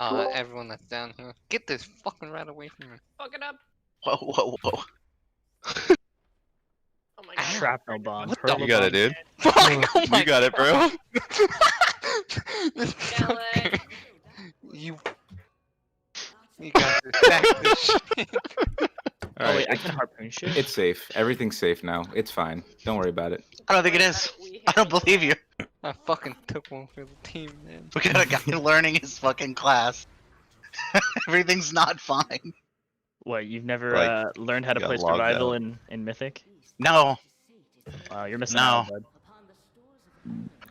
Everyone that's down here. Get this fucking rat away from me. Fuck it up. Whoa, whoa, whoa. Oh my god. Shrapnel bomb. What Hurl the You got it, bomb. dude. Fuck! Oh my You got it, bro. This Kill it. You got this. Stack this shit. Oh wait, I can harpoon shit. It's safe. Everything's safe now. It's fine. Don't worry about it. I don't think it is. I don't believe you. I fucking took one for the team, man. We got a guy learning his fucking class. Everything's not fine. What? You've never Like, learned how to got play logged survival out. in Mythic? No. Wow, you're missing No. out, bud.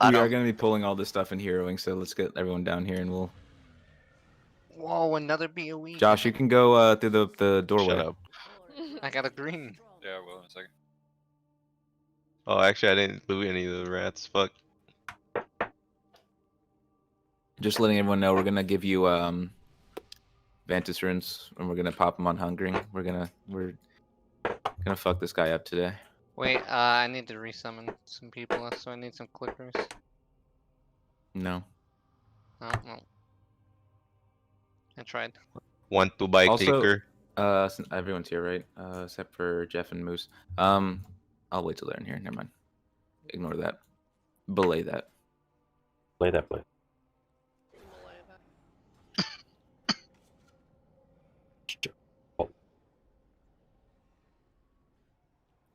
I We are don't. going to be pulling all this stuff in heroing, so let's get everyone down here and we'll... Whoa, another BOE. Josh, you can go through the doorway. Shut up. I got a green. Yeah, I will in a second. Oh, actually, I didn't loot any of the rats. Fuck. Just letting everyone know, we're going to give you Vantis runes, and we're going to pop them on hungering. We're gonna fuck this guy up today. Wait, I need to resummon some people, so I need some clickers. No. Oh, no. I tried. Want to buy Also- clicker? Everyone's here, right? Except for Jeff and Moose. I'll wait till they're in here. Never mind. Ignore that. Belay that. Play that play.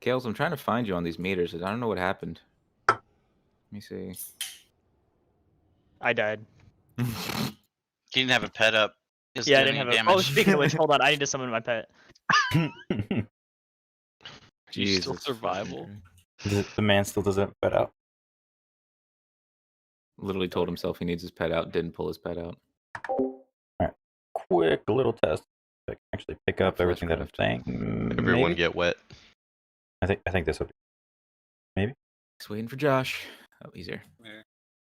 Kales, I'm trying to find you on these meters. I don't know what happened. Let me see. I died. You didn't have a pet up. Doesn't Yeah, I do didn't any have a. Oh, damage. speaking of which, hold on. I need to summon my pet. The Jesus still survival? man still doesn't pet out. Literally told himself he needs his pet out, didn't pull his pet out. Quick little test. I can actually pick up Flash everything that I'm craft. saying. Everyone Maybe? get wet. I think this will do. Just waiting for Josh. Oh, he's here. Yeah.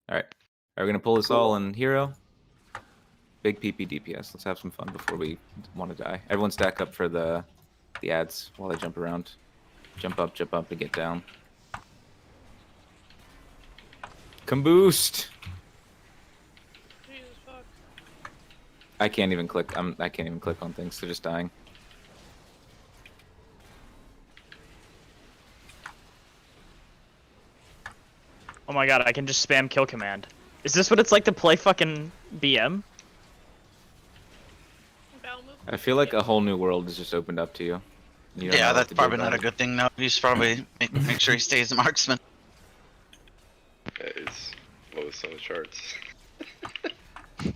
All right. Are we gonna pull this all in hero? Big PP DPS. Let's have some fun before we want to die. Everyone stack up for the ads while I jump around. Jump up, and get down. Come boost. Jesus fuck. I can't even click. I can't even click on things. They're just dying. Oh my god, I can just spam kill command. Is this what it's like to play fucking BM? Bowel movement. I feel like a whole new world has just opened up to you. You don't know Yeah, what that's to do probably about not a it. good thing. No, you should probably make sure he stays a marksman. It's lowest on the charts. I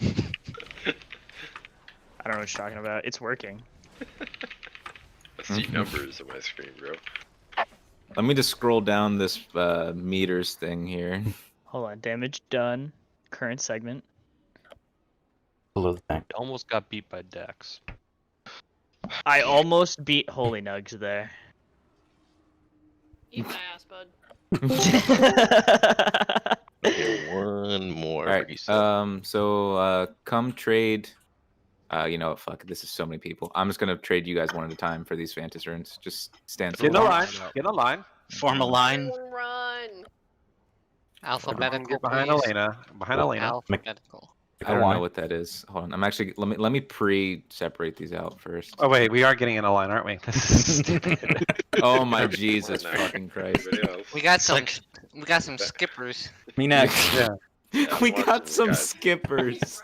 don't know what you're talking about. It's working. I see numbers on my screen, bro. Let me just scroll down this meters thing here. Hold on. Damage done. Current segment. Below the tank. Almost got beat by Dex. I almost beat Holy Nugs there. Eat my ass, bud. Okay, one more. All right. reset. So come trade. You know what? Fuck. This is so many people. I'm just gonna trade you guys one at a time for these Vantis runes. Just stand. Get in still. the line. Get in the line. Form a line. Run. Alphabetical. Get behind please. Elena. Behind Elena. Alphabetical. I don't know what that is. Hold on. I'm actually. Let me pre-separate these out first. Oh wait, we are getting in a line, aren't we? This is stupid. Oh my Jesus fucking Christ. Everybody else. We got some. like- We got some skippers. Me next. Yeah. Yeah, We I'm got watching some guys. skippers.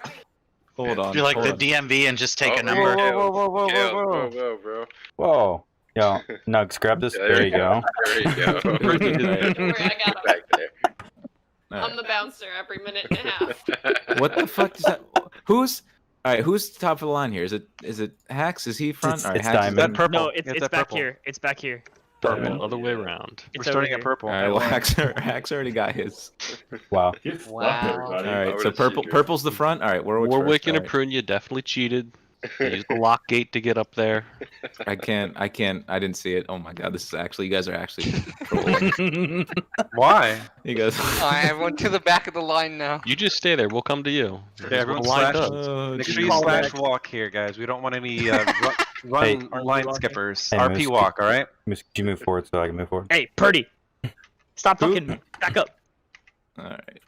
Hold on. Do like hold the on. DMV and just take Oh, a number. Whoa, Whoa, whoa, whoa, Kale, whoa, whoa. whoa, bro. Whoa. Yo, Nugs, grab this. Yeah, There you go. There you go. Don't worry, I got him. Back there. I'm the bouncer every minute and a half. What the fuck is that? Who's all right? Who's top of the line here? Is it Hax? Is he front? It's- All right, it's Hax is Diamond. That in- purple. No, it's that back purple. here. It's back here. Purple. Other way around. It's We're starting over at here. purple. All right, well, Hax already got his. Wow. Wow. All Over right, so to purple, Seeker. purple's the front. All right, Warwick's Warwick first. and All right. Aprunia definitely cheated. They used the lock gate to get up there. I can't. I didn't see it. Oh my god, this is actually. You guys are actually trolling. Why? You guys. Alright, everyone to the back of the line now. You just stay there. We'll come to you. Yeah, everyone lined slash. up. Oh, Make geez. sure you Call slash back. walk here, guys. We don't want any run Hey. line RP skippers. Hey, RP Moose, walk, all right? Moose, could you move forward so I can move forward? Hey, Purdy. Stop Who? fucking back up. All right.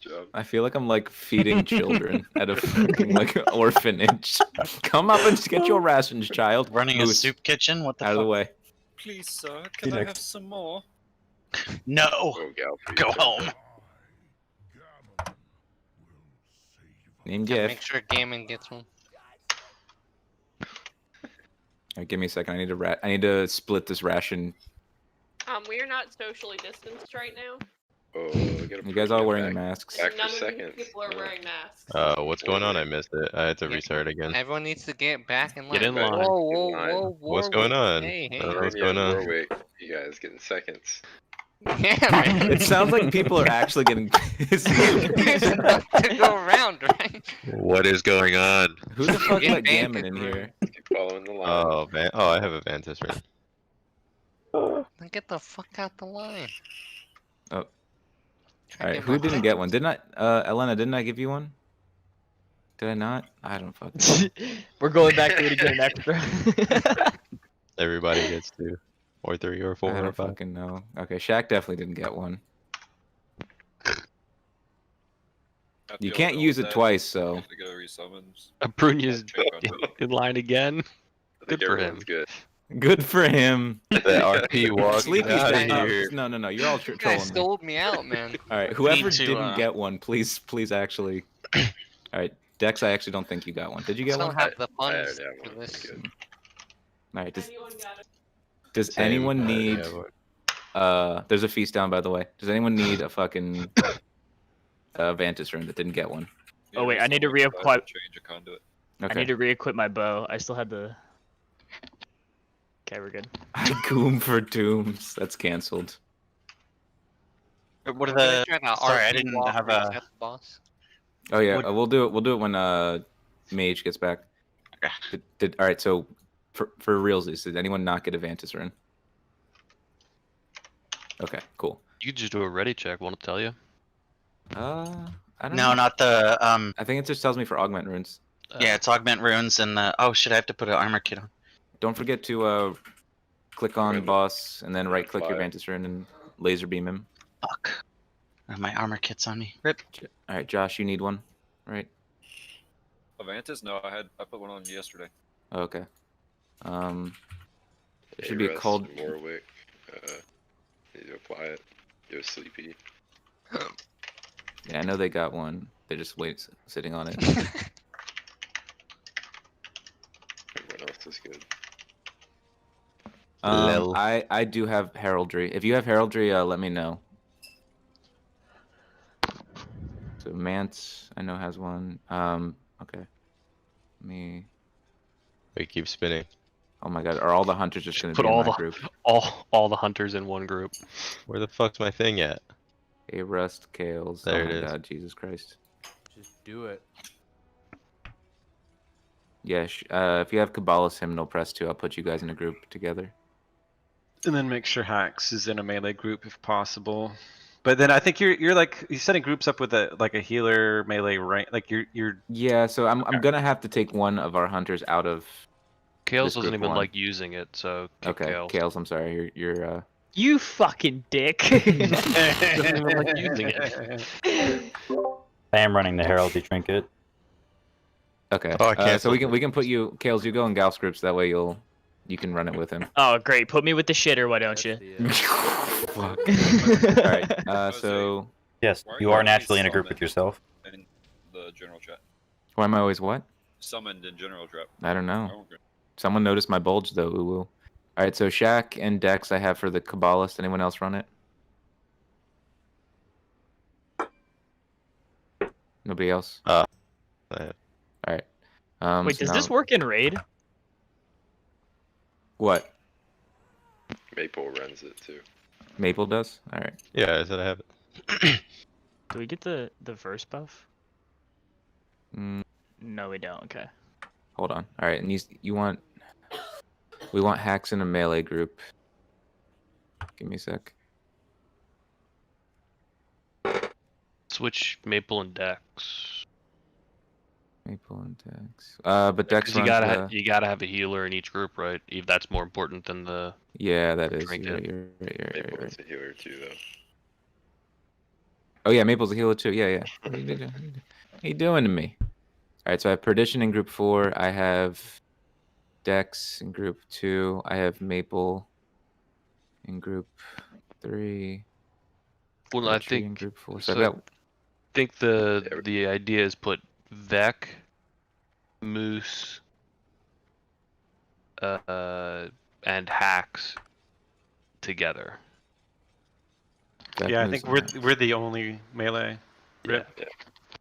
job. I feel like I'm like feeding children at a fucking like orphanage. Come up and get your rations, child. Running a Moose, soup kitchen? What the out fuck? of the way. Please, sir, You can I next. have some more? No! Oh, Galfrey, Go jump home. up. Name Yeah, Jeff. make sure Gammon gets one. Alright, give me a second. I need to split this ration. We are not socially distanced right now. Oh, get a You guys all person wearing back. masks. Back None for of seconds. these people are Yeah. wearing masks. What's going on? I missed it. I had to Yeah. restart again. Everyone needs to get back in line. Get in line. Whoa, whoa, Get in line. whoa, What's going Warwick. on? Hey, hey. What's Army going and on? Warwick, you guys getting seconds. Yeah, man. It sounds like people are actually getting pissed. There's enough to go around, right? What is going on? Who the fuck Get let back Gammon in in line. here? Keep following the line. Oh, I have a Vantis ring. Then get the fuck out the line. Oh. Try to Alright, get who my didn't get one? tickets. Didn't I, Elena, didn't I give you one? Did I not? I don't fucking know. We're going back to it again extra. Everybody gets 2, or 3, or 4, I or don't 5. fucking know. Okay, Shaq definitely didn't get one. I You feel can't ill use it that twice, so. have to go resummons. Brunya's Check on it. in line again. I think Good for him. everyone's good. Good for him. The RP walking Sleepy out staying of up. here. No, you're all You guys trolling me. sold me out, man. Alright, whoever to, didn't get one, please actually. Alright, Dex, I actually don't think you got one. Did you I get don't one? have the I funds already have for one. this. Good. Alright, Anyone got it? does Same, anyone I already need have one. there's a feast down by the way. Does anyone need a fucking Vantis room that didn't get one? Oh, wait, I need to resummons, I have reapply- change a conduit. Okay. I need to re-equip my bow. I still had the. Okay, we're good. Goom for Dooms. That's cancelled. What are We're gonna the... try to Sorry, I RP didn't walk have reset a... the boss. Oh yeah, Would- we'll do it when Mage gets back. Okay. All right, so for realsies, did anyone not get a Vantis rune? Okay, cool. You could just do a ready check. Won't it tell you? I don't No, know. not the... I think it just tells me for augment runes. Yeah, it's augment runes and the... Oh shit, I have to put an armor kit on. Don't forget to click on Right. boss and then right click your Fire. Vantis rune and laser beam him. Fuck. My armor kit's on me. Rip. All right, Josh, you need one, right? Avantis? No, I put one on yesterday. Oh, okay. It should be a Rest, cold. Warwick. Need to apply it. You're sleepy. Yeah, I know they got one. They're just sitting on it. Everyone else is good. Lil. I do have heraldry. If you have heraldry, let me know. So Mance, I know has one. Okay. Me. We keep spinning. Oh my God, are all the hunters just gonna Put be in all my the group? all the hunters in one group. Where the fuck's my thing at? Hey, Rust, Kales. There oh it my is. God, Jesus Christ. Just do it. Yeah, if you have Kabbalah's Hymnal Press 2, I'll put you guys in a group together. And then make sure Hax is in a melee group if possible. But then I think you're like you're setting groups up with a healer melee rank. Like you're Yeah, so I'm Okay. gonna have to take one of our hunters out of. Kales This doesn't group even one. like using it, so kick Okay, Kales. Kales, I'm sorry. You're You fucking dick. Doesn't even like using it. I am running the heraldry trinket. okay. Oh, I can't so we can put you, Kales. You go in Gauss groups. That way you can run it with him. Oh, great. Put me with the shitter, why don't you? Fuck. All right. So Yes, Why are you you are always naturally in a group with summoned? yourself. In the general chat. why am I always what? Summoned in general trap. I don't know. Oh, okay. Someone noticed my bulge though. Ooh. All right. So Shaq and Dex, I have for the Kabbalist. Anyone else run it? Nobody else. I- All right. Wait, so does this now- work in raid? What? Maple runs it too. Maple does. All right. Yeah, I said I have it. Do we get the verse buff? Mm, No, we don't. Okay. hold on. All right. And you want? We want hacks in a melee group. Give me a sec. Switch Maple and Dex. Maple and Dex. But Dex 'Cause you runs gotta the... you gotta have a healer in each group, right? If that's more important than the. Yeah, that is. Drink You're it. right. You're right. Maple is a healer too, though. Oh yeah, Maple's a healer too. Yeah, yeah. What are you doing to me? All right, so I have Perdition in group 4. I have Dex in group 2. I have Maple in group 3. Well, I Archery in think group 4. So I've so. got Think the idea is put Vec, Moose, and Hacks together. Dex, Yeah, I Moose, think and Hacks. we're the only melee. Rip. Yeah.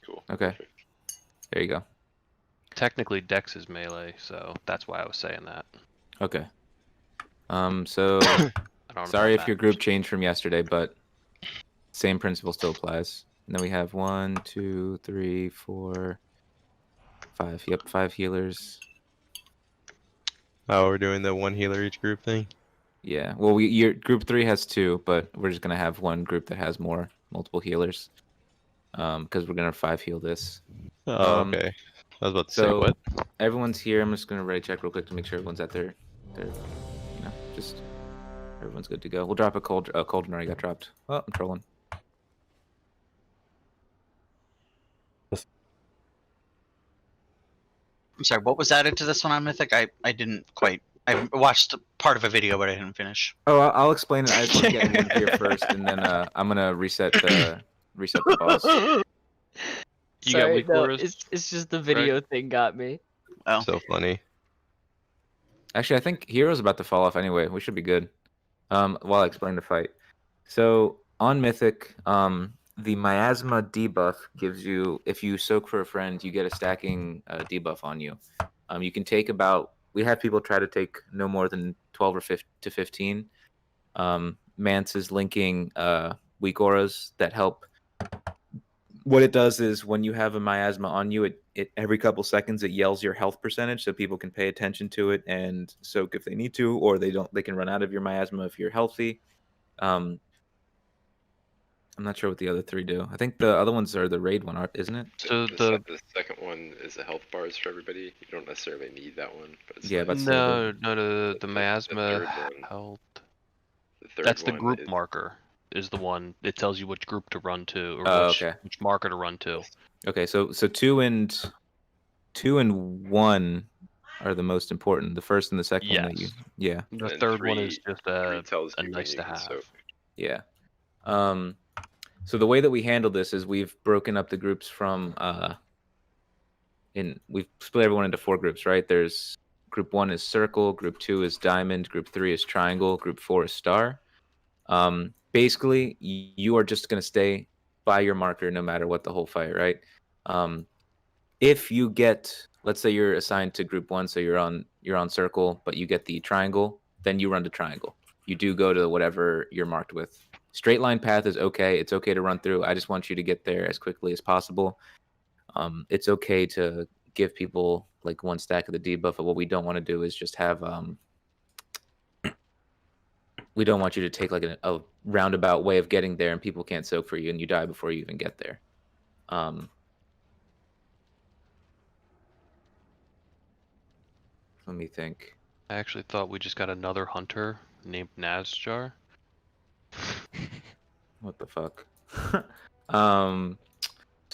Cool. Okay. Perfect. There you go. Technically, Dex is melee, so that's why I was saying that. Okay. So I don't know sorry if if your group changed from yesterday, but same principle still applies. And then we have 1, 2, 3, 4, 5. Yep, 5 healers. Oh, we're doing the one healer each group thing. Yeah. Well, your group 3 has 2, but we're just gonna have one group that has multiple healers. Because we're gonna 5 heal this. Oh, okay. I was about to say So what? everyone's here. I'm just gonna ready check real quick to make sure everyone's at their just everyone's good to go. We'll drop a cauldron already got dropped. Oh, I'm trolling. I'm sorry, what was added to this one on Mythic? I didn't quite. I watched part of a video, but I didn't finish. Oh, I'll explain it. I just want to get everyone here first, and then I'm gonna reset the boss. You got weak auras, it's just the video thing got me. Oh, So funny. Actually, I think Hero's about to fall off anyway. We should be good. While I explain the fight. So on Mythic, the miasma debuff gives you, if you soak for a friend, you get a stacking debuff on you. You can take we have people try to take no more than 12 or 15. Mance is linking weak auras that help. What it does is when you have a miasma on you, it every couple seconds it yells your health percentage so people can pay attention to it and soak if they need to, or they can run out of your miasma if you're healthy. I'm not sure what the other 3 do. I think the other ones are the raid one, isn't it? So the second one is the health bars for everybody. You don't necessarily need that one, but it's Yeah, nice. but the miasma third one. health. The third That's the one group is- marker. Is the one it tells you which group to run to or okay. which marker to run to. Okay, so 2 and 1 are the most important. The first and the second one that you, Yes. yeah, The and third one three- is just three tells a you when nice you to can have. soak. yeah. So the way that we handle this is we've broken up the groups from we've split everyone into 4 groups, right? There's group 1 is circle, group 2 is diamond, group 3 is triangle, group 4 is star. Basically, you are just going to stay by your marker no matter what the whole fight, right? If you get, let's say you're assigned to group 1, so you're on circle, but you get the triangle, then you run to triangle. You do go to whatever you're marked with. Straight line path is okay. It's okay to run through. I just want you to get there as quickly as possible. It's okay to give people like 1 stack of the debuff, but what we don't want to do is just have we don't want you to take like a roundabout way of getting there and people can't soak for you and you die before you even get there. Let me think. I actually thought we just got another hunter named Nazjar. What the fuck? So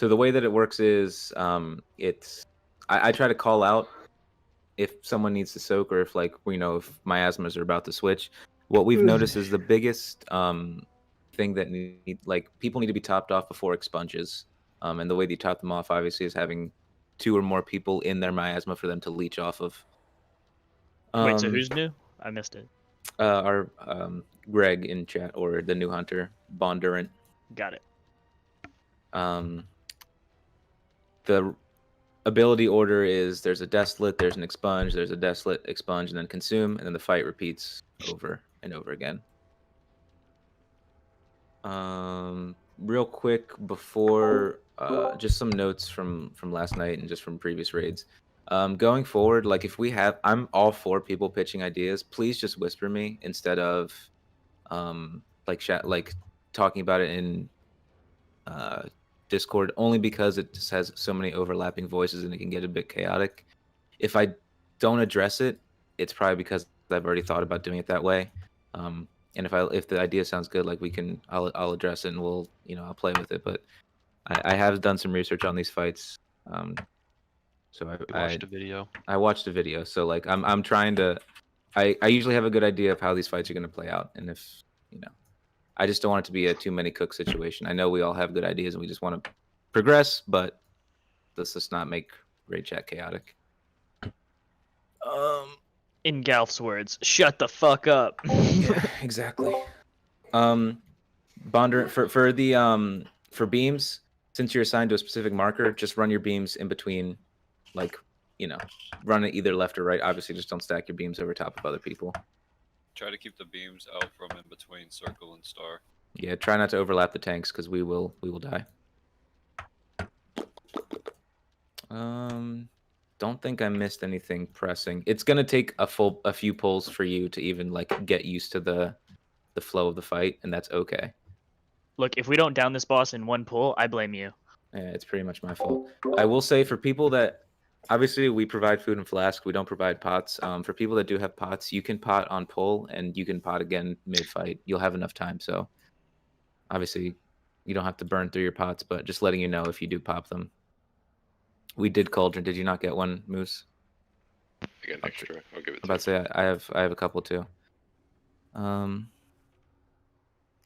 the way that it works is I try to call out if someone needs to soak or if if miasmas are about to switch. What we've noticed is the biggest thing that people need to be topped off before expunges. And the way they top them off obviously is having 2 or more people in their miasma for them to leech off of. Wait, so who's new? I missed it. Our Greg in chat, or the new hunter, Bondurant. Got it. The ability order is there's a desolate, there's an expunge, there's a desolate, expunge, and then consume, and then the fight repeats over and over again. Real quick before, just some notes from last night and just from previous raids. Going forward, I'm all for people pitching ideas. Please just whisper me instead of talking about it in Discord, only because it just has so many overlapping voices and it can get a bit chaotic. If I don't address it, it's probably because I've already thought about doing it that way. and if the idea sounds good, like I'll address it and I'll play with it. But I have done some research on these fights. So We watched a video. I watched a video. So like I'm trying to. I usually have a good idea of how these fights are going to play out, and if I just don't want it to be a too many cooks situation. I know we all have good ideas and we just want to progress, but let's just not make raid chat chaotic. In Galf's words, shut the fuck up. Yeah, exactly. Bonder for beams, since you're assigned to a specific marker, just run your beams in between, like, run it either left or right. Obviously, just don't stack your beams over top of other people. Try to keep the beams out from in between circle and star. Yeah, try not to overlap the tanks because we will die. Don't think I missed anything pressing. It's gonna take a few pulls for you to even like get used to the flow of the fight, and that's okay. Look, if we don't down this boss in one pull, I blame you. Yeah, it's pretty much my fault. I will say for people that obviously we provide food and flask, we don't provide pots. For people that do have pots, you can pot on pull and you can pot again mid-fight. You'll have enough time. So obviously you don't have to burn through your pots, but just letting you know if you do pop them. We did cauldron. Did you not get one, Moose? I got an extra. I'll give it I'm about to say I have a couple too.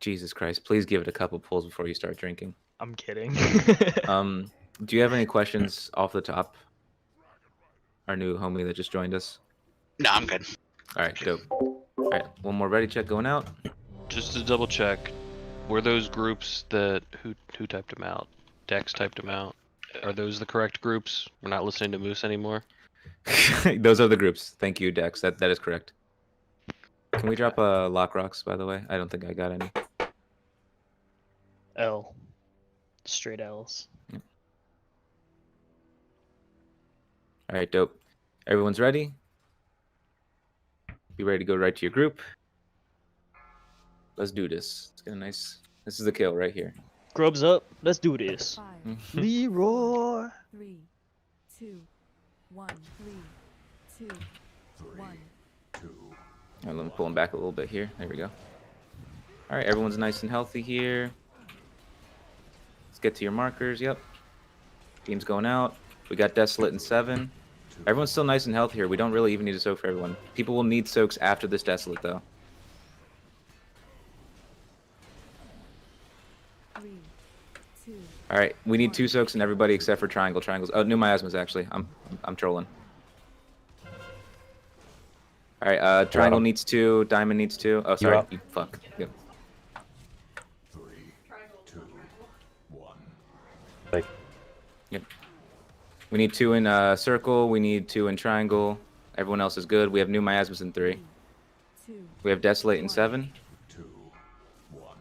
Jesus Christ, please give it a couple pulls before you start drinking. I'm kidding. Do you have any questions off the top? Our new homie that just joined us. No, I'm good. All right, dope. All right, one more ready check going out. Just to double check, were those groups that who typed them out? Dex typed them out. Are those the correct groups? We're not listening to Moose anymore. Those are the groups. Thank you, Dex. That is correct. Can we drop lock rocks, by the way? I don't think I got any. L. Straight L's. All right, dope. Everyone's ready? Be ready to go right to your group. Let's do this. Let's get a nice. This is the kill right here. Grubs up. Let's do this. 5, Leroy. 3, 2, 1, 3, 2, 1. Right, let me pull him back a little bit here. There we go. All right, everyone's nice and healthy here. Let's get to your markers. Yep. Team's going out. We got Desolate in 7. Everyone's still nice and healthy here. We don't really even need to soak for everyone. People will need soaks after this Desolate, though. 3, 2. All right, we need 2 soaks and everybody except for Triangle. Triangles. Oh, new miasmas actually. I'm trolling. All right, Triangle needs 2. Diamond needs 2. Oh, sorry. You fuck. Yep. 3, 2, 1. Like. Yep. We need 2 in circle. We need 2 in triangle. Everyone else is good. We have new miasmas in 3. 2. We have Desolate in 7. 2, 1.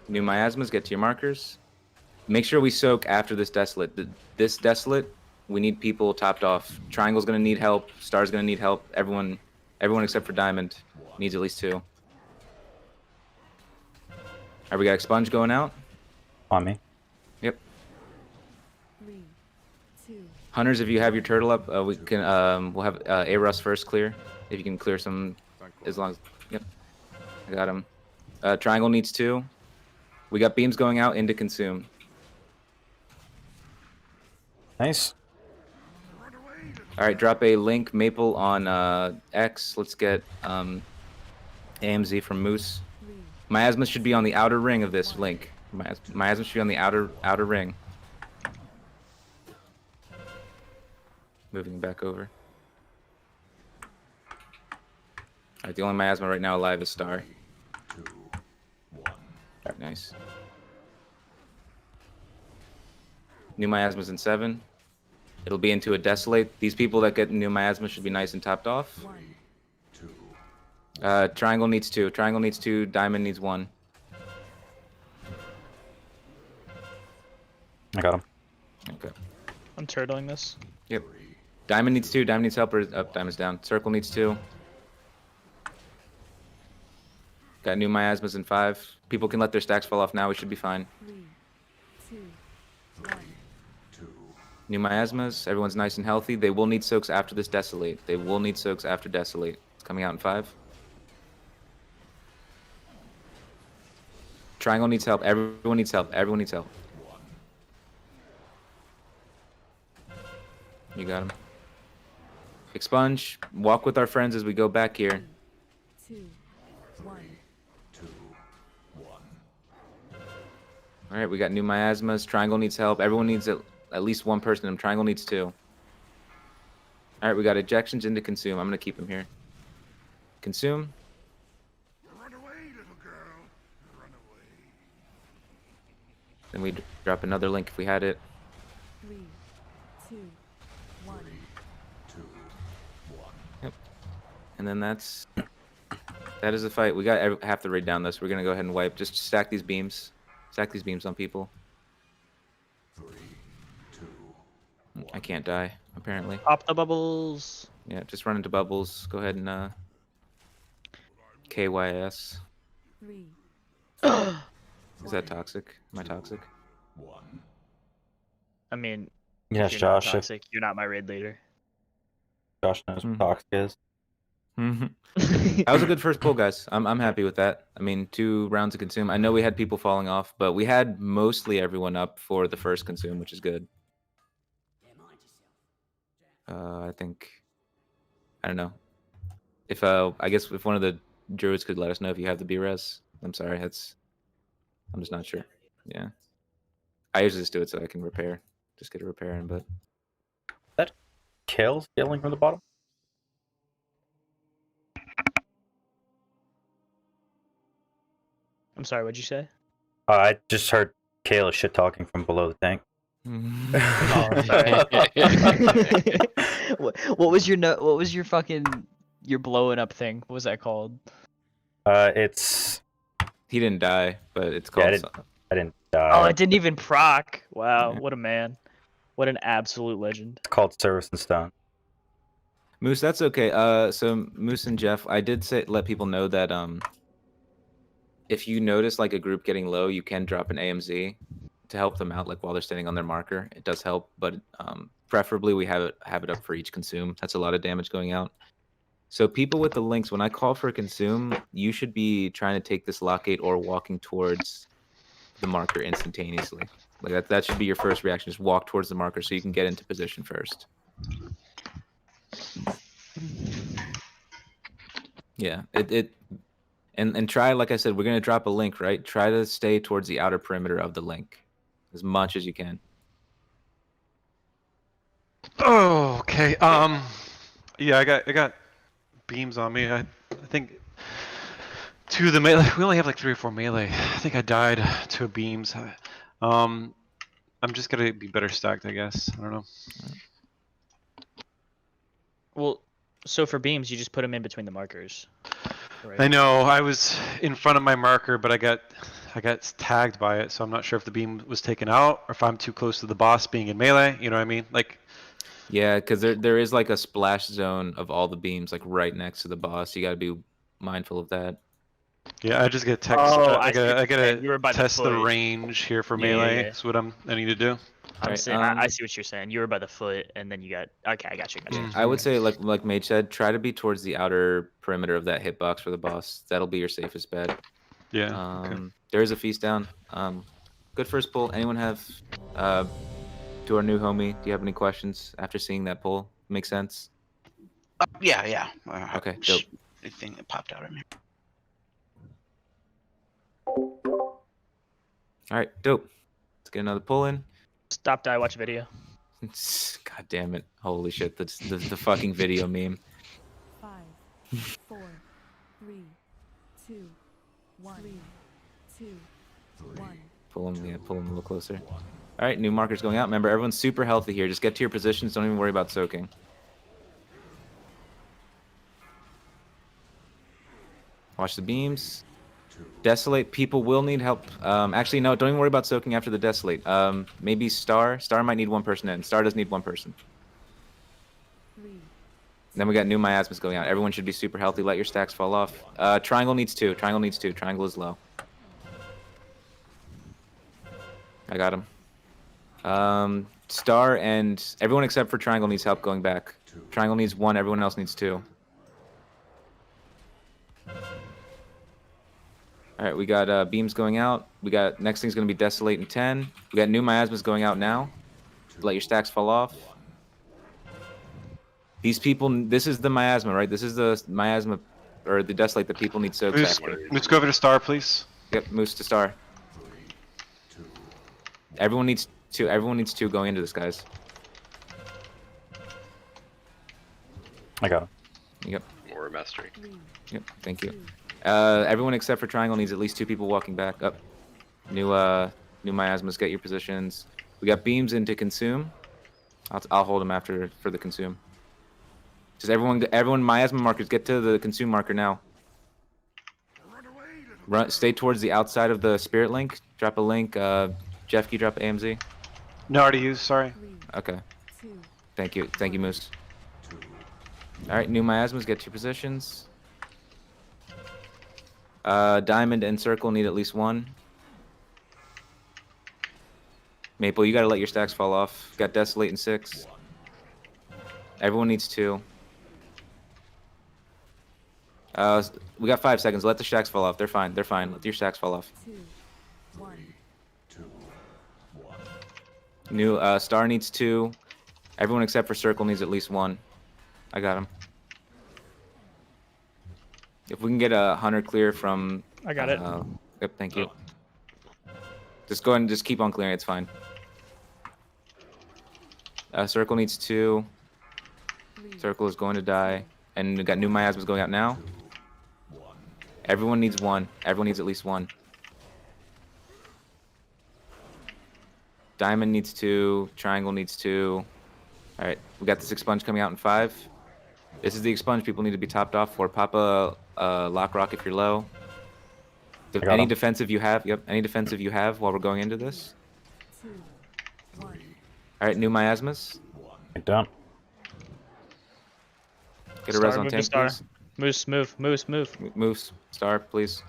New miasmas. Get to your markers. Make sure we soak after this Desolate. This Desolate, we need people topped off. Triangle's gonna need help. Star's gonna need help. Everyone except for Diamond needs at least 2. All right, we got Expunge going out. On me. Yep. 3, 2. Hunters, if you have your turtle up, we can we'll have A-Rust first clear. If you can clear some, as long as yep, I got him. Triangle needs 2. We got beams going out into consume. Nice. All right, drop a link maple on X. Let's get AMZ from Moose. Miasma should be on the outer ring of this link. Miasma should be on the outer ring. Moving back over. All right, the only miasma right now alive is Star. 2, 1. All right, nice. New miasmas in 7. It'll be into a Desolate. These people that get new miasma should be nice and topped off. 1, 2. Triangle needs 2. Triangle needs 2. Diamond needs 1. I got him. Okay. I'm turtling this. Yep. Diamond needs 2. Diamond needs help. Diamond's down. Circle needs 2. Got new miasmas in 5. People can let their stacks fall off now. We should be fine. 3, 2, 1. New miasmas. Everyone's nice and healthy. They will need soaks after this Desolate. They will need soaks after Desolate. It's coming out in 5. Triangle needs help. Everyone needs help. Everyone needs help. You got him. Expunge. Walk with our friends as we go back here. 2, 1. All right, we got new miasmas. Triangle needs help. Everyone needs at least one person. And Triangle needs 2. All right, we got ejections into consume. I'm gonna keep him here. Consume. Run away, little girl. Run away. Then we drop another link if we had it. 3, 2, 1. Yep. And then that is the fight. We got half the raid down though, so we're gonna go ahead and wipe. Just stack these beams. Stack these beams on people. 3, 2. I can't die, apparently. Pop the bubbles. Yeah, just run into bubbles. Go ahead and KYS. 3. Is that toxic? Am I toxic? I mean, Yes, if you're not Josh. If toxic, you're not my raid leader. Josh knows what toxic is. That was a good first pull, guys. I'm happy with that. I mean, 2 rounds of consume. I know we had people falling off, but we had mostly everyone up for the first consume, which is good. I think, I don't know. If I guess if one of the druids could let us know if you have the B-res. I'm sorry, I'm just not sure. Yeah. I usually just do it so I can repair. Just get a repair in, but That kills yelling from the bottom. I'm sorry, what'd you say? I just heard Kayla shit talking from below the tank. Oh, sorry. what was your what was your fucking your blowing up thing? What was that called? It's he didn't die, but it's called. Yeah, I didn't die. Oh, it didn't even proc. Wow, what a man. What an absolute legend. It's called Service and Stone. Moose, that's okay. So Moose and Jeff, I did let people know that if you notice like a group getting low, you can drop an AMZ to help them out, like while they're standing on their marker. It does help, but preferably we have it up for each consume. That's a lot of damage going out. So people with the links, when I call for a consume, you should be trying to take this lockgate or walking towards the marker instantaneously. Like that should be your first reaction. Just walk towards the marker so you can get into position first. Yeah, and try, like I said, we're gonna drop a link, right? Try to stay towards the outer perimeter of the link as much as you can. Oh, okay. Yeah, I got beams on me. I think 2 of the melee. We only have like 3 or 4 melee. I think I died to beams. I'm just gonna be better stacked, I guess. I don't know. Well, so for beams, you just put them in between the markers. Right? I know. I was in front of my marker, but I got tagged by it, so I'm not sure if the beam was taken out or if I'm too close to the boss being in melee. You know what I mean? Like. Yeah, because there is like a splash zone of all the beams like right next to the boss. You got to be mindful of that. Yeah, I just get text. Oh, I gotta you were by test the foot. range here for Yeah, melee. yeah. That's what I need to do. I'm Right, saying, I see what you're saying. You were by the foot, and then you got. Okay, I got you. I would say, like Mage said, try to be towards the outer perimeter of that hitbox for the boss. That'll be your safest bet. Yeah. Okay. There is a feast down. Good first pull. Anyone have to our new homie? Do you have any questions after seeing that pull? Make sense? Yeah. Okay, dope. The thing that popped out at me. All right, dope. Let's get another pull in. Stop, die, watch video. God damn it! Holy shit! That's the fucking video meme. 5, 4, 3, 2, 1. 3, 2, 1. Pull him a little closer. All right, new markers going out. Remember, everyone's super healthy here. Just get to your positions. Don't even worry about soaking. Watch the beams. Desolate. People will need help. Actually, no. Don't even worry about soaking after the desolate. Maybe Star. Star might need 1 person in. Star does need 1 person. 3. Then we got new miasmas going out. Everyone should be super healthy. Let your stacks fall off. Triangle needs 2. Triangle needs 2. Triangle is low. I got him. Star and everyone except for Triangle needs help going back. Triangle needs 1. Everyone else needs 2. All right, we got beams going out. We got next thing's gonna be desolate in 10. We got new miasmas going out now. Let your stacks fall off. These people, this is the miasma, right? This is the miasma or the desolate that people need soaks Moose, after. Moose, go over to star, please. Yep, moose to star. Everyone needs two. Everyone needs two going into this, guys. I got him. Yep. More mastery. Yep. Thank you. Everyone except for triangle needs at least 2 people walking back up. New miasmas, get your positions. We got beams into consume. I'll hold them after for the consume. Just everyone miasma markers, get to the consume marker now. Stay towards the outside of the spirit link. Drop a link. Jeff, can you drop AMZ? No, already used. Sorry. Okay. Thank you, Moose. All right, new miasmas, get to your positions. Diamond and circle need at least 1. Maple, you gotta let your stacks fall off. Got desolate in 6. Everyone needs 2. We got 5 seconds. Let the stacks fall off. They're fine. They're fine. Let your stacks fall off. 2, 1. New star needs 2. Everyone except for circle needs at least 1. I got him. If we can get a hunter clear from... I got it. Yep, thank you. Just go ahead and just keep on clearing. It's fine. Circle needs 2. Circle is going to die. And we got new miasmas going out now. Everyone needs 1. Everyone needs at least 1. Diamond needs 2. Triangle needs 2. Alright, we got this expunge coming out in 5. This is the expunge people need to be topped off for. Pop a lock rock if you're low. Any defensive you have, any defensive you have while we're going into this. 2, 1. Alright, new miasmas. I don't. Get a res on tank, please. Moose, move. Moose, star, please.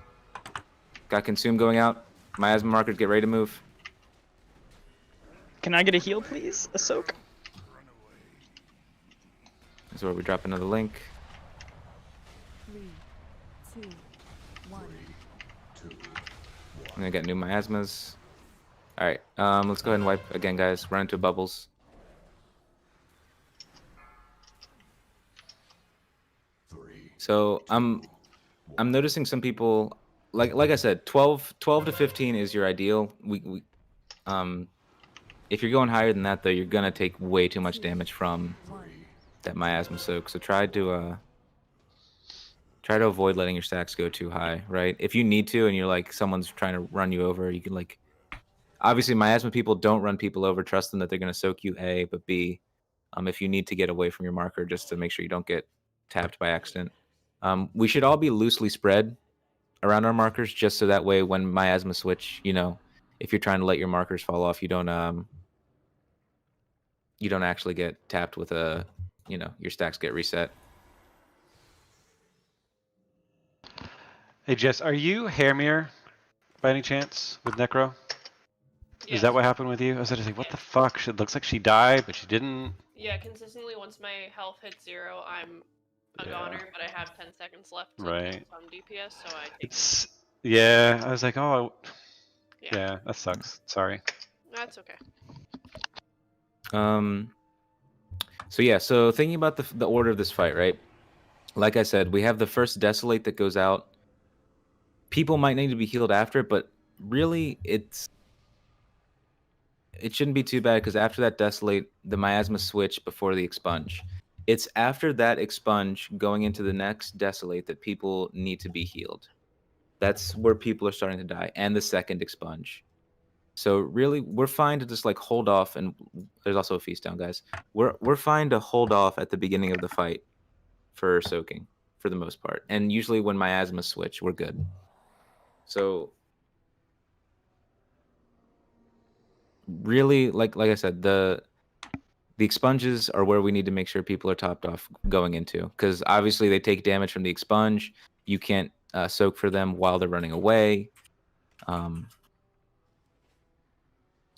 Got consume going out. Miasma markers, get ready to move. Can I get a heal, please? A soak? This is where we drop another link. 3, 2, 1. I'm gonna get new miasmas. Alright, let's go ahead and wipe again, guys. Run into bubbles. So I'm noticing some people, like I said, 12 to 15 is your ideal. If you're going higher than that though, you're gonna take way too much damage from that miasma soak. So try to avoid letting your stacks go too high, right? If you need to and you're like someone's trying to run you over, you can like, obviously miasma people don't run people over. Trust them that they're gonna soak you, A, but B, if you need to get away from your marker just to make sure you don't get tapped by accident. We should all be loosely spread around our markers just so that way when miasma switch, you know, if you're trying to let your markers fall off, you don't actually get tapped with a, you know, your stacks get reset. Hey Jess, are you Hairmere by any chance with Necro? Yeah. Is that what happened with you? I was just like, what the fuck? It looks like she died, but she didn't. Yeah, consistently once my health hits 0, I'm a goner, but I have 10 seconds left to Right. some DPS, so I take Yeah, I was like, oh, yeah, that sucks. Sorry. That's okay. So yeah, so thinking about the order of this fight, right? Like I said, we have the first desolate that goes out. People might need to be healed after, but really it shouldn't be too bad because after that desolate, the miasma switch before the expunge. It's after that expunge going into the next desolate that people need to be healed. That's where people are starting to die, and the second expunge. So really, we're fine to just like hold off, and there's also a feast down, guys. We're fine to hold off at the beginning of the fight for soaking, for the most part. And usually when miasma switch, we're good. So really, like I said, the expunges are where we need to make sure people are topped off going into, because obviously they take damage from the expunge. You can't soak for them while they're running away.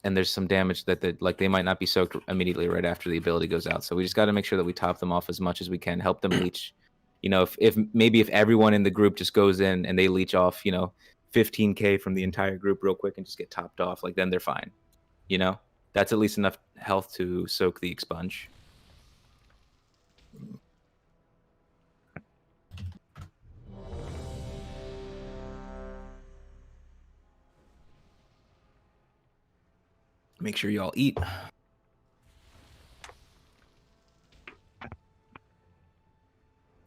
And there's some damage that they might not be soaked immediately right after the ability goes out. So we just got to make sure that we top them off as much as we can, help them leech. You know, if everyone in the group just goes in and they leech off, you know, 15k from the entire group real quick and just get topped off, like then they're fine. You know, that's at least enough health to soak the expunge. Make sure you all eat.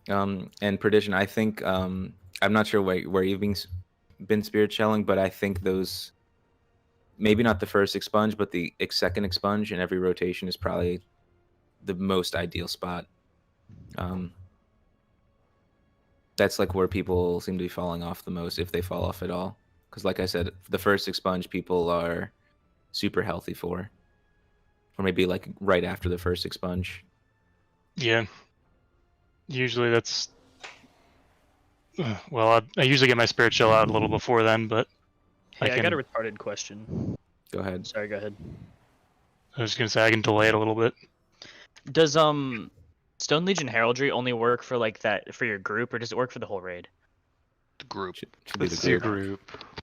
And Perdition, I think I'm not sure where you've been spirit shelling, but I think those, maybe not the first expunge, but the second expunge in every rotation is probably the most ideal spot. That's like where people seem to be falling off the most, if they fall off at all. Because like I said, the first expunge people are super healthy for, or maybe like right after the first expunge. Yeah. Usually that's. Well, I usually get my spirit shell out a little before then, but. Hey, I got a retarded question. Go ahead. Sorry, go ahead. I was gonna say I can delay it a little bit. Does Stone Legion Heraldry only work for like that for your group, or does it work for the whole raid? The group. Should be It's the your group. group.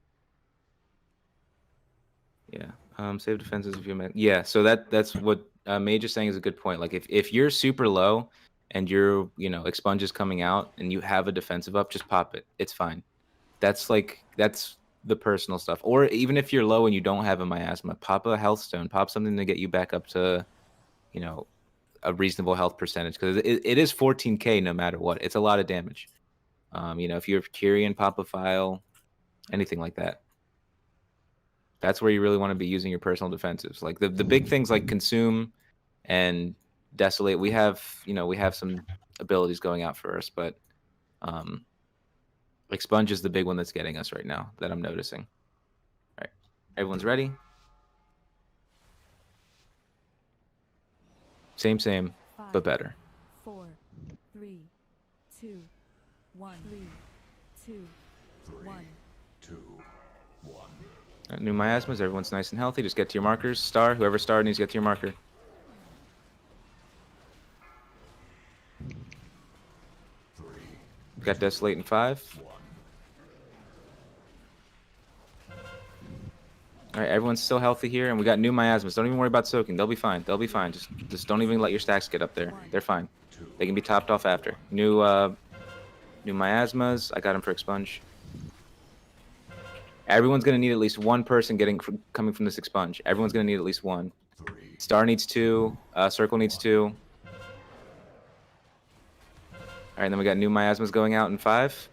Yeah. Save defenses if you make. Yeah. So that's what Mage is saying is a good point. Like if you're super low and your expunge is coming out and you have a defensive up, just pop it. It's fine. That's the personal stuff. Or even if you're low and you don't have a miasma, pop a health stone. Pop something to get you back up to, a reasonable health percentage, because it is 14k no matter what. It's a lot of damage. If you have Kyrian, pop a file, anything like that. That's where you really want to be using your personal defensives. Like the big things like consume and desolate. We have some abilities going out for us, but expunge is the big one that's getting us right now that I'm noticing. All right, everyone's ready. Same, but better. 4, 3, 2, 1. 3, 2, 1. 2, 1. All right, new miasmas. Everyone's nice and healthy. Just get to your markers. Star, whoever star needs to get to your marker. We've got Desolate in 5. All right, everyone's still healthy here, and we got new miasmas. Don't even worry about soaking. They'll be fine. They'll be fine. Just don't even let your stacks get up there. They're fine. They can be topped off after. New miasmas. I got them for expunge. Everyone's gonna need at least one person coming from this expunge. Everyone's gonna need at least one. Star needs 2. Circle needs 2. All right, then we got new miasmas going out in 5.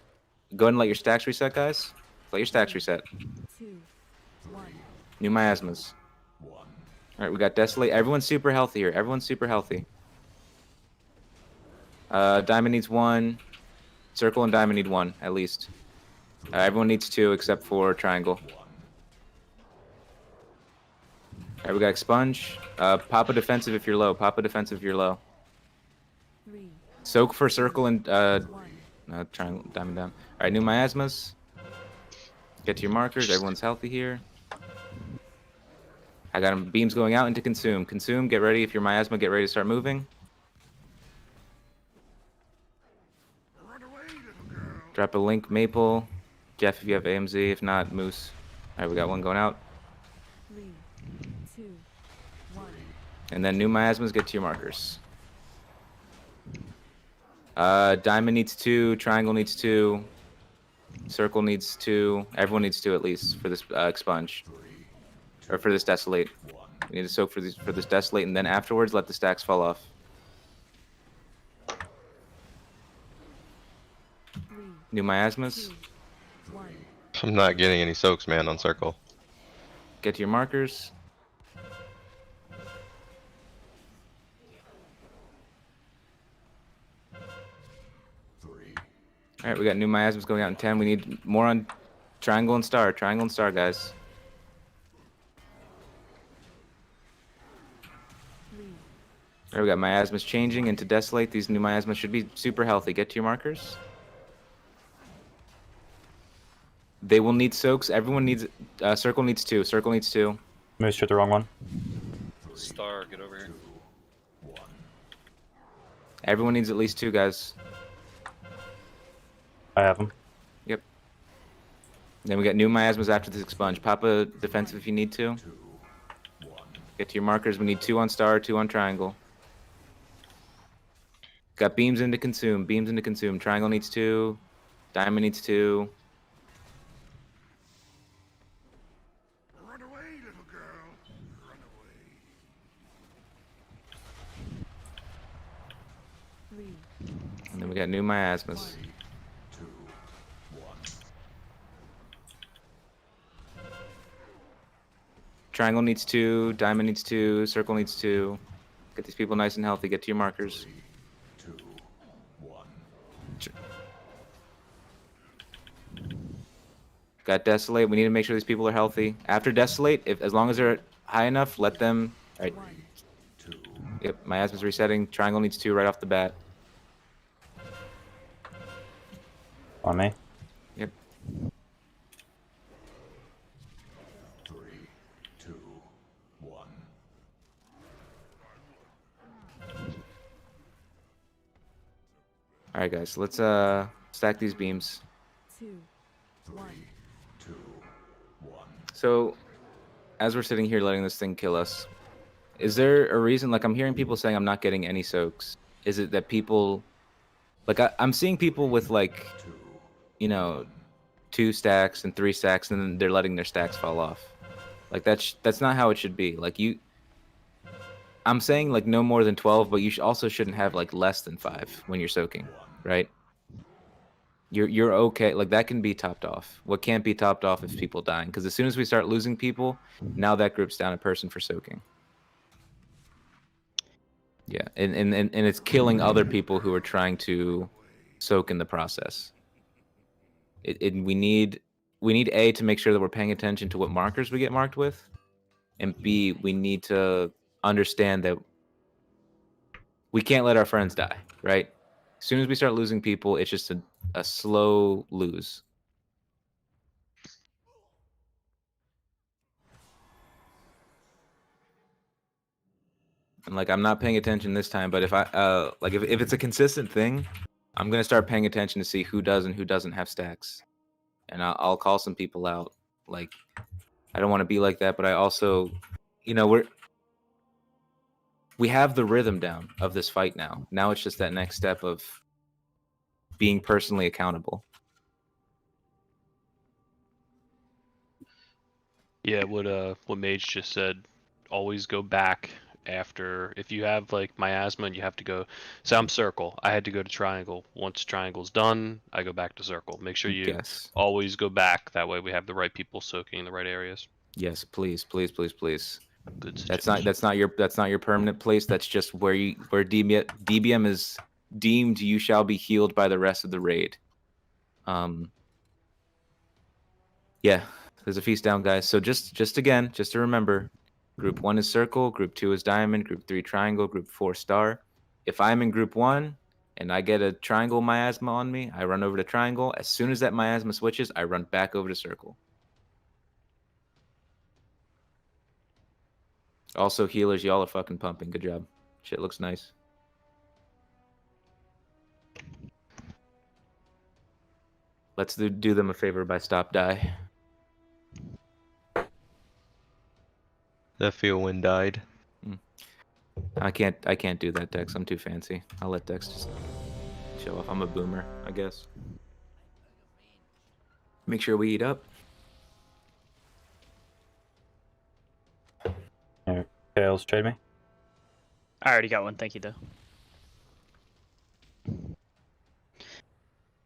Go ahead and let your stacks reset, guys. Let your stacks reset. 2, 1. New miasmas. All right, we got Desolate. Everyone's super healthy here. Everyone's super healthy. Diamond needs 1. Circle and Diamond need 1, at least. Everyone needs 2 except for Triangle. All right, we got Expunge. Pop a defensive if you're low. Pop a defensive if you're low. 3. Soak for Circle and Triangle, Diamond down. All right, new miasmas. Get to your markers. Everyone's healthy here. I got him. Beams going out into Consume. Consume, get ready. If you're miasma, get ready to start moving. Drop a link, Maple. Jeff, if you have AMZ. If not, Moose. All right, we got one going out. 3, 2, 1. And then new miasmas, get to your markers. Diamond needs 2. Triangle needs 2. Circle needs 2. Everyone needs 2 at least for this expunge. Or for this desolate. We need to soak for this desolate, and then afterwards let the stacks fall off. 3, New miasmas. 2, 1. I'm not getting any soaks, man, on circle. Get to your markers. All right, we got new miasmas going out in 10. We need more on triangle and star. Triangle and star, guys. 3, All right, we got miasmas changing into desolate. These new miasmas should be super healthy. Get to your markers. They will need soaks. Everyone needs. Circle needs 2. Circle needs 2. Moose, hit the wrong one. Star, get over here. Everyone needs at least 2, guys. I have them. Yep. Then we got new miasmas after this expunge. Pop a defensive if you need to. Get to your markers. We need 2 on star, 2 on triangle. Got beams into consume. Beams into consume. Triangle needs 2. Diamond needs 2. Run away, little girl. Run away. 3, And then we got new miasmas. 2, 1. Triangle needs 2. Diamond needs 2. Circle needs 2. Get these people nice and healthy. Get to your markers. 2, 1. Got Desolate. We need to make sure these people are healthy. After Desolate, as long as they're high enough, let them... All right. 2. Yep, miasma's resetting. Triangle needs 2 right off the bat. On me. Yep. 3, 2, 1. All right, guys. Let's stack these beams. 2, 1. 2, 1. So, as we're sitting here letting this thing kill us, is there a reason? Like, I'm hearing people saying I'm not getting any soaks. Is it that people, like, I'm seeing people with like, you know, 2 stacks and 3 stacks, and then they're letting their stacks fall off. Like that's not how it should be. Like I'm saying like no more than 12, but you also shouldn't have like less than 5 when you're soaking, right? You're okay. Like that can be topped off. What can't be topped off is people dying, because as soon as we start losing people, now that group's down a person for soaking. Yeah, and it's killing other people who are trying to soak in the process. We need A, to make sure that we're paying attention to what markers we get marked with, and B, we need to understand that we can't let our friends die, right? As soon as we start losing people, it's just a slow lose. And like, I'm not paying attention this time, but if if it's a consistent thing, I'm gonna start paying attention to see who does and who doesn't have stacks, and I'll call some people out. Like, I don't want to be like that, but I also, you know, we have the rhythm down of this fight now. Now it's just that next step of being personally accountable. Yeah, what Mage just said. Always go back after, if you have like miasma and you have to go, so I'm circle, I had to go to triangle. Once triangle's done, I go back to circle. Make sure you always go back, that way we have the right people soaking in the right areas. Yes, please, please, please, please. Good That's not your permanent place. That's just where DBM is deemed you shall be healed by the rest of the raid. Yeah, there's a feast down, guys. So just to remember, group 1 is circle, group 2 is diamond, group 3 triangle, group 4 star. If I'm in group 1 and I get a triangle miasma on me, I run over to triangle. As soon as that miasma switches, I run back over to circle. Also, healers, y'all are fucking pumping. Good job. Shit looks nice. Let's do them a favor by stop die. That feel when died. I can't do that, Dex. I'm too fancy. I'll let Dex just show off. I'm a boomer, I guess. Make sure we eat up. Tails, trade me. I already got one, thank you though.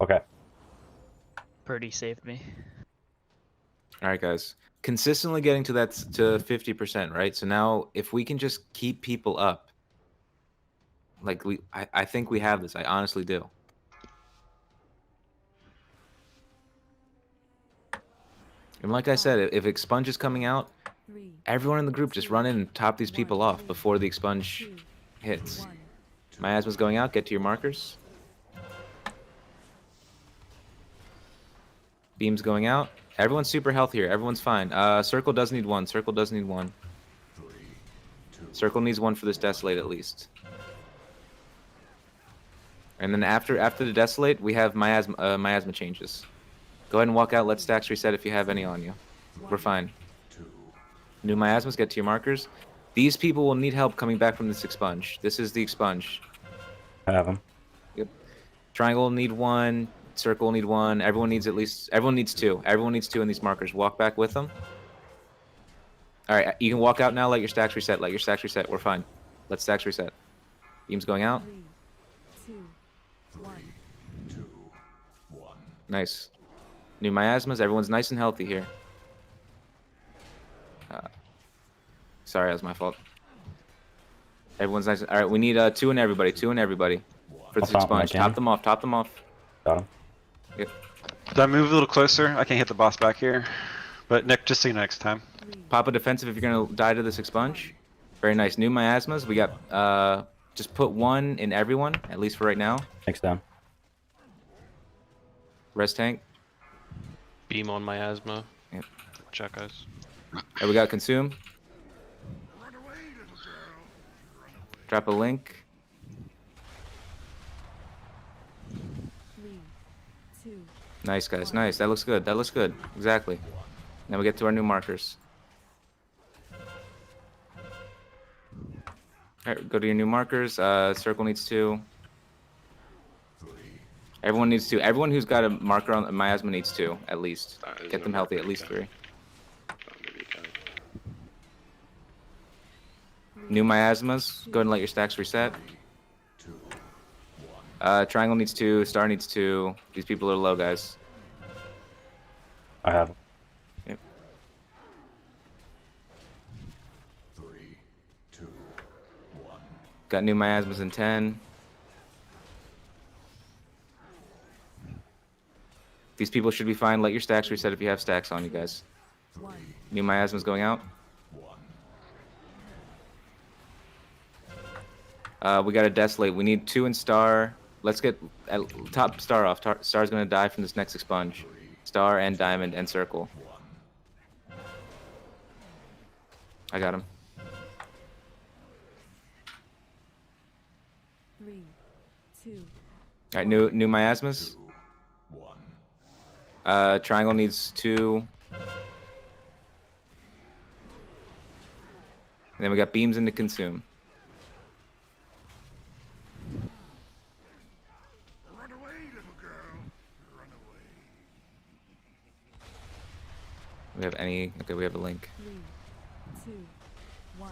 Okay. Purdy saved me. All right, guys. Consistently getting to 50%, right? So now, if we can just keep people up, like I think we have this. I honestly do. And like I said, if expunge is coming out, everyone in the group just run in and top these people off before the expunge hits. Miasma's going out. Get to your markers. Beam's going out. Everyone's super healthy here. Everyone's fine. Circle does need 1. Circle does need 1. Circle needs 1 for this Desolate at least. And then after the Desolate, we have miasma changes. Go ahead and walk out. Let stacks reset if you have any on you. We're fine. New miasmas, get to your markers. These people will need help coming back from this expunge. This is the expunge. I have them. Yep. Triangle will need one. Circle will need one. Everyone needs at least. Everyone needs two. Everyone needs two in these markers. Walk back with them. All right, you can walk out now. Let your stacks reset. Let your stacks reset. We're fine. Let stacks reset. Beams going out. 3, 2, 1. Nice. New miasmas. Everyone's nice and healthy here. Sorry, that was my fault. Everyone's nice. All right, we need two in everybody. Two in everybody. For this expunge. Top them off. Top them off. Got him. Yep. Did I move a little closer? I can't hit the boss back here. But Nick, just see you next time. Pop a defensive if you're gonna die to this expunge. Very nice. New miasmas. We got just put one in everyone, at least for right now. Thanks, down. Res tank. Beam on miasma. Yep. Check guys. And we got consume. Drop a link. 3, 2. Nice, guys. Nice. That looks good. That looks good. Exactly. Now we get to our new markers. Alright, go to your new markers. Circle needs two. Everyone needs two. Everyone who's got a marker on miasma needs two, at least. Get them healthy, at least three. New miasmas. Go ahead and let your stacks reset. Triangle needs two. Star needs two. These people are low, guys. I have them. Yep. Got new miasmas in 10. These people should be fine. Let your stacks reset if you have stacks on you guys. New miasmas going out. We got a desolate. We need two in star. Let's get top star off. Star's gonna die from this next expunge. Star and diamond and circle. I got him. 3, 2. All right, new miasmas. Triangle needs two. And then we got beams into consume. Run away, little girl. Run away. We have any? Okay, we have a link. 3, 2, 1.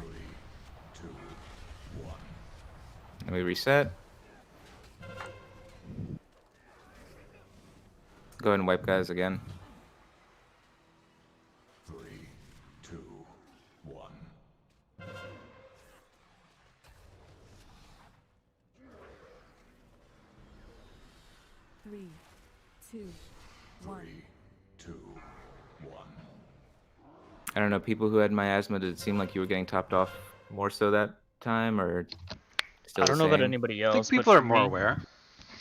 And we reset. Go ahead and wipe guys again. 3, 2, 1. 3, 2, 1. 2, 1. I don't know, people who had miasma, did it seem like you were getting topped off more so that time, or still I don't the know about same? anybody I else. think but people are for more me- aware.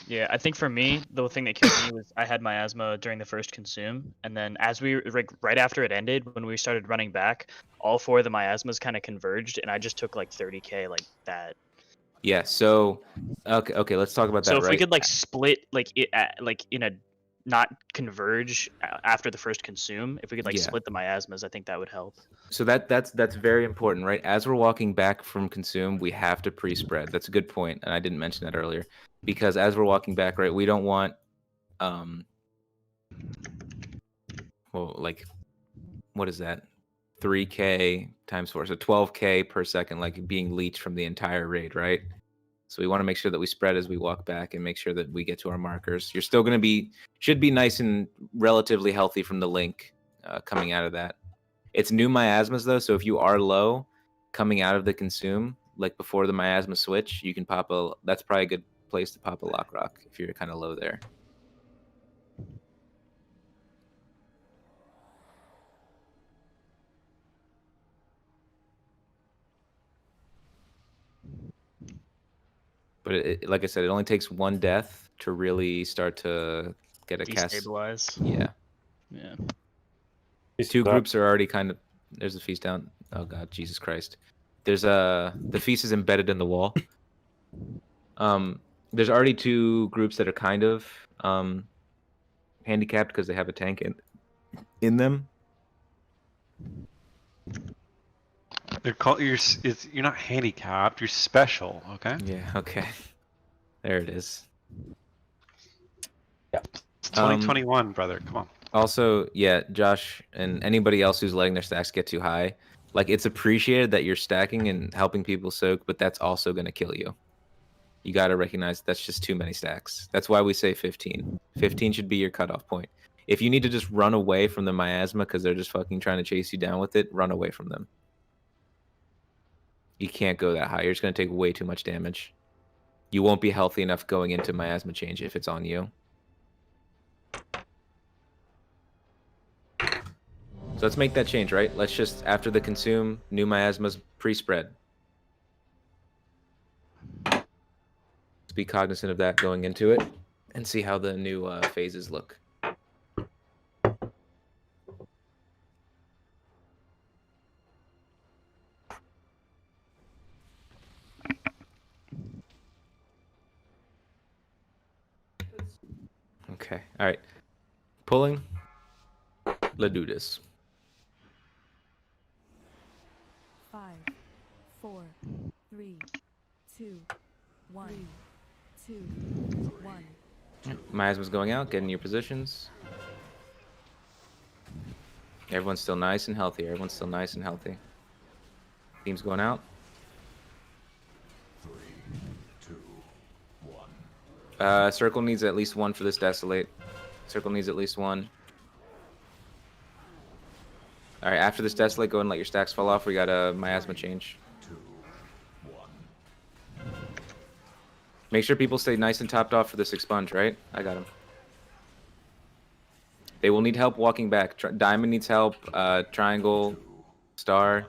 Yeah, I think for me, the thing that killed me was I had miasma during the first consume, and then as we like right after it ended, when we started running back, all four of the miasmas kind of converged, and I just took like 30k like that. Yeah, so okay, let's talk about that. So if right? we could like split like it like in a not converge after the first consume, if we could like Yeah. split the miasmas, I think that would help. So that's very important, right? As we're walking back from consume, we have to pre-spread. That's a good point, and I didn't mention that earlier. Because as we're walking back, right, we don't want well, like, what is that? 3k times 4, so 12k per second, like being leached from the entire raid, right? So we want to make sure that we spread as we walk back and make sure that we get to our markers. You're still going to should be nice and relatively healthy from the link coming out of that. It's new miasmas though, so if you are low coming out of the consume, like before the miasma switch, you can pop that's probably a good place to pop a lock rock if you're kind of low there. But like I said, it only takes one death to really start to get a cast. Destabilize. Yeah. Yeah. These two groups are already kind of. There's a feast down. Oh God, Jesus Christ! There's the feast is embedded in the wall. There's already two groups that are kind of handicapped because they have a tank in them. They're called you're not handicapped. You're special. Okay. Yeah. Okay. There it is. Yeah. It's 2021, brother. Come on. Also, yeah, Josh and anybody else who's letting their stacks get too high, like it's appreciated that you're stacking and helping people soak, but that's also going to kill you. You got to recognize that's just too many stacks. That's why we say 15. 15 should be your cutoff point. If you need to just run away from the miasma because they're just fucking trying to chase you down with it, run away from them. You can't go that high. You're just going to take way too much damage. You won't be healthy enough going into miasma change if it's on you. So let's make that change, right? Let's just, after the consume, new miasmas pre-spread. Let's be cognizant of that going into it and see how the new phases look. Okay, all right. Pulling. Let's do this. 5, 4, 3, 2, 1, 2, 1. Miasma's going out, get in your positions. Everyone's still nice and healthy. Everyone's still nice and healthy. Team's going out. 3, 2, 1. Circle needs at least one for this desolate. Circle needs at least one. All right, after this desolate, go and let your stacks fall off. We got a miasma change. 2, 1. Make sure people stay nice and topped off for this expunge, right? I got him. They will need help walking back. Diamond needs help. Triangle, star.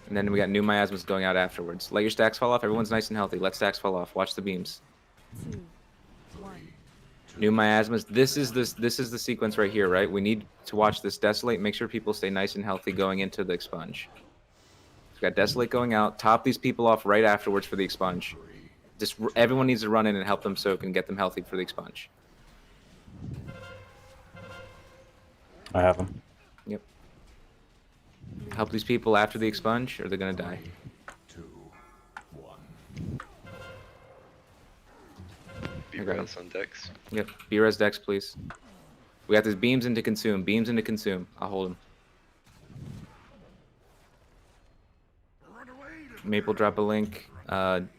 And then we got new miasmas going out afterwards. Let your stacks fall off. Everyone's nice and healthy. Let stacks fall off. Watch the beams. 2, 1. New miasmas. This is the sequence right here, right? We need to watch this desolate. Make sure people stay nice and healthy going into the expunge. We got desolate going out. Top these people off right afterwards for the expunge. Just everyone needs to run in and help them soak and get them healthy for the expunge. I have them. Yep. Help these people after the expunge, or they're gonna die. 2, 1. Be res on decks. Yep. B-res decks, please. We got these beams into consume. Beams into consume. I'll hold them. Maple, drop a link.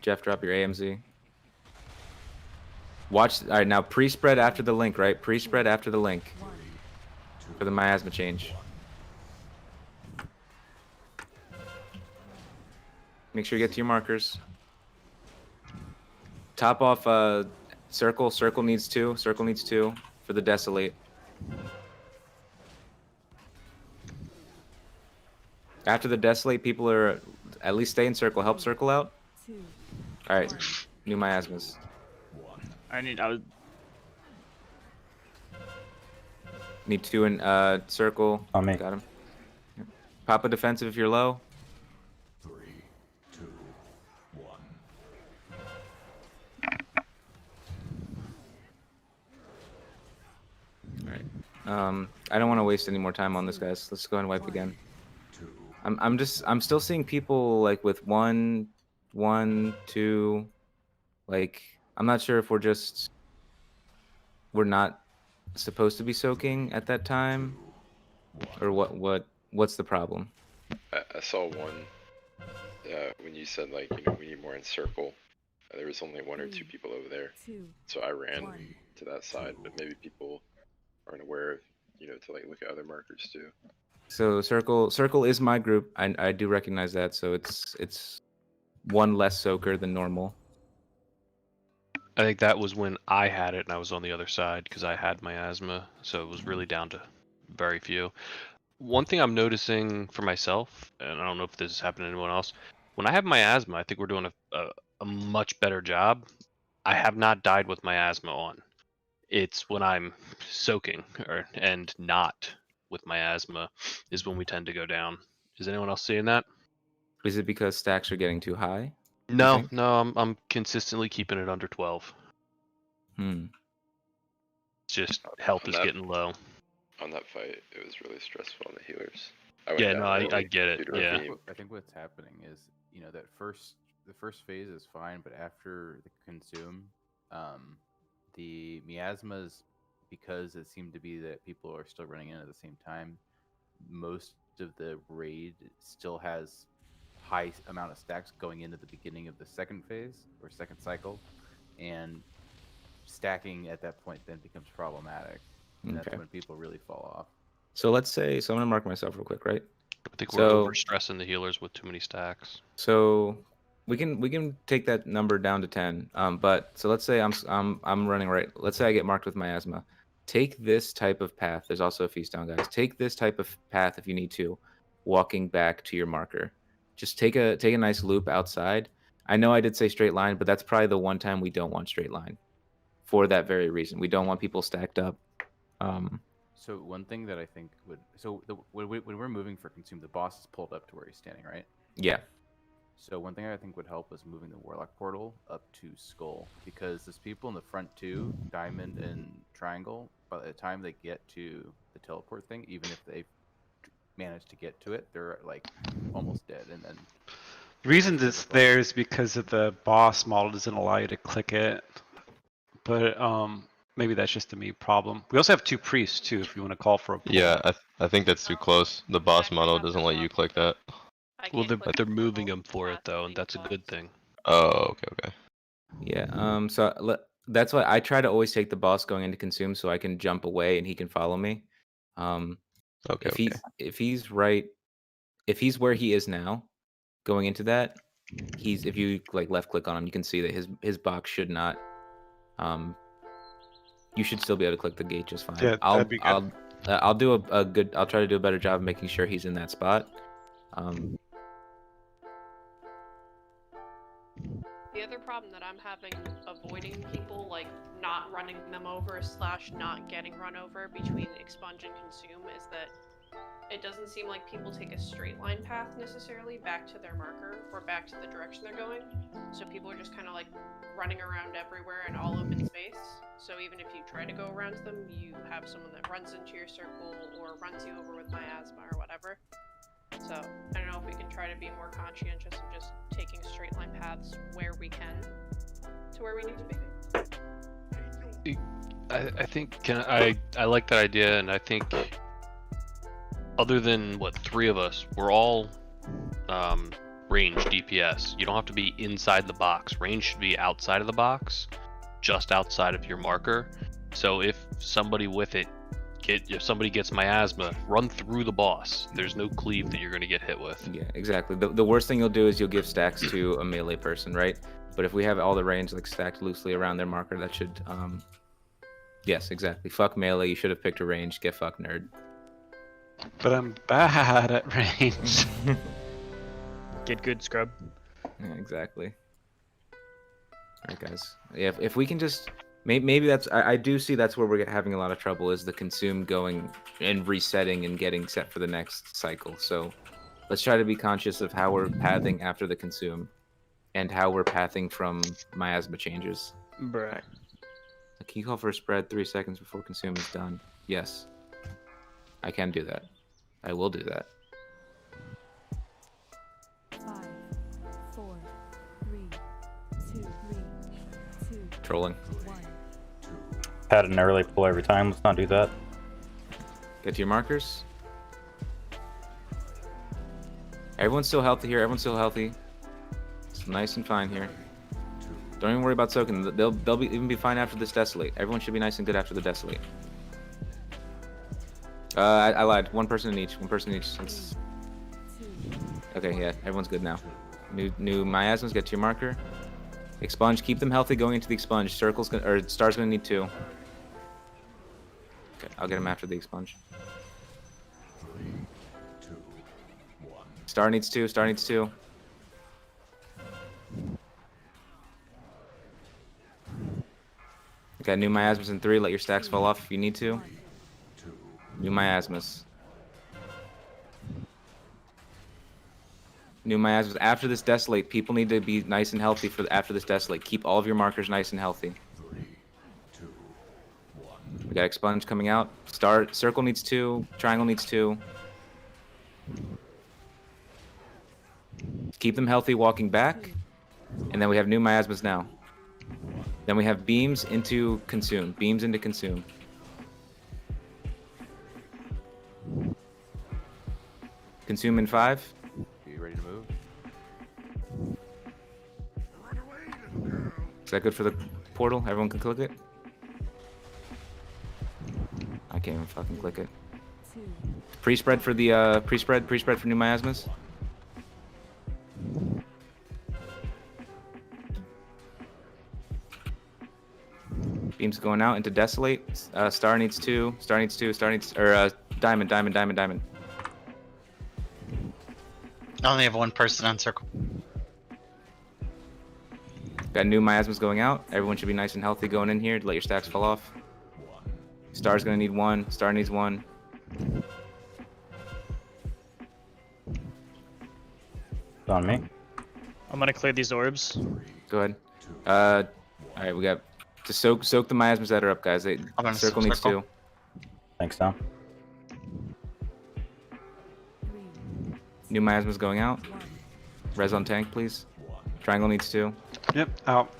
Jeff, drop your AMZ. Watch. All right, now pre-spread after the link, right? Pre-spread after the link for the miasma change. Make sure you get to your markers. Top off circle. Circle needs 2. Circle needs 2 for the desolate. After the desolate, people are at least stay in circle. Help circle out. 2. All right, new miasmas. I was Need 2 in circle. On me. Got him. Yep. Pop a defensive if you're low. 3, 2, 1. All right. I don't want to waste any more time on this, guys. Let's go ahead and wipe again. I'm still seeing people like with 1, 1, 2. Like I'm not sure if we're not supposed to be soaking at that time, or what's the problem? I saw one when you said like we need more in circle. There was only 1 or 2 people over there, 2, so I ran 1. to that side. But maybe people aren't aware of to like look at other markers too. So circle is my group. I do recognize that. So it's 1 less soaker than normal. I think that was when I had it and I was on the other side because I had miasma, so it was really down to very few. One thing I'm noticing for myself, and I don't know if this has happened to anyone else, when I have miasma, I think we're doing a much better job. I have not died with miasma on. It's when I'm soaking and not with miasma is when we tend to go down. Is anyone else seeing that? Is it because stacks are getting too high? No, I'm consistently keeping it under 12. It's just health On is that- getting low. On that fight, it was really stressful on the healers. I went Yeah, down no, I early get it. due to a Yeah. beam. I think what's happening is, you know, the first phase is fine, but after the consume, the miasmas, because it seemed to be that people are still running in at the same time, most of the raid still has high amount of stacks going into the beginning of the second phase or second cycle, and stacking at that point then becomes problematic, and that's Okay. when people really fall off. So let's say, so I'm gonna mark myself real quick, right? I think we're So- over stressing the healers with too many stacks. So we can take that number down to 10. But so let's say I'm running right. Let's say I get marked with miasma. Take this type of path. There's also a feast down, guys. Take this type of path if you need to, walking back to your marker. Just take a nice loop outside. I know I did say straight line, but that's probably the one time we don't want straight line. For that very reason, we don't want people stacked up. So one thing that I think would, when we're moving for consume, the boss is pulled up to where he's standing, right? Yeah. So one thing I think would help is moving the Warlock portal up to Skull, because there's people in the front two, Diamond and Triangle. By the time they get to the teleport thing, even if they manage to get to it, they're like almost dead. And then The reason it's there is because of the boss model doesn't allow you to click it. But maybe that's just a me problem. We also have 2 priests too, if you want to call for a pull. Yeah, I think that's too close. The boss model doesn't let you click that. Well, they're moving him for it though, and that's a good thing. Oh, okay. Yeah. That's why I try to always take the boss going into consume so I can jump away and he can follow me. Okay. If he's where he is now, going into that, if you like left click on him, you can see that his box should not. You should still be able to click the gate just fine. Yeah, that'd be good. I'll do a good. I'll try to do a better job of making sure he's in that spot. The other problem that I'm having avoiding people, like not running them over / not getting run over between expunge and consume, is that it doesn't seem like people take a straight line path necessarily back to their marker or back to the direction they're going. So people are just kind of like running around everywhere in all open space. So even if you try to go around them, you have someone that runs into your circle or runs you over with miasma or whatever. So I don't know if we can try to be more conscientious of just taking straight line paths where we can to where we need to be. I think I like that idea, and I think other than what 3 of us, we're all range DPS. You don't have to be inside the box. Range should be outside of the box, just outside of your marker. So if somebody with it if somebody gets miasma, run through the boss. There's no cleave that you're going to get hit with. Yeah, exactly. The worst thing you'll do is you'll give stacks to a melee person, right? But if we have all the range like stacked loosely around their marker, that should yes, exactly. Fuck melee. You should have picked a range. Get fucked, nerd. But I'm bad at range. Get good, scrub. Yeah, exactly. All right, guys. Yeah, if we can just maybe that's I do see that's where we're having a lot of trouble is the consume going and resetting and getting set for the next cycle. So let's try to be conscious of how we're pathing after the consume and how we're pathing from miasma changes. Bruh. Can you call for a spread 3 seconds before consume is done? Yes. I can do that. I will do that. 5, 4, 3, 2, 2, Trolling. 1. Had an early pull every time. Let's not do that. Get to your markers. Everyone's still healthy here. Everyone's still healthy. It's nice and fine here. Don't even worry about soaking. They'll even be fine after this desolate. Everyone should be nice and good after the desolate. I lied. One person in each. One person in each. That's... Okay, yeah. Everyone's good now. New miasmas. Get to your marker. Expunge. Keep them healthy going into the expunge. Star's gonna need 2. Okay, I'll get him after the expunge. 3, 2, 1. Star needs 2. Star needs 2. Okay, new miasmas in 3. Let your stacks fall off if you need to. New miasmas. New miasmas. After this desolate, people need to be nice and healthy for after this desolate. Keep all of your markers nice and healthy. 3, got expunge coming out. Circle needs 2. Triangle needs 2. Keep them healthy walking back. And then we have new miasmas now. Then we have beams into consume. Beams into consume. Consume in 5. Are you ready to move? Is that good for the portal? Everyone can click it? I can't even fucking click it. Pre-spread for the pre-spread for new miasmas. Beams going out into desolate. Star needs 2. Star needs 2. Star needs diamond. I only have 1 person on circle. Got new miasmas going out. Everyone should be nice and healthy going in here to let your stacks fall off. Star's gonna need 1. Star needs 1. It's on me. I'm gonna clear these orbs. Go ahead. All right, we got to soak the miasmas that are up, guys. Circle needs 2. Thanks, Tom. New miasmas going out. Res on tank, please. Triangle needs 2. Yep, out.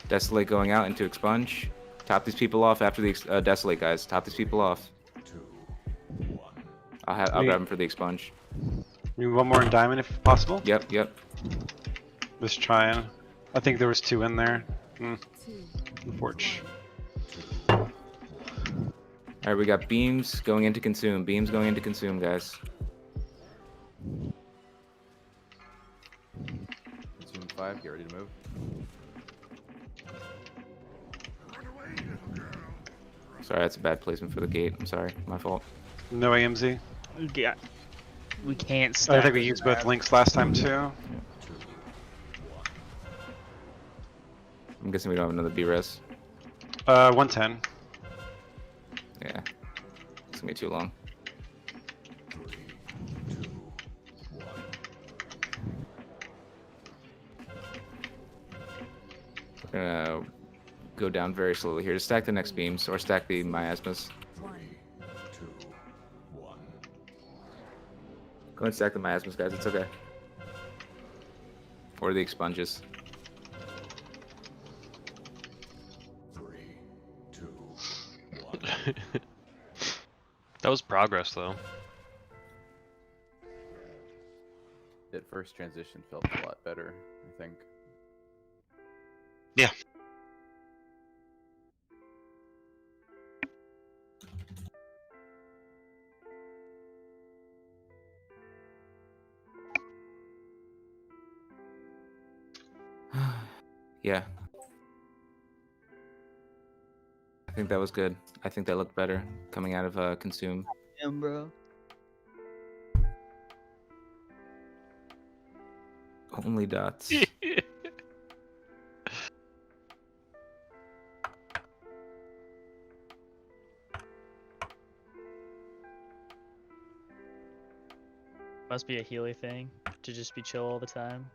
Desolate going out into expunge. Top these people off after the desolate, guys. Top these people off. I'll grab them for the expunge. Need 1 more in diamond if possible. Yep. Just trying. I think there was 2 in there. Unfortunate. Alright, we got beams going into consume. Beams going into consume, guys. Consume 5. Get ready to move. Sorry, that's a bad placement for the gate. I'm sorry. My fault. No AMZ. Yeah. We can't I stack think we with used that. both links last time too. I'm guessing we don't have another B-res. 110. Yeah. It's gonna be too long. We're gonna go down very slowly here to stack the next beams or stack the miasmas. Go and stack the miasmas, guys. It's okay. Or the expunges. That was progress, though. That first transition felt a lot better, I think. Yeah. Yeah. I think that was good. I think that looked better coming out of consume. Damn, bro. Only dots. Must be a Healy thing to just be chill all the time.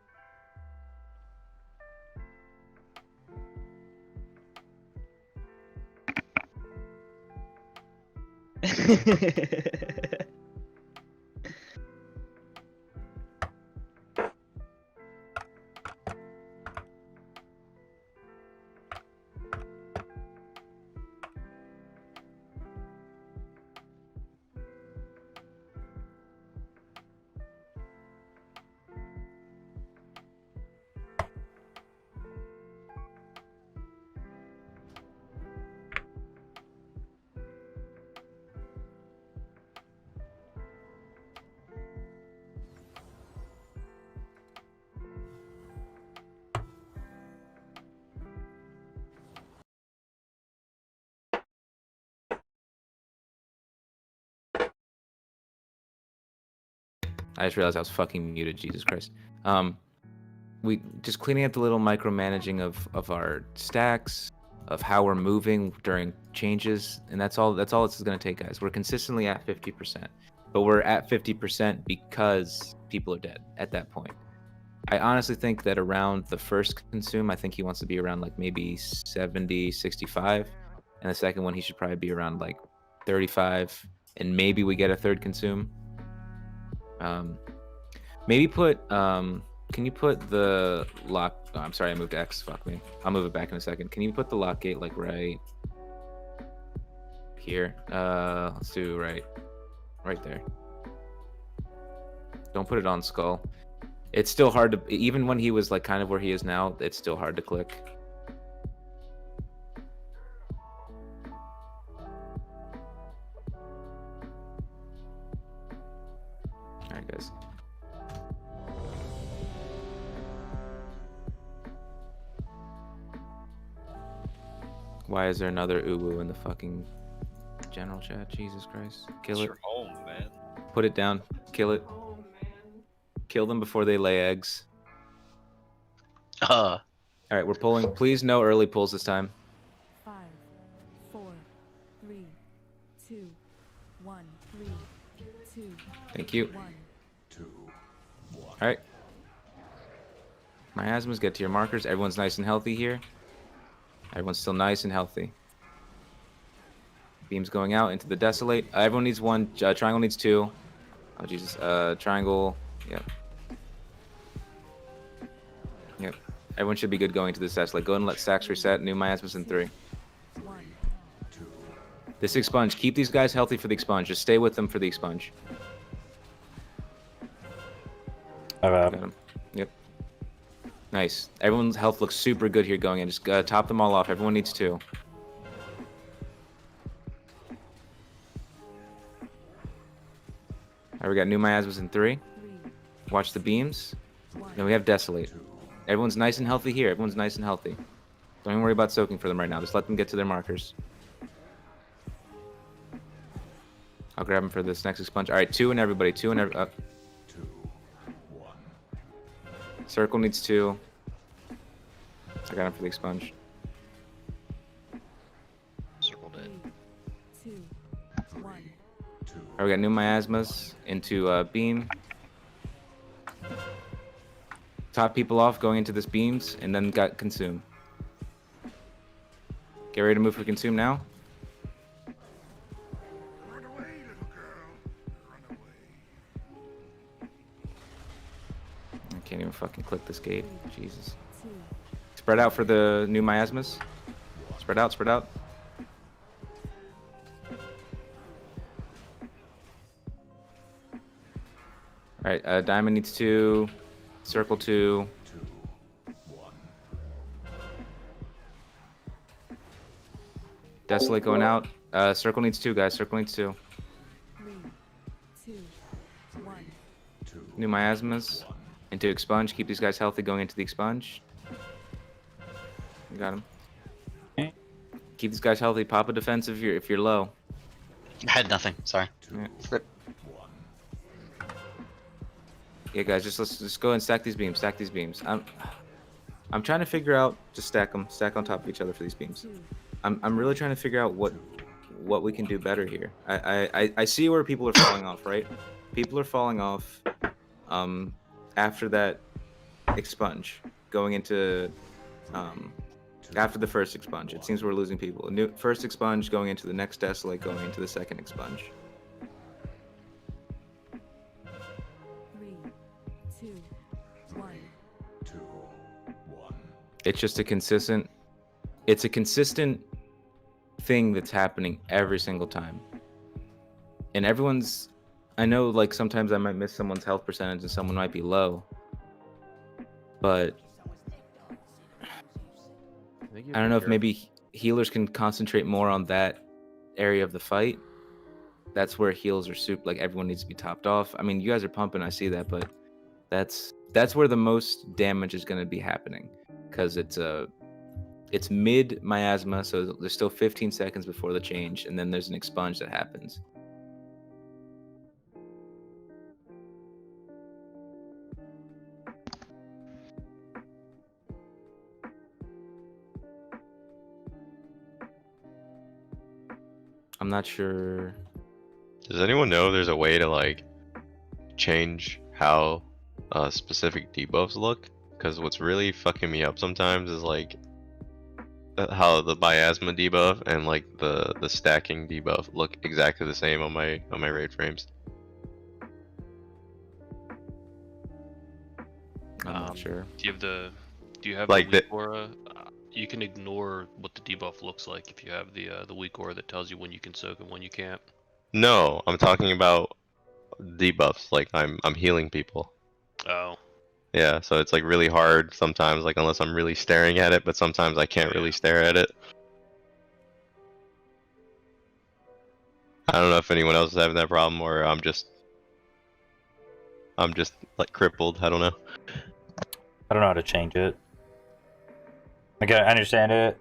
I just realized I was fucking muted. Jesus Christ. We just cleaning up the little micromanaging of our stacks, of how we're moving during changes, and that's all this is gonna take, guys. We're consistently at 50%, but we're at 50% because people are dead at that point. I honestly think that around the first consume, I think he wants to be around like maybe 70, 65. And the second one, he should probably be around like 35. And maybe we get a third consume. Maybe put, can you put the lock, oh, I'm sorry, I moved to X, fuck me. I'll move it back in a second. Can you put the lock gate like right here? Let's do right there. Don't put it on skull. It's still hard to, even when he was like kind of where he is now, it's still hard to click. Alright, guys. Why is there another uwu in the fucking general chat? Jesus Christ. Kill It's it. your home, man. Put it down. Kill it. Kill them before they lay eggs. All right, we're pulling. Please no early pulls this time. 5, 4, 3, 2, 1, 3, 2. Thank you. 1. All right. Miasmas, get to your markers. Everyone's nice and healthy here. Everyone's still nice and healthy. Beams going out into the desolate. Everyone needs one. Triangle needs 2. Oh Jesus. Triangle. Yep. Yep. Everyone should be good going to this desolate. Go and let stacks reset. New miasmas in 3. This expunge. Keep these guys healthy for the expunge. Just stay with them for the expunge. Got him. Yep. Nice. Everyone's health looks super good here going in. Just top them all off. Everyone needs 2. All right, we got new miasmas in 3. Watch the beams. Then we have desolate. Everyone's nice and healthy here. Everyone's nice and healthy. Don't even worry about soaking for them right now. Just let them get to their markers. I'll grab them for this next expunge. All right, 2 and everybody. 2 and every. Circle needs 2. I got him for the expunge. Circle dead. 2, 1. All right, we got new miasmas into beam. Top people off going into this beams, and then got consume. Get ready to move for consume now. I can't even fucking click this gate. Jesus. Spread out for the new miasmas. Spread out, spread out. Alright, diamond needs 2. Circle 2. Desolate going out. Circle needs 2, guys. Circle needs 2. 3, 2, 1. New miasmas into expunge. Keep these guys healthy going into the expunge. Got him. Keep these guys healthy. Pop a defense if you're low. I had nothing. Sorry. Yeah. Yeah, guys, let's just go and stack these beams. Stack these beams. I'm trying to figure out. Just stack them. Stack on top of each other for these beams. I'm really trying to figure out what we can do better here. I see where people are falling off, right? People are falling off after that expunge going into after the first expunge. It seems we're losing people. First expunge going into the next desolate, going into the second expunge. 3, 2, 1. It's just a consistent thing that's happening every single time. And everyone's, I know like sometimes I might miss someone's health percentage and someone might be low, but I don't know if maybe healers can concentrate more on that area of the fight. That's where heals are super, like everyone needs to be topped off. I mean, you guys are pumping, I see that, but that's where the most damage is going to be happening, because it's mid miasma, so there's still 15 seconds before the change, and then there's an expunge that happens. I'm not sure. Does anyone know there's a way to like change how specific debuffs look. Because what's really fucking me up sometimes is like how the miasma debuff and like the stacking debuff look exactly the same on my raid frames. I'm not sure. Do you have Like the weak aura? You can ignore what the debuff looks like if you have the weak aura that tells you when you can soak and when you can't. No, I'm talking about debuffs. Like I'm healing people. Oh. Yeah, so it's like really hard sometimes, like unless I'm really staring at it, but sometimes I can't really stare at it. I don't know if anyone else is having that problem or I'm just like crippled. I don't know. I don't know how to change it. Okay, I understand it.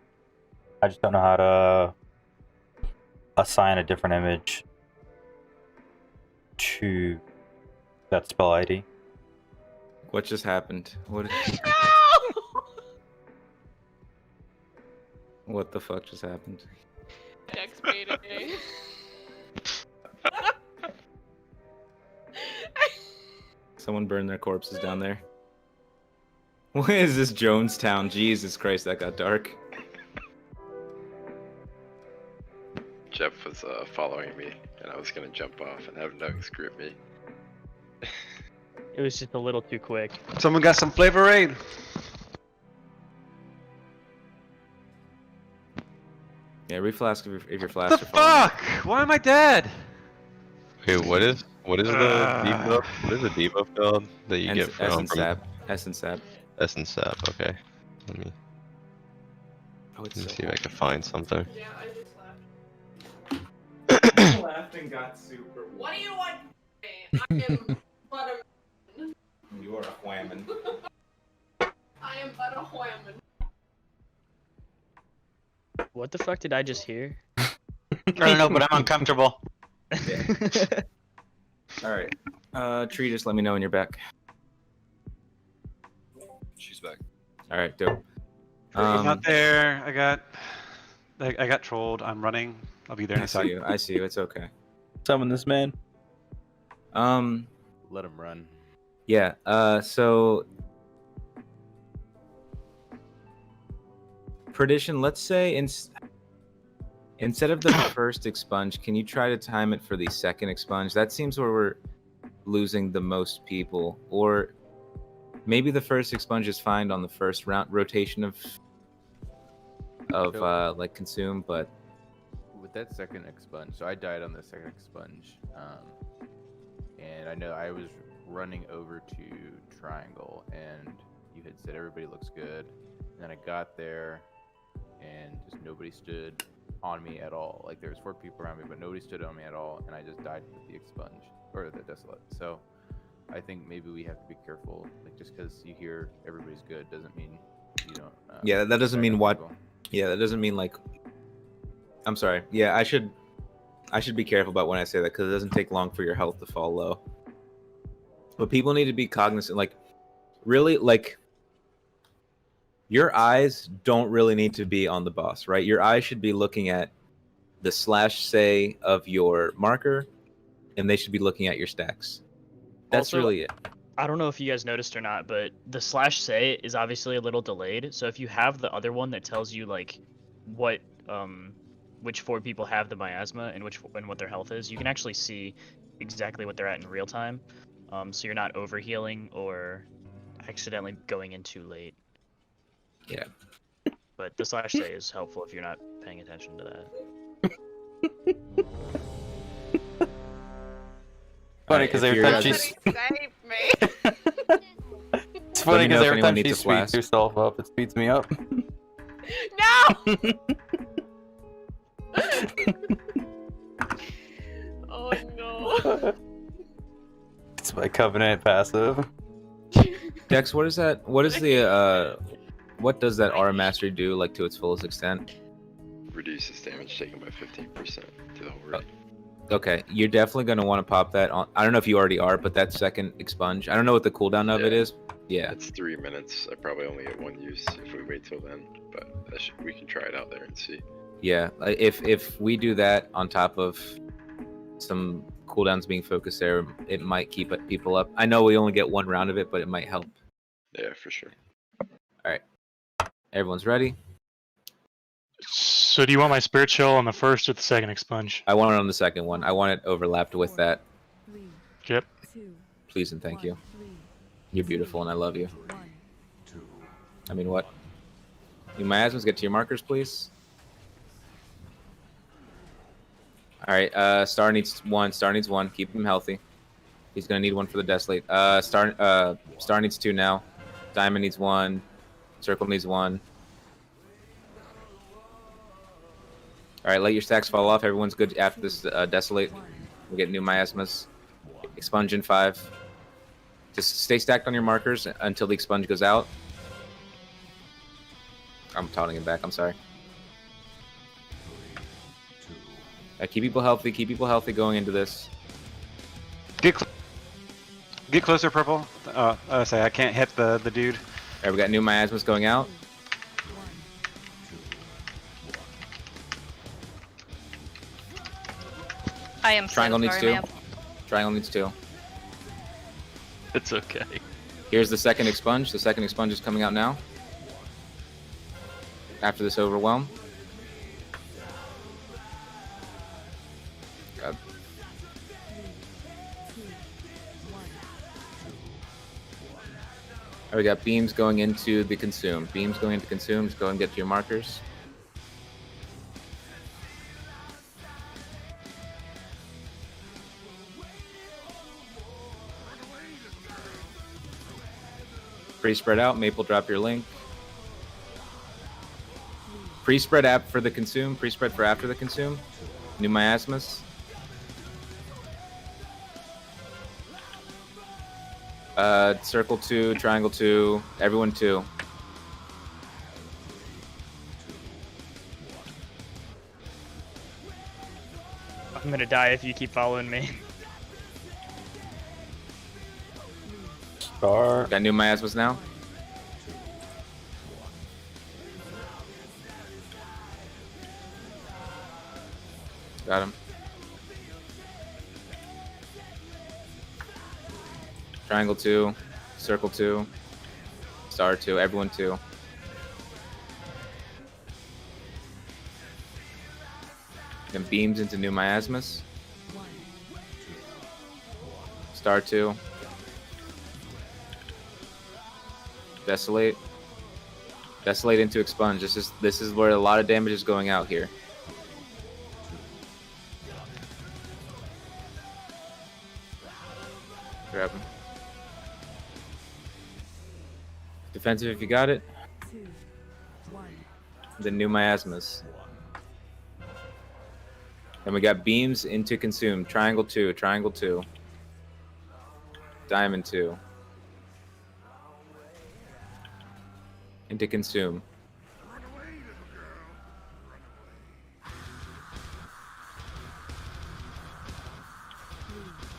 I just don't know how to assign a different image to that spell ID. What just happened? What? What the fuck just happened? Dex baiting. Someone burned their corpses down there. What is this Jonestown? Jesus Christ, that got dark. Jeff was following me, and I was gonna jump off and have Nugs grip me. It was just a little too quick. Someone got some flavor aid. Yeah, reflask if your flask What the fuck? Why am I dead? Wait, what is the debuff? What is the debuff called that you get from Essence Sap. Essence Sap. Essence Sap? Okay, let me see if I can find something. Yeah, I just laughed. Laughed and got super. What do you want? I am butter. You are a whammon. I am butter whammon. What the fuck did I just hear? I don't know, but I'm uncomfortable. Alright. Tree, just let me know when you're back. She's back. Alright, dope. I'm not there. I got trolled. I'm running. I'll be there in a second. I see you. It's okay. Summon this man. Let him run. Yeah, so Perdition, let's say instead of the first expunge, can you try to time it for the second expunge? That seems where we're losing the most people. Or maybe the first expunge is fine on the first rotation of like consume, but With that second expunge, so I died on the second expunge, and I know I was running over to Triangle, and you had said everybody looks good, and then I got there, and just nobody stood on me at all. Like there was 4 people around me, but nobody stood on me at all, and I just died with the expunge or the desolate. So I think maybe we have to be careful. Like just because you hear everybody's good doesn't mean you don't. yeah, that doesn't mean what. people. Yeah, that doesn't mean like. I'm sorry. Yeah, I should be careful about when I say that because it doesn't take long for your health to fall low. But people need to be cognizant, like, really, like, your eyes don't really need to be on the boss, right? Your eyes should be looking at the /say of your marker, and they should be looking at your stacks. That's Also, really it. I don't know if you guys noticed or not, but the /say is obviously a little delayed. So if you have the other one that tells you like what which 4 people have the miasma and what their health is, you can actually see exactly what they're at in real time. So you're not overhealing or accidentally going in too late. Yeah. But the /say is helpful if you're not paying attention to that. Funny because every time she's Save me. it's funny because every time she needs a flask. speeds herself up, it speeds me up. No! Oh no. It's my covenant passive. Dex, what is that? What is the what does that aura mastery do, like to its fullest extent? Reduces damage taken by 15% to the whole raid. Okay, you're definitely going to want to pop that on. I don't know if you already are, but that second expunge. I don't know what the cooldown of it is. Yeah. It's 3 minutes. I probably only get 1 use if we wait till then, but we can try it out there and see. Yeah, if we do that on top of some cooldowns being focused there, it might keep people up. I know we only get one round of it, but it might help. Yeah, for sure. All right, everyone's ready. So do you want my spirit shell on the first or the second expunge? I want it on the second one. I want it overlapped with that. Yep. Please and thank you. You're beautiful and I love you. I mean, what? You miasmas, get to your markers, please. All right, Star needs one. Star needs one. Keep him healthy. He's gonna need one for the Desolate. Star needs two now. Diamond needs one. Circle needs one. All right, let your stacks fall off. Everyone's good after this Desolate. We get new miasmas. Expunge in 5. Just stay stacked on your markers until the expunge goes out. I'm taunting him back. I'm sorry. Keep people healthy. Keep people healthy going into this. Get closer, purple. I say I can't hit the dude. All right, we got new miasmas going out. I am Triangle so needs sorry, 2. ma'am. Triangle needs 2. It's okay. Here's the second expunge. The second expunge is coming out now. After this overwhelm. God. Alright, we got beams going into the consume. Beams going into consume. Just go and get to your markers. Pre-spread out. Maple, drop your link. Pre-spread app for the consume. Pre-spread for after the consume. New miasmas. Circle 2, triangle 2, everyone 2. I'm gonna die if you keep following me. Star. Got new miasmas now. Got him. Triangle 2, circle 2, star 2, everyone 2. Then beams into new miasmas. Star 2. Desolate. Desolate into expunge. This is where a lot of damage is going out here. Grab him. Defensive if you got it. The new miasmas. And we got beams into consume. Triangle 2, triangle 2. Diamond 2. Into consume.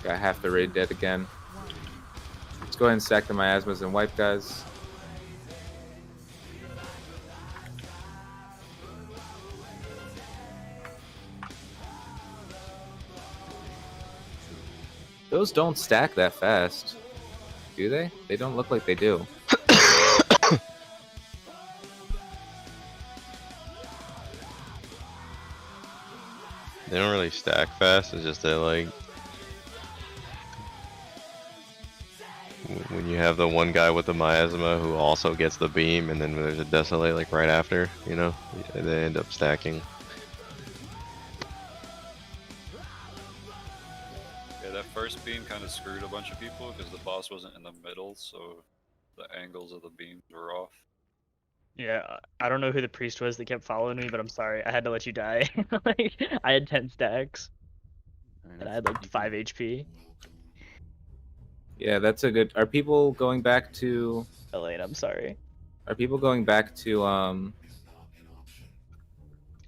Got half the raid dead again. Let's go ahead and stack the miasmas and wipe, guys. Those don't stack that fast, do they? They don't look like they do. They don't really stack fast. It's just that like when you have the one guy with the miasma who also gets the beam, and then there's a desolate like right after, you know, they end up stacking. Yeah, that first beam kind of screwed a bunch of people because the boss wasn't in the middle, so the angles of the beams were off. Yeah, I don't know who the priest was that kept following me, but I'm sorry. I had to let you die. Like, I had 10 stacks. And I had like 5 HP. Yeah, that's a good. Are people going back to? Elaine, I'm sorry. Are people going back to?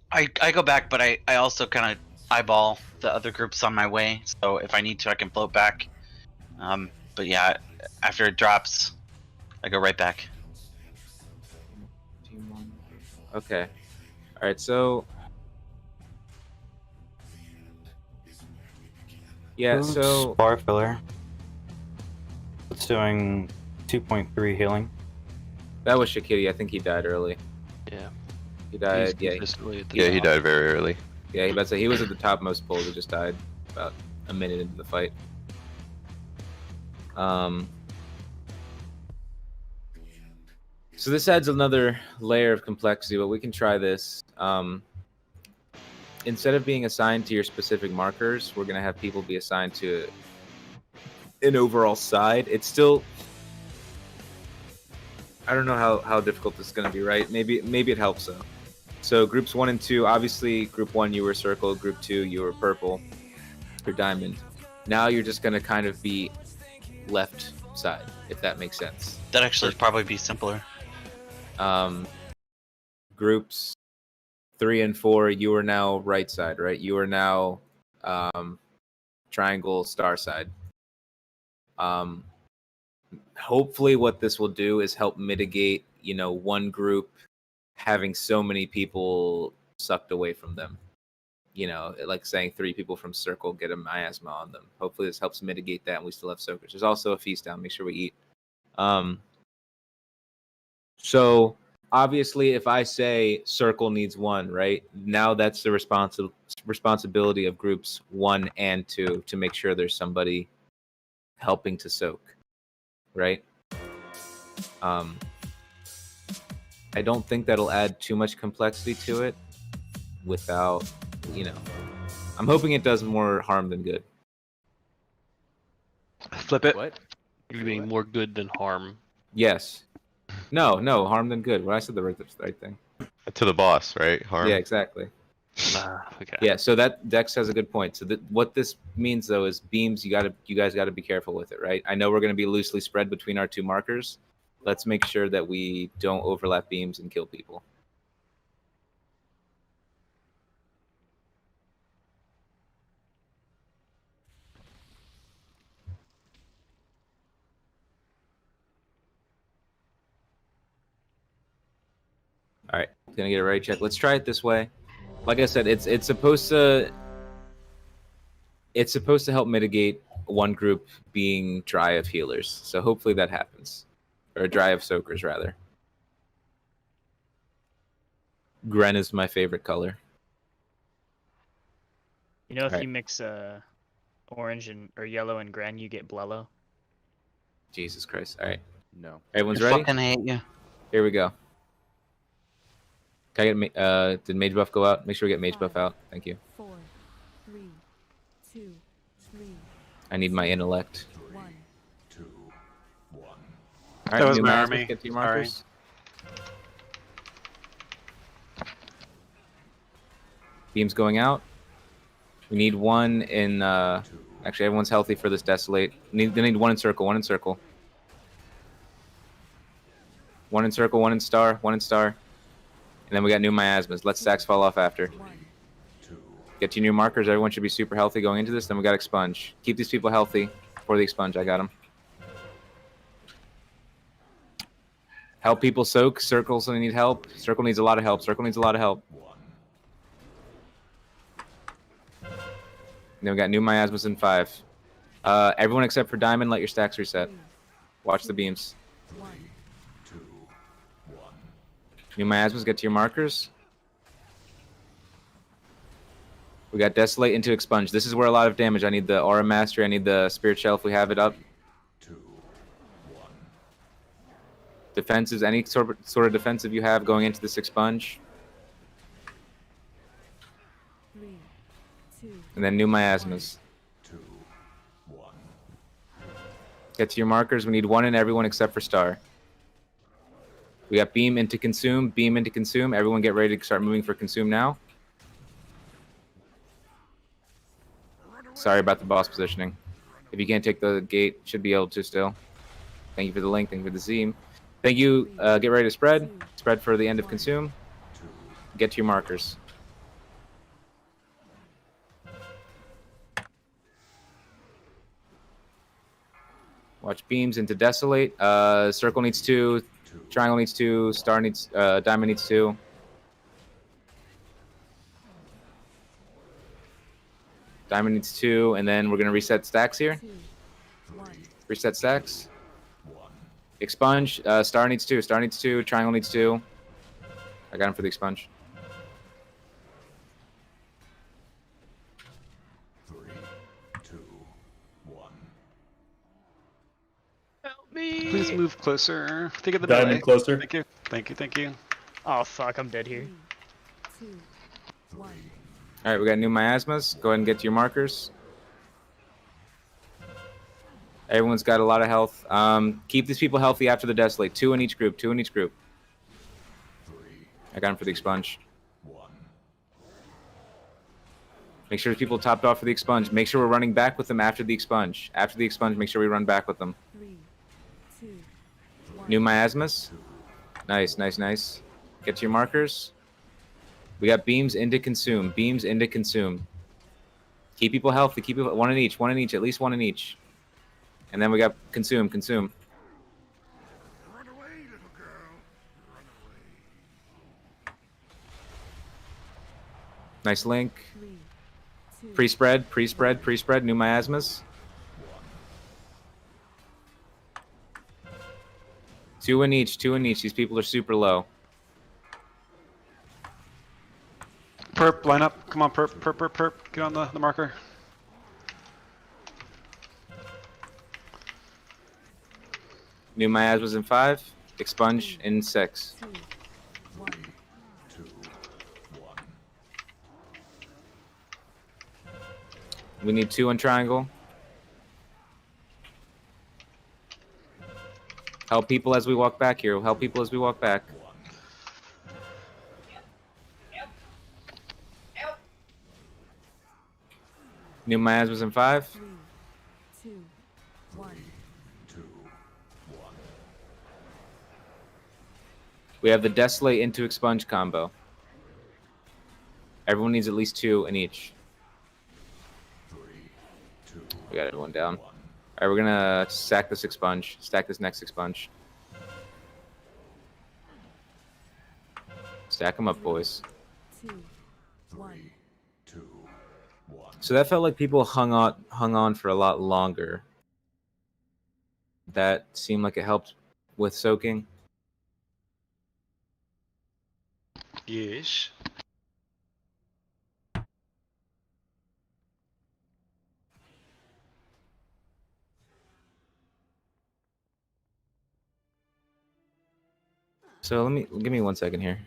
I go back, but I also kind of eyeball the other groups on my way. So if I need to, I can float back. But yeah, after it drops, I go right back. Okay. All right. So Yeah, Boots, so bar filler. It's doing 2.3 healing. that was Shakiri. I think he died early. Yeah. He died. He's Yeah, consistently at the Yeah, he top. died very early. yeah. He about to say he was at the top most pulls. He just died about a minute into the fight. So this adds another layer of complexity, but we can try this. Instead of being assigned to your specific markers, we're gonna have people be assigned to an overall side. It's still, I don't know how difficult this is gonna be, right? Maybe it helps though. So groups 1 and 2, obviously group 1 you were circle, group 2 you were purple or diamond. Now you're just gonna kind of be left side, if that makes sense. That actually probably be simpler. Groups 3 and 4, you are now right side, right? You are now triangle star side. Hopefully what this will do is help mitigate, one group having so many people sucked away from them. Like saying 3 people from circle get a miasma on them. Hopefully this helps mitigate that and we still have soakers. There's also a feast down. Make sure we eat. So obviously if I say circle needs 1, right? Now that's the responsibility of groups 1 and 2 to make sure there's somebody helping to soak, right? I don't think that'll add too much complexity to it without, I'm hoping it does more harm than good. Flip it. What? You're being more good than harm. Yes. No, harm than good. Well, I said the right thing. To the boss, right? Harm. Yeah, exactly. Okay. Yeah, so that Dex has a good point. So what this means though is beams. You guys got to be careful with it, right? I know we're going to be loosely spread between our 2 markers. Let's make sure that we don't overlap beams and kill people. All right, gonna get a ready check. Let's try it this way. Like I said, it's supposed to help mitigate one group being dry of healers. So hopefully that happens, or dry of soakers rather. Gren is my favorite color. If Alright. you mix orange or yellow and gran, you get Blello. Jesus Christ! All right, No. everyone's I ready. fucking hate you. Here we go. Can I get did mage buff go out? Make sure we get mage buff out. Thank you. 4, 3, 2, 3, I need my intellect. 1. All right, That was new my miasmas, army. get to your Sorry. markers. Beams going out. We need 1 in. Actually, everyone's healthy for this desolate. They need 1 in circle. 1 in circle. 1 in circle. 1 in star. 1 in star. And then we got new miasmas. Let stacks fall off after. Get to your new markers. Everyone should be super healthy going into this. Then we got expunge. Keep these people healthy for the expunge. I got them. Help people soak. Circles so they need help. Circle needs a lot of help. Circle needs a lot of help. And then we got new miasmas in 5. Everyone except for diamond, let your stacks reset. Watch the beams. New miasmas, get to your markers. We got desolate into expunge. This is where a lot of damage. I need the aura mastery. I need the spirit shell if we have it up. Defenses, any sort of defensive you have going into this expunge. 3, 2, And then new miasmas. Get to your markers. We need 1 in everyone except for star. We got beam into consume, beam into consume. Everyone get ready to start moving for consume now. Sorry about the boss positioning. If you can't take the gate, should be able to still. Thank you for the link. Thank you for the Zeem. Thank you. Get ready to spread. Spread for the end of consume. Get to your markers. Watch beams into desolate. Circle needs 2. Triangle needs 2. Star needs. Diamond needs 2. Diamond needs 2, and then we're gonna reset stacks here. 2, 1. Reset stacks. Expunge. Star needs 2. Star needs 2. Triangle needs 2. I got him for the expunge. 3, 2, 1. Help me. Please move closer. Think of the Diamond melee. closer. Thank you. Thank you. Thank you. Oh fuck, I'm dead here. 2, 1. All right, we got new miasmas. Go ahead and get to your markers. Everyone's got a lot of health. Keep these people healthy after the Desolate. 2 in each group. 2 in each group. I got him for the expunge. Make sure people topped off for the expunge. Make sure we're running back with them after the expunge. After the expunge, make sure we run back with them. 3, 2, 1. New miasmas. Nice, nice, nice. Get to your markers. We got beams into consume. Beams into consume. Keep people healthy. Keep people 1 in each. 1 in each. At least 1 in each. And then we got consume. Consume. Run away, little girl. Run away. Nice link. 3, 2. Pre-spread. Pre-spread. Pre-spread. New miasmas. 2 in each. 2 in each. These people are super low. Perp, line up. Come on, perp, perp, perp, perp. Get on the marker. New miasmas in 5. Expunge in 6. 2, 1. We need 2 in triangle. Help people as we walk back here. Help people as we walk back. New miasmas in 5. 3, 2, 1. We have the Desolate into Expunge combo. Everyone needs at least 2 in each. We got everyone down. Alright, we're gonna stack this expunge. Stack this next expunge. Stack them up, boys. 2, 1. So that felt like people hung on for a lot longer. That seemed like it helped with soaking. Yes. So give me 1 second here.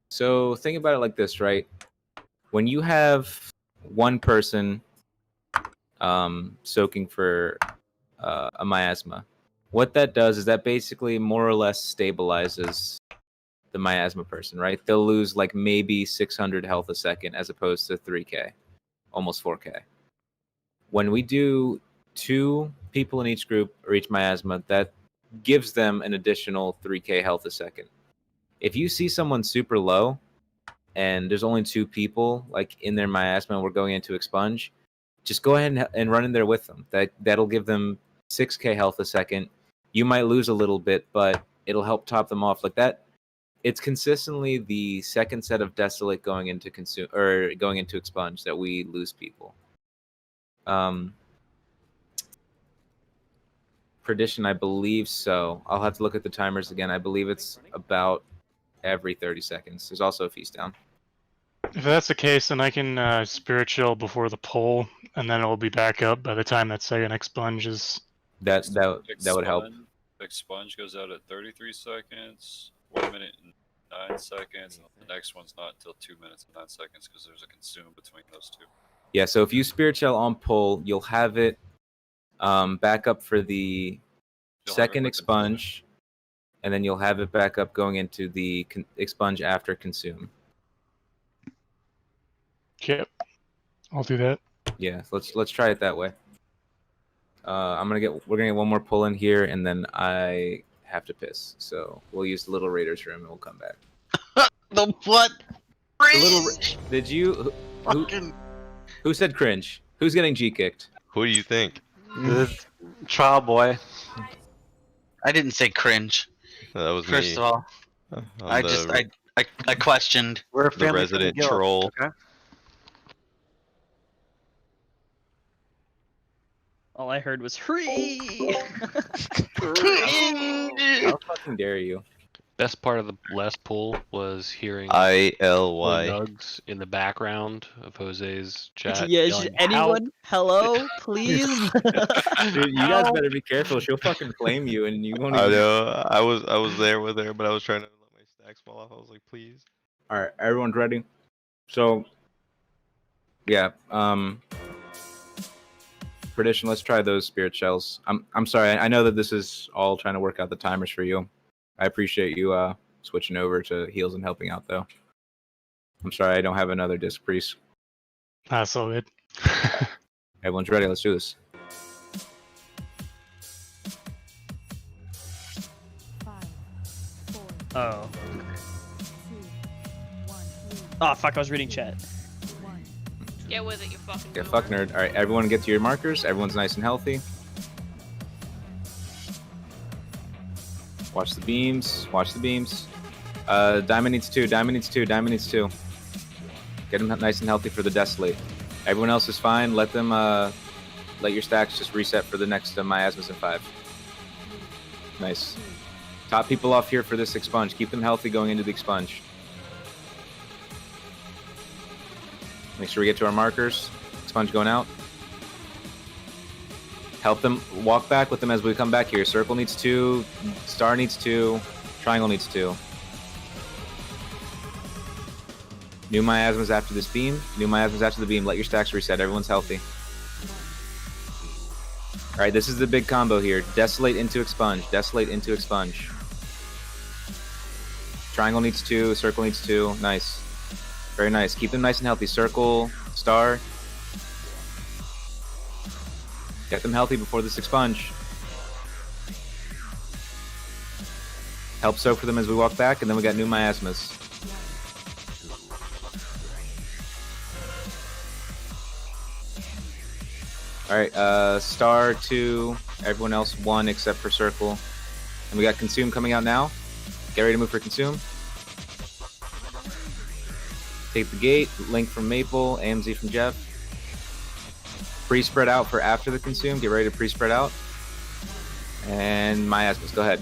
So think about it like this, right? When you have one person soaking for a miasma, what that does is that basically more or less stabilizes the miasma person, right? They'll lose like maybe 600 health a second as opposed to 3k, almost 4k. When we do 2 people in each group or each miasma, that gives them an additional 3k health a second. If you see someone super low and there's only 2 people like in their miasma and we're going into expunge, just go ahead and run in there with them. That'll give them 6k health a second. You might lose a little bit, but it'll help top them off like that. It's consistently the second set of Desolate going into consume or going into expunge that we lose people. Perdition, I believe so. I'll have to look at the timers again. I believe it's about every 30 seconds. There's also a feast down. If that's the case, then I can spirit chill before the pull, and then it'll be back up by the time that second expunge is. That would help. Expunge goes out at 33 seconds, 1 minute and 9 seconds, and the next one's not until 2 minutes and 9 seconds because there's a consume between those 2. Yeah, so if you spirit shell on pull, you'll have it back up for the second expunge, and then you'll have it back up going into the expunge after consume. Yep, I'll do that. Yeah, let's try it that way. We're gonna get 1 more pull in here, and then I have to piss. So we'll use the little Raiders room, and we'll come back. The what? The little. Did you? Who said cringe? Who's getting G kicked? Who do you think? The trial boy. I didn't say cringe. That was First me. of all, I'm I questioned. We're a the family from resident guild. troll. Okay. All I heard was free. How fucking dare you? Best part of the last poll was hearing ILY. Nugs in the background of Jose's chat. Yeah, yelling, anyone? Hello, please. Dude, you guys better be careful. She'll fucking flame you, and you won't I even. know. I was there with her, but I was trying to let my stacks fall off. I was like, please. All right, everyone's ready. So, yeah. Prediction. Let's try those spirit shells. I'm sorry. I know that this is all trying to work out the timers for you. I appreciate you switching over to heals and helping out, though. I'm sorry I don't have another disc priest. That's all good. Everyone's ready. Let's do this. 5, 4, Oh. 2, 1. Oh fuck! I was reading chat. Get with it, you fucking Yeah, boomer. fuck nerd. All right, everyone get to your markers. Everyone's nice and healthy. Watch the beams. Watch the beams. Diamond needs 2. Diamond needs 2. Diamond needs 2. Get them nice and healthy for the desolate. Everyone else is fine. Let them. Let your stacks just reset for the next miasmas in 5. Nice. Top people off here for this expunge. Keep them healthy going into the expunge. Make sure we get to our markers. Expunge going out. Help them walk back with them as we come back here. Circle needs 2. Star needs 2. Triangle needs 2. New miasmas after this beam. New miasmas after the beam. Let your stacks reset. Everyone's healthy. Alright, this is the big combo here. Desolate into expunge. Desolate into expunge. Triangle needs 2. Circle needs 2. Nice. Very nice. Keep them nice and healthy. Circle. Star. Get them healthy before this expunge. Help soak for them as we walk back, and then we got new miasmas. Alright, Star 2, everyone else 1 except for Circle. And we got Consume coming out now. Get ready to move for Consume. Take the gate, Link from Maple, AMZ from Jeff. Pre-spread out for after the Consume. Get ready to pre-spread out. And miasmas, go ahead.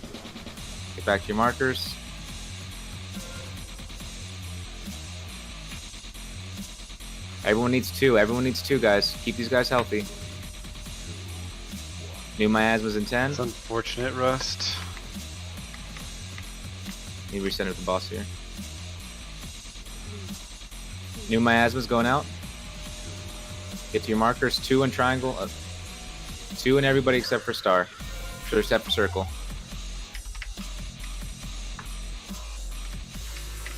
Get back to your markers. Everyone needs 2. Everyone needs 2, guys. Keep these guys healthy. New miasmas in 10. It's unfortunate, Rust. Need to recenter the boss here. New miasmas going out. Get to your markers. 2 in triangle. 2 in everybody except for Star. Except for Circle.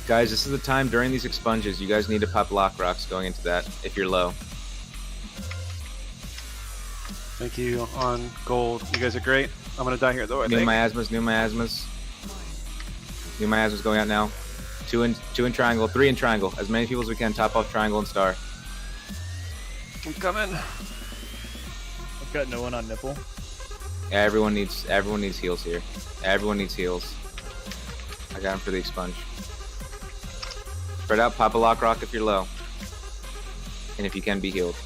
Guys, this is the time during these expunges. You guys need to pop lock rocks going into that if you're low. Thank you on gold. You guys are great. I'm gonna die here though. I New think. miasmas. New miasmas. New miasmas going out now. 2 in triangle. 3 in triangle. As many people as we can. Top off triangle and Star. I'm coming. I've got no one on nipple. Yeah, everyone needs heals here. Everyone needs heals. I got him for the expunge. Spread out, pop a lock rock if you're low. And if you can, be healed.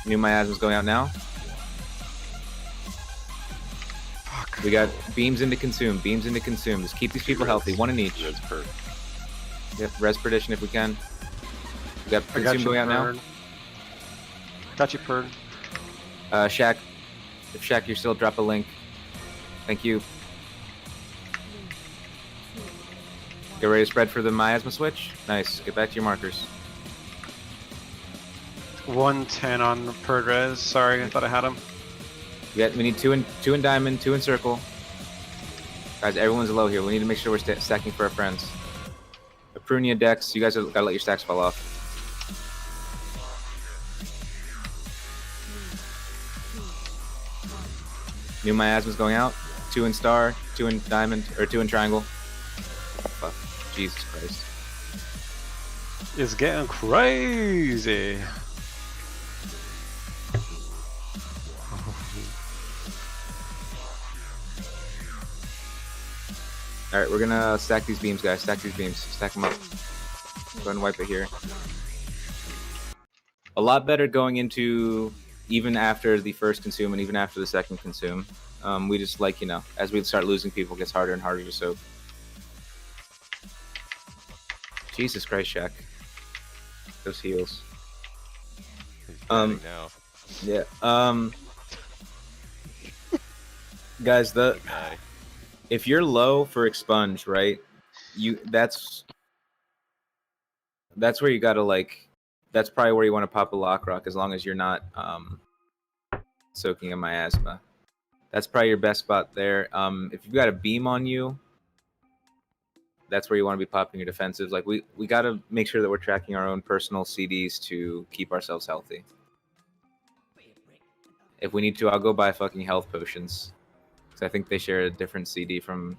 New miasmas going out now. Fuck. We got beams into consume, beams into consume. Just keep these people healthy, 1 in each. Res perk. Yep, res perdition if we can. We got I got consume you, going out now. Purd. Got you, Purd. Shaq, if Shaq you're still, drop a link. Thank you. Get ready to spread for the miasma switch. Nice. Get back to your markers. 110 on Purd res. Sorry, I thought I had him. We need 2 in diamond, 2 in circle. Guys, everyone's low here. We need to make sure we're stacking for our friends. Aprunia Dex, you guys gotta let your stacks fall off. New miasmas going out. 2 in star, 2 in diamond, or 2 in triangle. Fuck. Jesus Christ. It's getting crazy. All right, we're gonna stack these beams, guys. Stack these beams. Stack them up. Go ahead and wipe it here. A lot better going into even after the first consume and even after the second consume. We just like, as we start losing people, it gets harder and harder to soak. Jesus Christ, Shaq. Those heals. Now. Yeah. Guys, if you're low for expunge, right? That's where you gotta that's probably where you want to pop a lock rock as long as you're not soaking a miasma. That's probably your best spot there. If you've got a beam on you, that's where you want to be popping your defensives. Like we gotta make sure that we're tracking our own personal CDs to keep ourselves healthy. If we need to, I'll go buy fucking health potions. Because I think they share a different CD from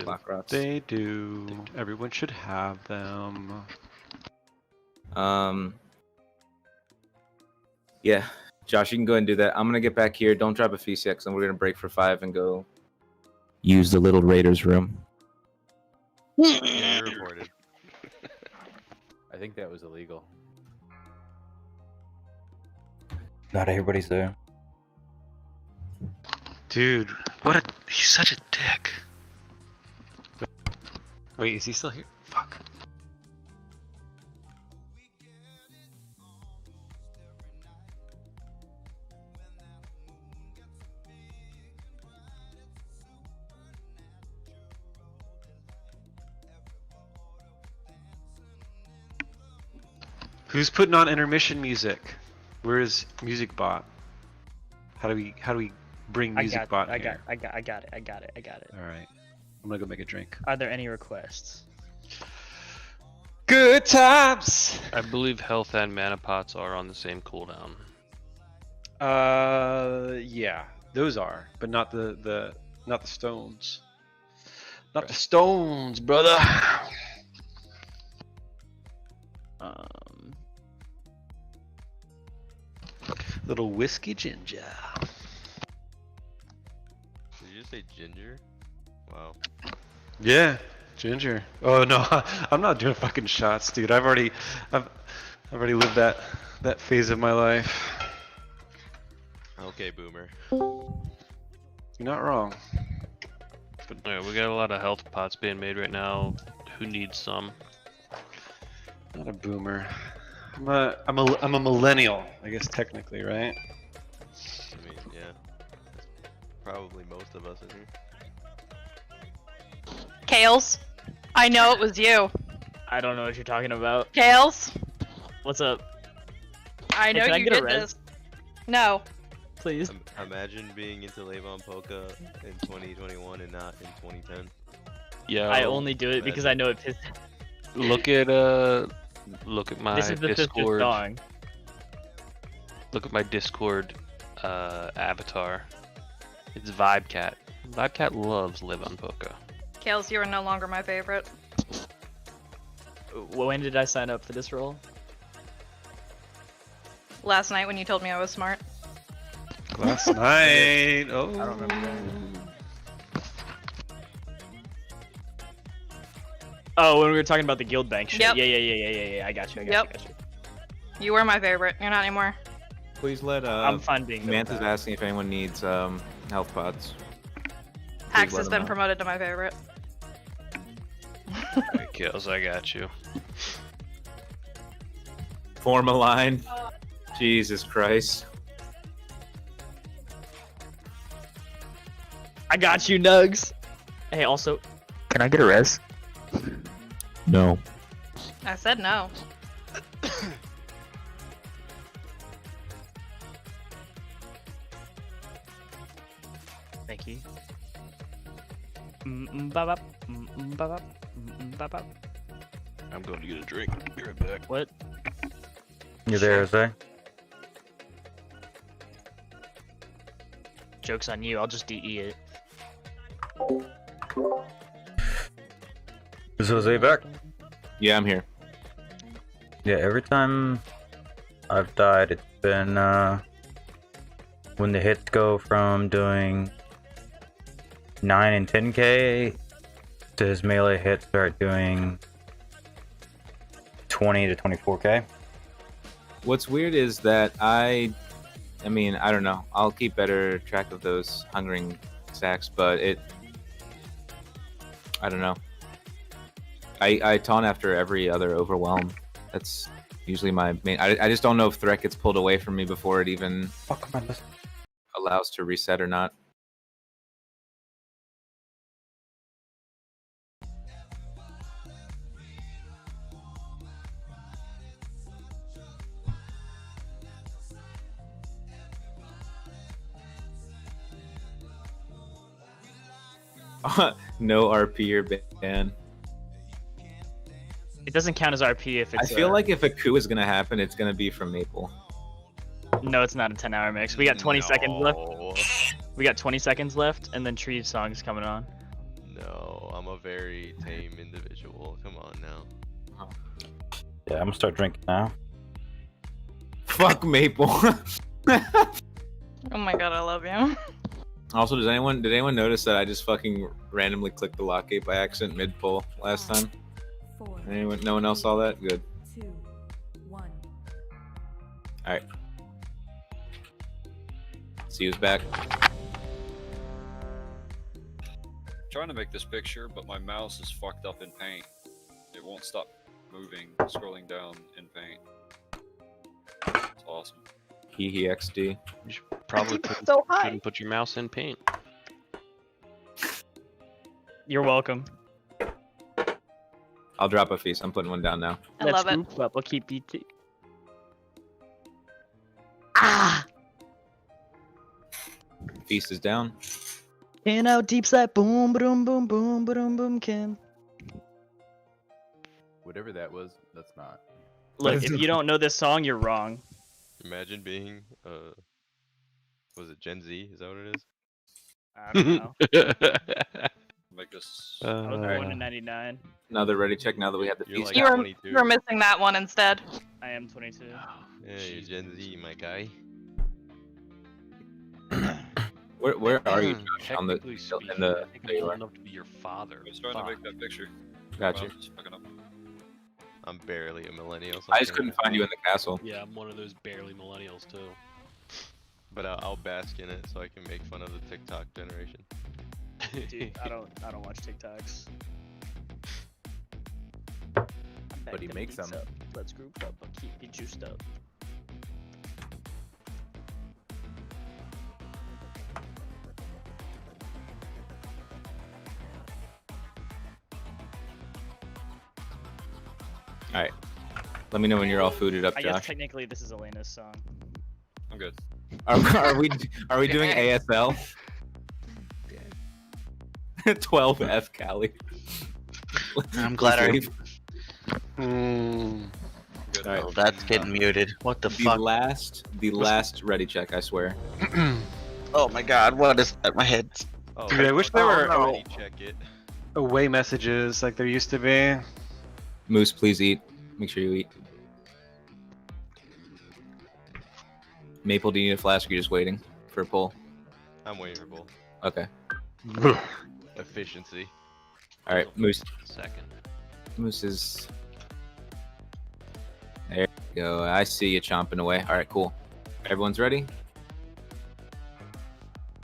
Black Rocks. They do. Everyone should have them. Yeah. Josh, you can go ahead and do that. I'm going to get back here. Don't drop a feast yet, because we're going to break for 5 and go use the little Raiders room. Yeah, you're reported. I think that was illegal. Not everybody's there. Dude, he's such a dick. Wait, is he still here? Fuck. Who's putting on intermission music? Where is music bot? How do we bring music bot I here? got it. All right, I'm gonna go make a drink. Are there any requests? Good times. I believe health and mana pots are on the same cooldown. Yeah, those are, but not the stones. Not the stones, brother. Little whiskey ginger. Did you just say ginger? Wow. Yeah, ginger. Oh no, I'm not doing fucking shots, dude. I've already lived that phase of my life. Okay, boomer. You're not wrong. But yeah, we got a lot of health pots being made right now. Who needs some? Not a boomer. I'm a millennial, I guess technically, right? I mean, yeah. That's probably most of us in here. Kales, I know it was you. I don't know what you're talking about. Kales, What's up? I know Hey, can I you get a did res? this. No. Please. Imagine being into Levon Polka in 2021 and not in 2010. Yeah. I only do it because I know it pisses. Look at my This is the Discord. song. Look at my Discord avatar. It's Vibecat. Vibecat loves Live on Poca. Kales, you are no longer my favorite. When did I sign up for this role? Last night when you told me I was smart. Last night. Oh. I don't remember that. Oh, when we were talking about the guild bank shit. Yep. Yeah. I got you. You were my favorite. You're not anymore. Please let I'm fine being good with Mantha's that. asking if anyone needs health pods. Axe let has him been know. promoted to my favorite. Alright, Kills, I got you. Form a line. Jesus Christ. I got you, Nugs. Hey, also, can I get a res? No. I said no. Thank you. Bop. I'm going to get a drink. Be right back. What? You there, Jose? Joke's on you. I'll just DE it. Is Jose back? Yeah, I'm here. Yeah, every time I've died, it's been when the hits go from doing 9 and 10k Does melee hit start doing 20 to 24k? What's weird is that I mean, I don't know. I'll keep better track of those hungering stacks, but I don't know. I taunt after every other overwhelm. That's usually my main. I just don't know if threat gets pulled away from me before it even allows to reset or not. No RP or ban. It doesn't count as RP if I it's. feel like if a coup is gonna happen, it's gonna be from Maple. No, it's not a 10-hour mix. We got 20 seconds left. We got 20 seconds left, and then Tree's song's coming on. No, I'm a very tame individual. Come on now. Yeah, I'm gonna start drinking now. Fuck Maple. Oh my god, I love you. Also, did anyone notice that I just fucking randomly clicked the lock gate by accident mid pull last time? No one else saw that? Good. 2, 1. Alright. See who's back. Trying to make this picture, but my mouse is fucked up in paint. It won't stop moving, scrolling down in paint. It's awesome. XD. You should probably shouldn't put your mouse in paint. You're welcome. I'll drop a feast. I'm putting one down now. I love it. Group up. I'll keep BT. Feast is down. In out deep side, boom, boom, boom, boom, boom, boom, Ken. Whatever that was, that's not. Look, if you don't know this song, you're wrong. Imagine being was it Gen Z? Is that what it is? I don't know. Make this. I was born in '99. Another ready check now that we have the You're feast. like You were missing that one instead. I am 22. Yeah, you're Gen Z, my guy. Where are you, Josh? On the Technically speaking, in the. I think I'm old enough to be your father. I was trying to make that picture. Got you. Wow, just fucking up. I'm barely a millennial. So I just couldn't find you in the castle. Yeah, I'm one of those barely millennials too. But I'll bask in it so I can make fun of the TikTok generation. Dude, I don't watch TikToks. But he makes them. Let's group up. I'll keep you juiced up. Alright. Let me know when you're all fooded up, I guess Josh. technically this is Elena's song. I'm good. Are we doing ASL? 12F Cali. I'm glad I. Good. Alright. Oh, that's getting muted. What the The fuck? last ready check, I swear. Oh my god, what is that? My head. Oh, Dude, I wish there were already check it. away messages like there used to be. Moose, please eat. Make sure you eat. Maple, do you need a flask or you're just waiting for a pull? I'm waiting for both. Okay. Efficiency. Alright, Moose. Second. Moose is... There you go. I see you chomping away. Alright, cool. Everyone's ready?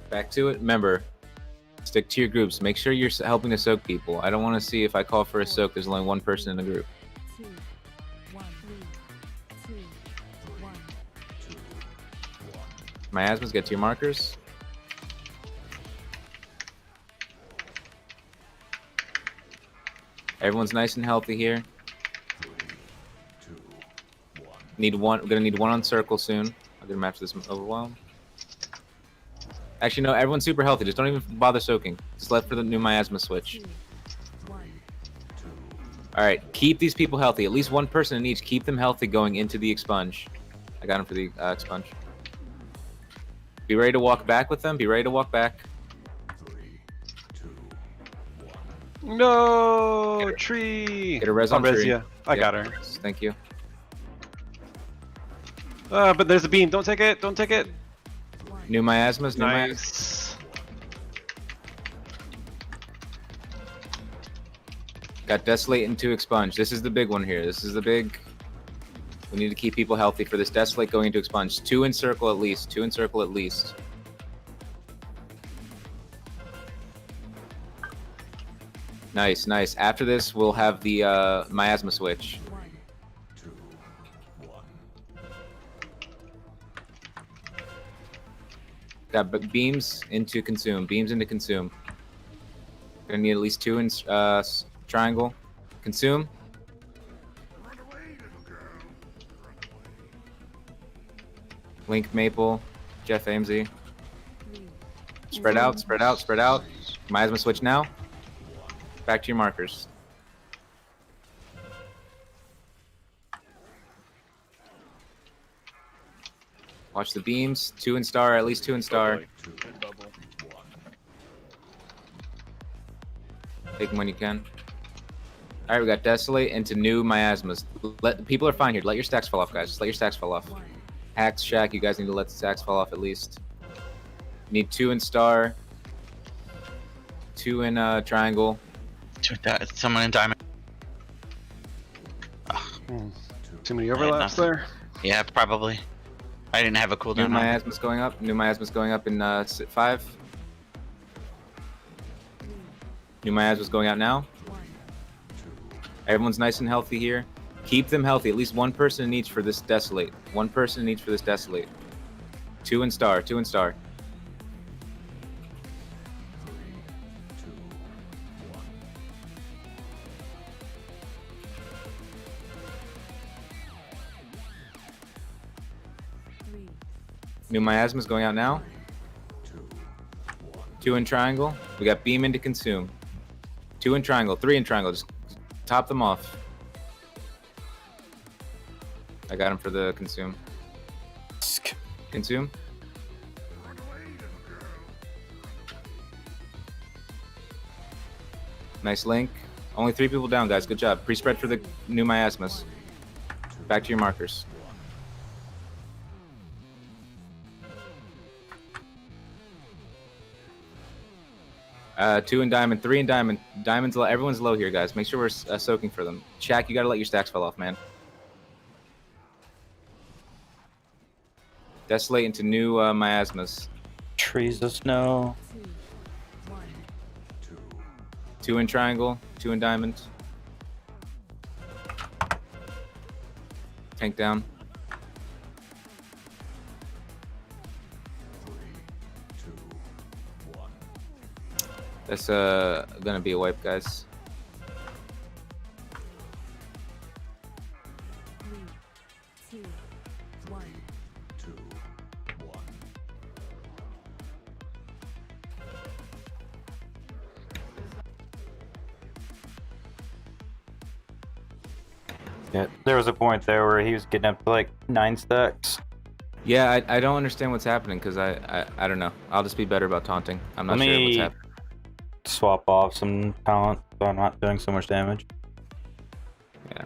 Back to it. Remember, stick to your groups. Make sure you're helping to soak people. I don't want to see if I call for a soak, there's only one person in the group. 2, 1, 3, 2, 1. Miasmas, get to your markers. Everyone's nice and healthy here. Need one. We're gonna need one on circle soon. I'm gonna match this overwhelm. Actually, no. Everyone's super healthy. Just don't even bother soaking. Just let for the new miasma switch. 2, 1. All right. Keep these people healthy. At least one person in each. Keep them healthy going into the expunge. I got him for the expunge. Be ready to walk back with them. Be ready to walk back. No, Tree. Get a res on tree. Yeah, I got her. Thank you. But there's a beam. Don't take it. Don't take it. New miasmas. New miasmas. Nice. Got Desolate and 2 Expunge. This is the big one here. This is the big... We need to keep people healthy for this. Desolate going into Expunge. 2 in circle at least. 2 in circle at least. Nice, nice. After this, we'll have the miasma switch. Got beams into consume. Beams into consume. Gonna need at least 2 in triangle. Consume. Link Maple. Jeff Amesy. Spread out, spread out, spread out. Miasma switch now. Back to your markers. Watch the beams. 2 in star, at least 2 in star. Take them when you can. Alright, we got Desolate into new miasmas. People are fine here. Let your stacks fall off, guys. Just let your stacks fall off. Axe, Shack, you guys need to let the stacks fall off at least. Need 2 in star. 2 in triangle. Someone in diamond. Too many overlaps there? Yeah, probably. I didn't have a cooldown. New miasma's going up. New miasma's going up in 5. New miasma's going out now. Everyone's nice and healthy here. Keep them healthy. At least 1 person in each for this Desolate. 1 person in each for this Desolate. 2 in star. 2 in star. New miasma's going out now. 2 in triangle. We got beam into consume. 2 in triangle. 3 in triangle. Just top them off. I got him for the consume. Consume. Nice link. Only 3 people down, guys. Good job. Pre-spread for the new miasmas. Back to your markers. Two in diamond, 3 in diamond. Diamond's low. Everyone's low here, guys. Make sure we're soaking for them. Shaq, you gotta let your stacks fall off, man. Desolate into new miasmas. Trees of snow. 2 in triangle, 2 in diamond. Tank down. That's gonna be a wipe, guys. Yeah, there was a point there where he was getting up to like 9 stacks. Yeah, I don't understand what's happening because I don't know. I'll just be better about taunting. I'm not sure what's happening. Swap off some talent so I'm not doing so much damage. Yeah.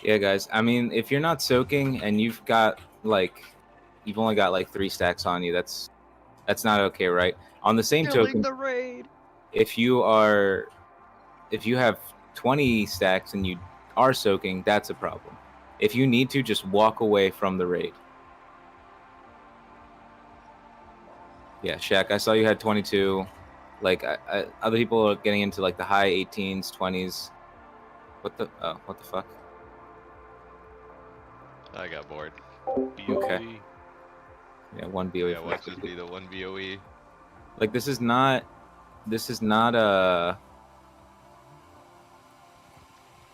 Yeah, guys. I mean, if you're not soaking and you've only got like 3 stacks on you, that's not okay, right? On the same token, the raid. if you have 20 stacks and you are soaking, that's a problem. If you need to, just walk away from the raid. Yeah, Shaq, I saw you had 22. Like, other people are getting into like the high 18s, 20s. What the fuck? I got bored. Okay. Yeah, 1 BOE. Yeah, watch this be the 1 BOE. Like, this is not a...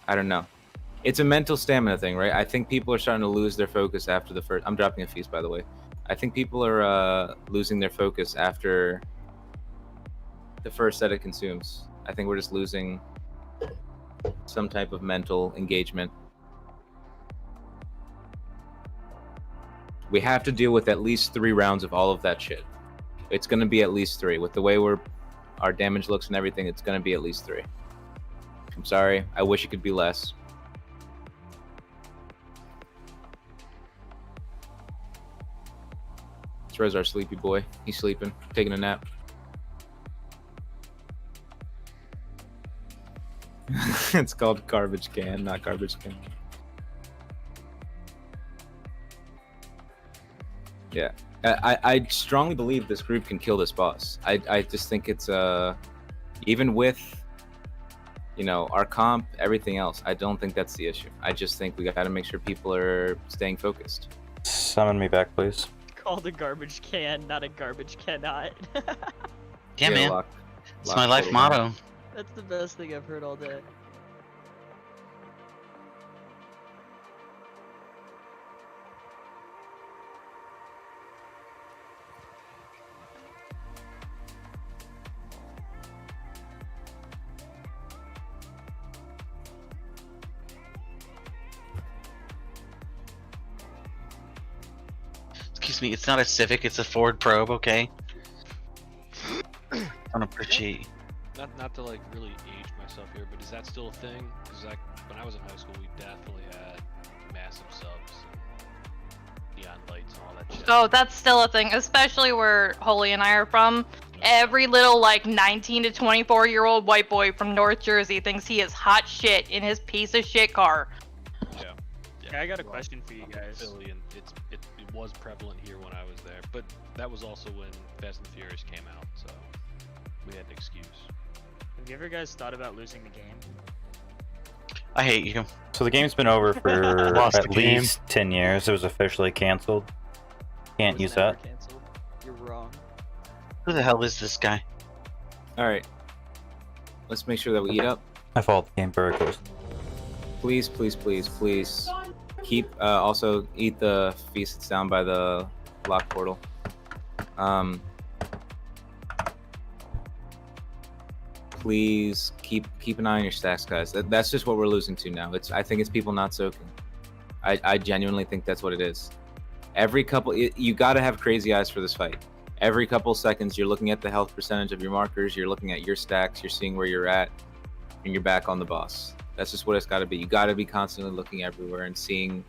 I don't know. It's a mental stamina thing, right? I think people are starting to lose their focus after the first... I'm dropping a feast, by the way. I think people are losing their focus after the first set of consumes. I think we're just losing some type of mental engagement. We have to deal with at least 3 rounds of all of that shit. It's gonna be at least 3. With the way our damage looks and everything, it's gonna be at least 3. I'm sorry. I wish it could be less. Where's our sleepy boy? He's sleeping, taking a nap. It's called garbage can, not garbage can. Yeah, I strongly believe this group can kill this boss. I just think it's even with, you know, our comp, everything else, I don't think that's the issue. I just think we got to make sure people are staying focused. Summon me back, please. Called a garbage can, not a garbage cannot. Yeah, man. Lock It's my life motto. That's the best thing I've heard all day. Excuse me, it's not a Civic, it's a Ford Probe, okay? I don't appreciate. Not to like really age myself here, but is that still a thing? Because like when I was in high school, we definitely had massive subs, and neon lights, and all that shit. Oh, that's still a thing, especially where Holy and I are from. Every little like 19 to 24-year-old white boy from North Jersey thinks he is hot shit in his piece of shit car. Yeah, I got a question for you guys. Philly, and it was prevalent here when I was there, but that was also when Fast and Furious came out, so we had an excuse. Have you ever guys thought about losing the game? I hate you. So the game's been over for Lost at the game. least 10 years. It was officially canceled. Can't use that. Canceled. You're wrong. Who the hell is this guy? All right, let's make sure that we eat up. I followed the game very close. Please, please, please, please. Keep also eat the feast that's down by the lock portal. Please keep an eye on your stacks, guys. That's just what we're losing to now. I think it's people not soaking. I genuinely think that's what it is. Every couple, you got to have crazy eyes for this fight. Every couple seconds, you're looking at the health percentage of your markers. You're looking at your stacks. You're seeing where you're at, and you're back on the boss. That's just what it's got to be. You got to be constantly looking everywhere and seeing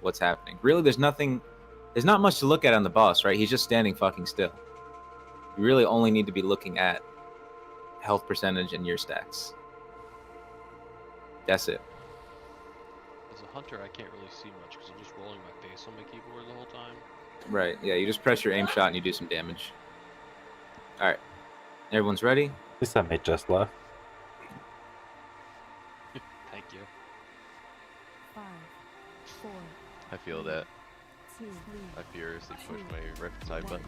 what's happening. Really, there's not much to look at on the boss, right? He's just standing fucking still. You really only need to be looking at health percentage and your stacks. That's it. As a hunter, I can't really see much because I'm just rolling my face on my keyboard the whole time. Right, yeah, you just press your aim shot and you do some damage. Alright. Everyone's ready? At least that mate just left. Thank you. 5, 4, I feel that. 2, I furiously push my right side button.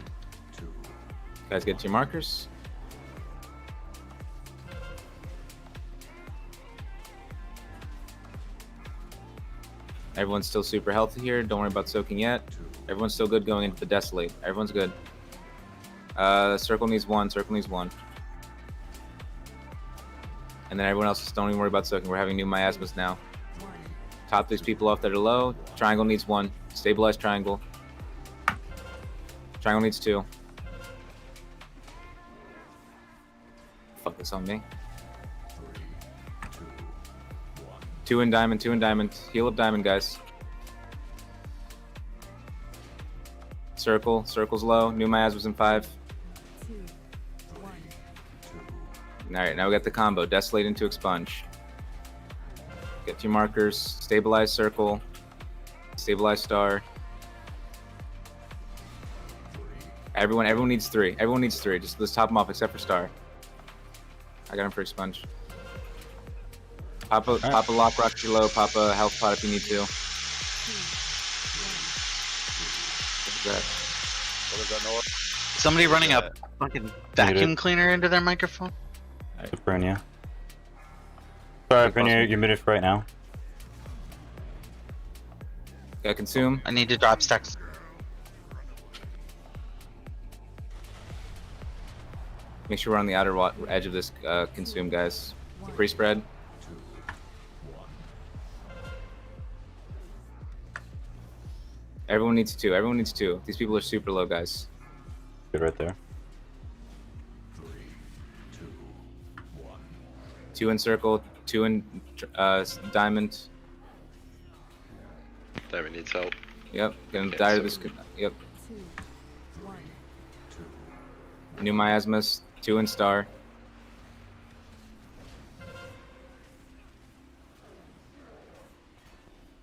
Guys, get your markers. Everyone's still super healthy here. Don't worry about soaking yet. Everyone's still good going into the Desolate. Everyone's good. Circle needs 1. Circle needs 1. And then everyone else, just don't even worry about soaking. We're having new miasmas now. Top these people off that are low. Triangle needs 1. Stabilize triangle. Triangle needs 2. Fuck this on me. 2 in diamond, 2 in diamond. Heal up diamond, guys. Circle, circle's low. New miasmas in 5. 2, 1. Alright, now we got the combo. Desolate into expunge. Get your markers. Stabilize circle. Stabilize star. Everyone needs 3. Everyone needs 3. Just let's top them off except for star. I got him for expunge. Pop a lock rock if you're low. Pop a health pot if you need to. What's that? What is that noise? Somebody running a fucking vacuum cleaner into their microphone? Brunia. Sorry, Brunia, you're muted for right now. Got consume. I need to drop stacks. Make sure we're on the outer edge of this consume, guys. Free spread. Everyone needs 2. Everyone needs 2. These people are super low, guys. Good right there. 2 in circle, 2 in diamond. Diamond needs help. Yep, gonna Okay, die to so- this. Yep. 2, 1. New miasmas, 2 in star.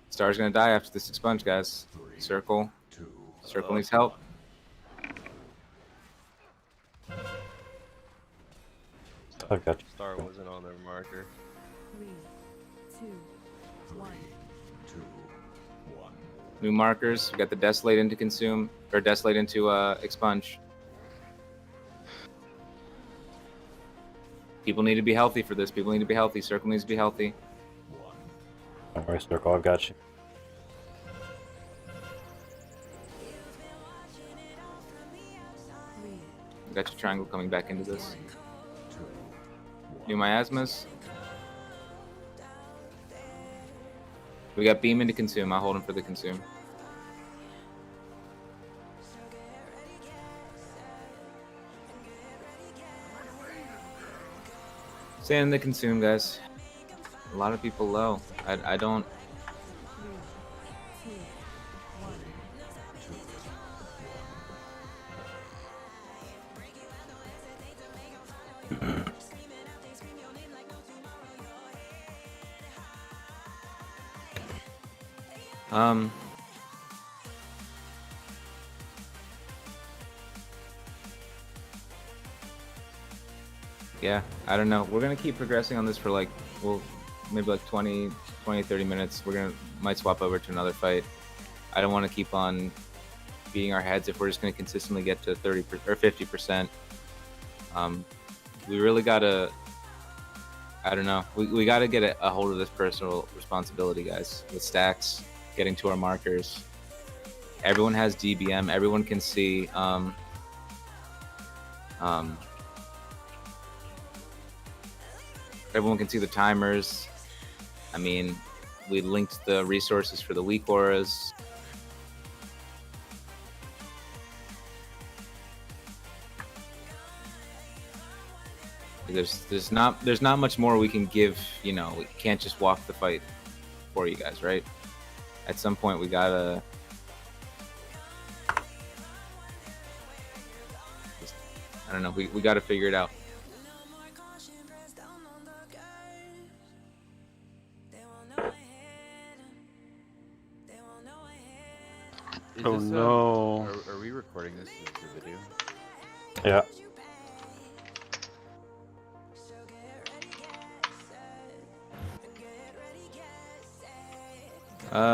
Star's gonna die after this expunge, guys. Circle. Circle needs help. I've got you. Star wasn't on their marker. 3, 2, 1. New markers. We got the desolate into consume, or desolate into expunge. People need to be healthy for this. People need to be healthy. Circle needs to be healthy. Don't worry, Circle, I've got you. We got your triangle coming back into this. New miasmas. We got beam into consume. I'll hold him for the consume. Stay in the consume, guys. A lot of people low. I don't. 3, 2, 1. Um. Yeah, I don't know. We're gonna keep progressing on this for like, well, maybe like 20, 30 minutes. Might swap over to another fight. I don't want to keep on beating our heads if we're just gonna consistently get to 30 or 50%. We really gotta. I don't know. We gotta get a hold of this personal responsibility, guys. With stacks, getting to our markers. Everyone has DBM. Everyone can see. Everyone can see the timers. I mean, we linked the resources for the weak auras. There's not much more we can give. You know, we can't just walk the fight for you guys, right? At some point, we gotta. I don't know. We gotta figure it out. Oh no. Are we recording this as a video? Yeah.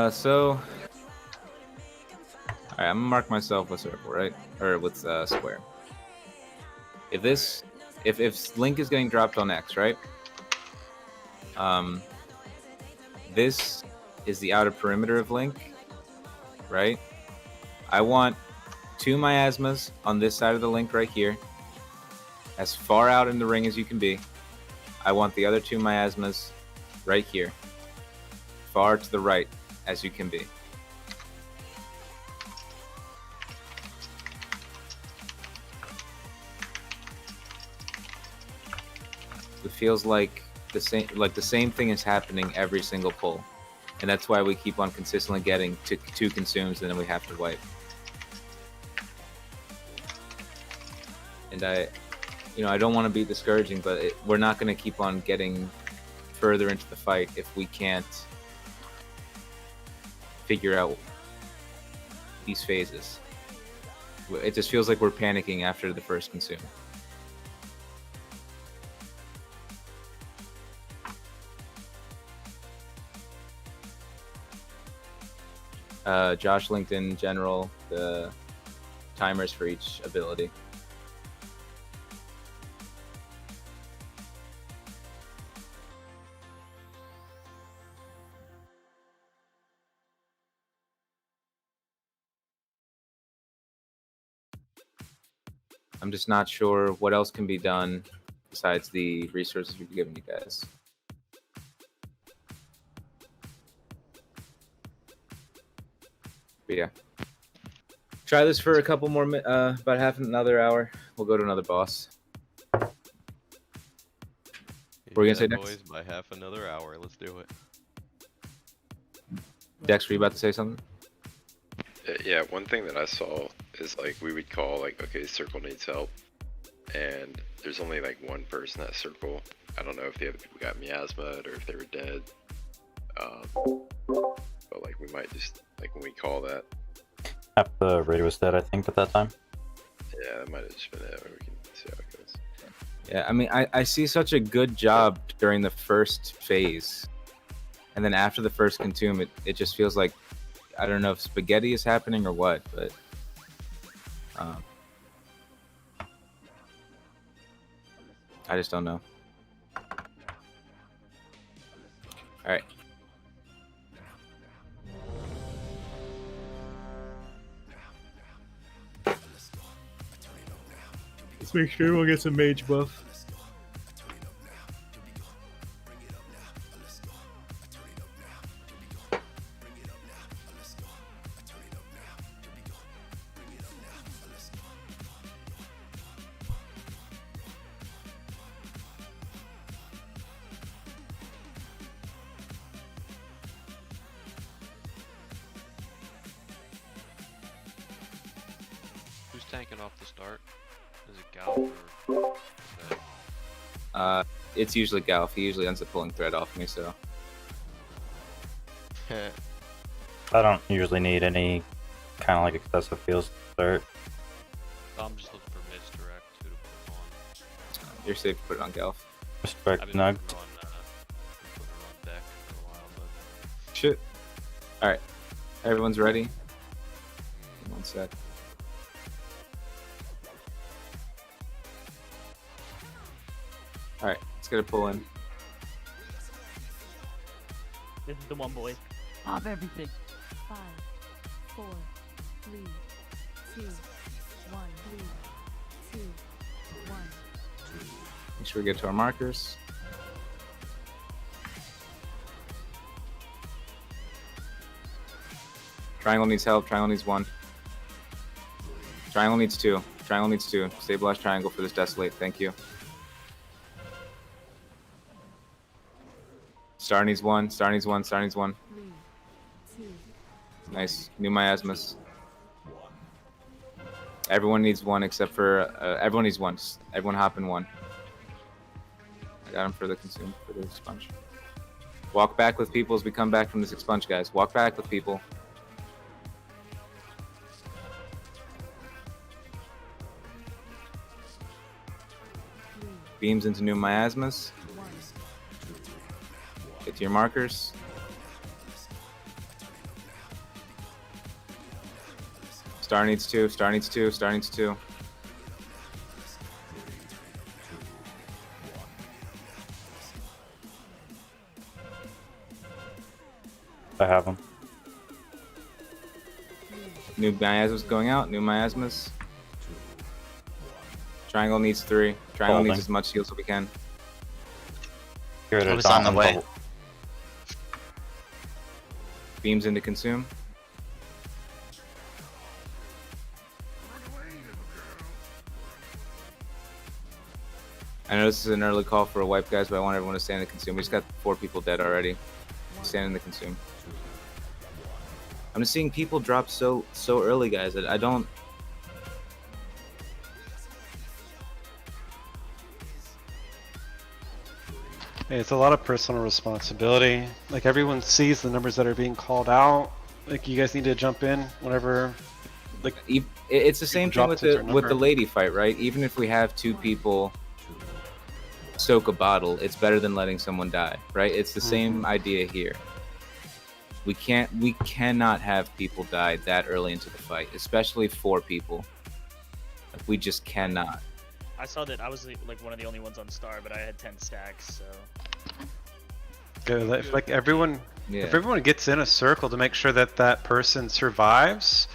So. Alright, I'm gonna mark myself with circle, right? Or with square. If Link is getting dropped on X, right? This is the outer perimeter of Link, right? I want 2 miasmas on this side of the Link right here, as far out in the ring as you can be. I want the other 2 miasmas right here, far to the right as you can be. It feels like the same thing is happening every single pull, and that's why we keep on consistently getting to 2 consumes and then we have to wipe. And I don't want to be discouraging, but we're not going to keep on getting further into the fight if we can't figure out these phases. It just feels like we're panicking after the first consume. Josh linked in general the timers for each ability. I'm just not sure what else can be done besides the resources we've given you guys. But yeah. Try this for a couple more, about half another hour. We'll go to another boss. What were you gonna say next? Boys, by half another hour. Let's do it. Dex, were you about to say something? Yeah, one thing that I saw is like we would call like, okay, circle needs help, and there's only like one person at circle. I don't know if the other people got miasma or if they were dead. But like we might just like when we call that. Half the raid was dead, I think, at that time. Yeah, that might have just been it. We can see how it goes. Yeah, I mean, I see such a good job during the first phase, and then after the first consume, it just feels like, I don't know if spaghetti is happening or what, but I just don't know. All right. Let's make sure we'll get some mage buff. Who's tanking off the start? Is it Gal or? It's usually Galf. He usually ends up pulling thread off me, so. I don't usually need any kind of like excessive feels to start. I'm just looking for misdirect who to put it on. You're safe to put it on Galf. Misdirect I've been Nug. putting it on deck for a while, but Shit. Alright. Everyone's ready? One sec. Alright, let's get a pull in. This is the one, boy. Pop everything. 5, 4, 3, 2, 1, 3, 2, 1. Make sure we get to our markers. Triangle needs help. Triangle needs 1. Triangle needs 2. Triangle needs 2. Stabilize triangle for this desolate. Thank you. Star needs 1. Star needs 1. Star needs 1. 3, 2, Nice. New miasmas. Everyone needs 1 except for everyone needs 1. Just everyone hop in 1. I got him for the consume for the expunge. Walk back with people as we come back from this expunge, guys. Walk back with people. Beams into new miasmas. Get to your markers. Star needs 2. Star needs 2. Star needs 2. I have them. New miasmas going out. New miasmas. Triangle needs 3. Triangle Holding. needs as much heals as we can. Here it Oh, is. it's on the Dawn way. bubble. Beams into consume. I know this is an early call for a wipe, guys, but I want everyone to stand in the consume. We just got 4 people dead already. Stand in the consume. I'm just seeing people drop so early, guys. I don't. Hey, it's a lot of personal responsibility. Like everyone sees the numbers that are being called out. Like you guys need to jump in whenever. Like It's the same thing drop with to a the certain with the number. lady fight, right? Even if we have 2 people soak a bottle, it's better than letting someone die, right? It's the same idea here. We cannot have people die that early into the fight, especially 4 people. Like, we just cannot. I saw that I was like one of the only ones on star, but I had 10 stacks, so. Good. If like everyone, Yeah. if everyone gets in a circle to make sure that that person survives,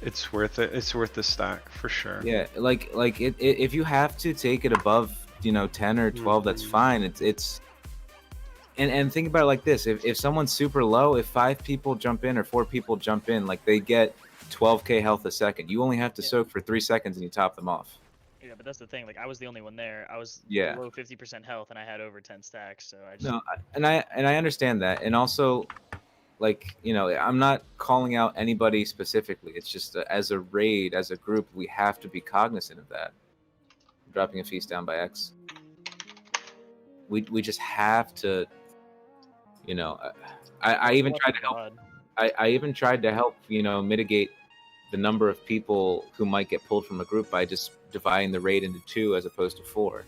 it's worth it. It's worth the stack for sure. Yeah, like if you have to take it above, 10 or 12, that's fine. It's and think about it like this: if someone's super low, if 5 people jump in or 4 people jump in, like they get 12k health a second. You only have to soak for 3 seconds and you top them off. Yeah, but that's the thing. Like I was the only one there. I was Yeah. below 50% health, and I had over 10 stacks. So I just No, and I understand that, and also, like, you know, I'm not calling out anybody specifically. It's just as a raid, as a group, we have to be cognizant of that. Dropping a feast down by X. We just have to, you know. I even tried to help. I even tried to help, you know, mitigate the number of people who might get pulled from a group by just dividing the raid into 2 as opposed to 4.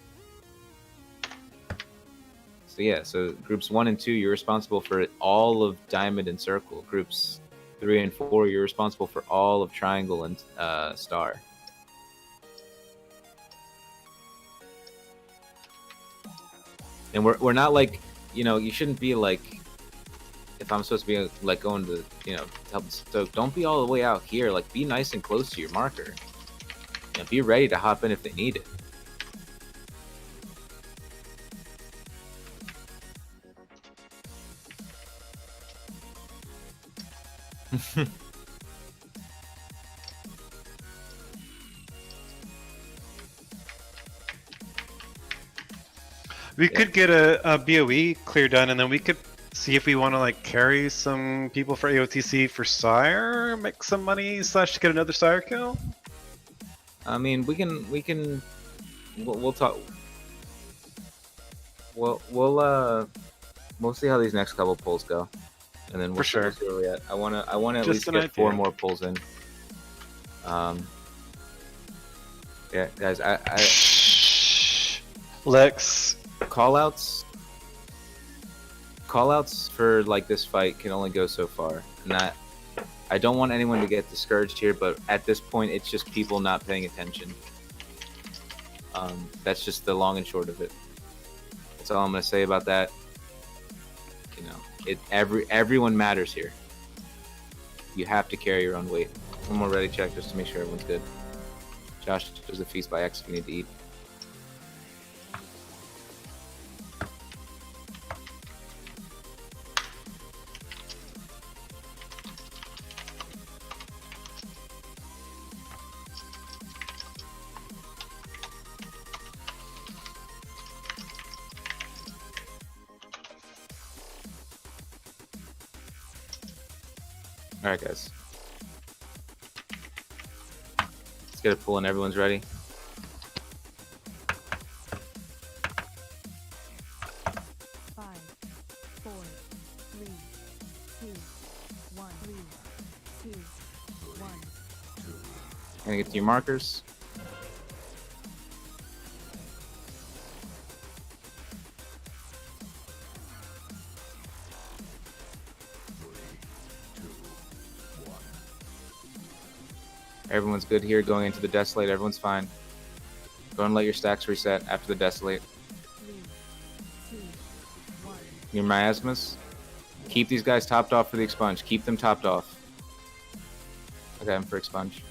So yeah, so groups 1 and 2, you're responsible for all of Diamond and Circle. Groups 3 and 4, you're responsible for all of Triangle and Star. And we're not like, you know, you shouldn't be like, if I'm supposed to be like going to, you know, help. So don't be all the way out here. Like, be nice and close to your marker. You know, be ready to hop in if they need it. We could get a BOE clear done, and then we could see if we want to like carry some people for AOTC for Sire, make some money / get another Sire kill. I mean, we'll talk. We'll see how these next couple pulls go, and then we'll see where we're at. I wanna at least get 4 more pulls in. Yeah, guys, Lex. Callouts for like this fight can only go so far, and I don't want anyone to get discouraged here, but at this point it's just people not paying attention. That's just the long and short of it. That's all I'm gonna say about that. You know, everyone matters here. You have to carry your own weight. One more ready check just to make sure everyone's good. Josh, there's a feast by X if you need to eat. Alright, guys. Let's get a pull and everyone's ready. Gonna get to your markers. Everyone's good here going into the Desolate. Everyone's fine. Go and let your stacks reset after the Desolate. Your miasmas. Keep these guys topped off for the expunge. Keep them topped off. Okay, I'm for expunge.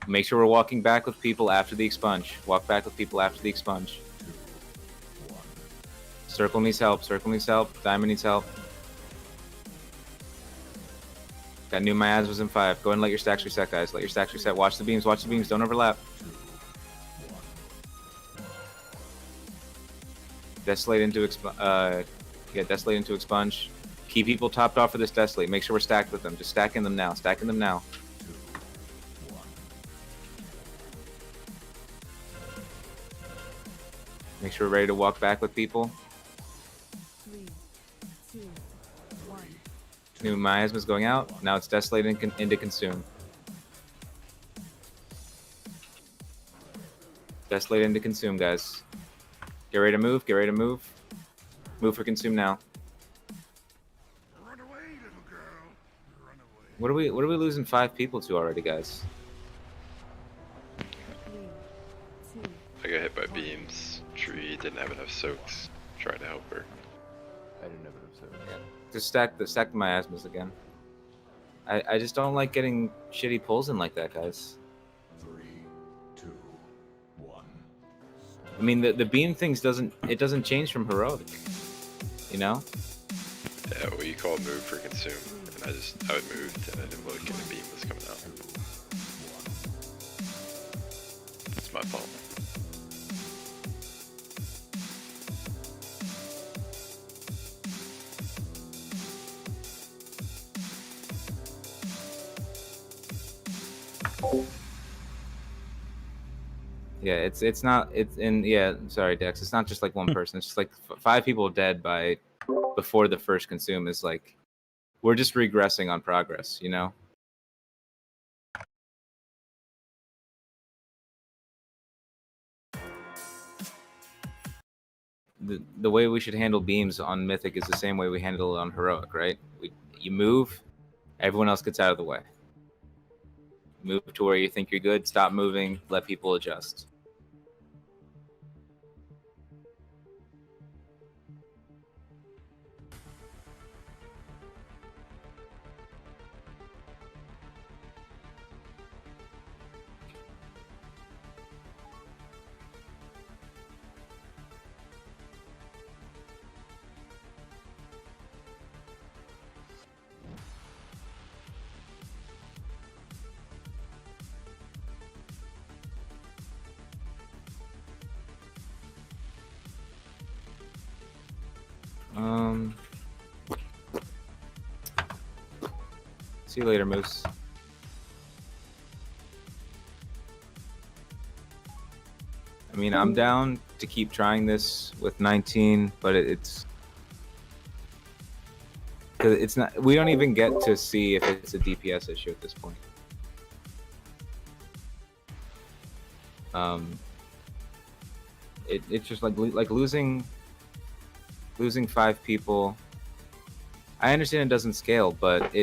Make sure we're walking back with people after the expunge. Walk back with people after the expunge. Circle needs help. Circle needs help. Diamond needs help. Got new miasmas in 5. Go ahead and let your stacks reset, guys. Let your stacks reset. Watch the beams. Watch the beams. Don't overlap. Desolate into Desolate into expunge. Keep people topped off for this Desolate. Make sure we're stacked with them. Just stacking them now. Stacking them now. Make sure we're ready to walk back with people. 3, 2, 1. New miasmas going out. Now it's Desolate into Consume. Desolate into Consume, guys. Get ready to move. Get ready to move. Move for Consume now. Run away, little girl. Run away. What are we losing 5 people to already, guys? 3, 2, I got hit by beams. Tree didn't have enough soaks. Trying to help her. I didn't have enough soaks. Yeah. Just stack the miasmas again. I just don't like getting shitty pulls in like that, guys. 3, 2, 1. I mean, the beam things doesn't change from heroic, you know? Yeah, what you call move for consume. and I would move and I didn't look and the beam was coming out. It's my fault. Yeah, it's not it's in yeah. Sorry, Dex. It's not just like one person. It's just like 5 people dead by before the first consume is like we're just regressing on progress, you know. The way we should handle beams on Mythic is the same way we handle it on Heroic, right? You move, everyone else gets out of the way. Move to where you think you're good. Stop moving. Let people adjust. See you later, Moose. I mean, I'm down to keep trying this with 19, but it's not. We don't even get to see if it's a DPS issue at this point. It's just like losing 5 people. I understand it doesn't scale, but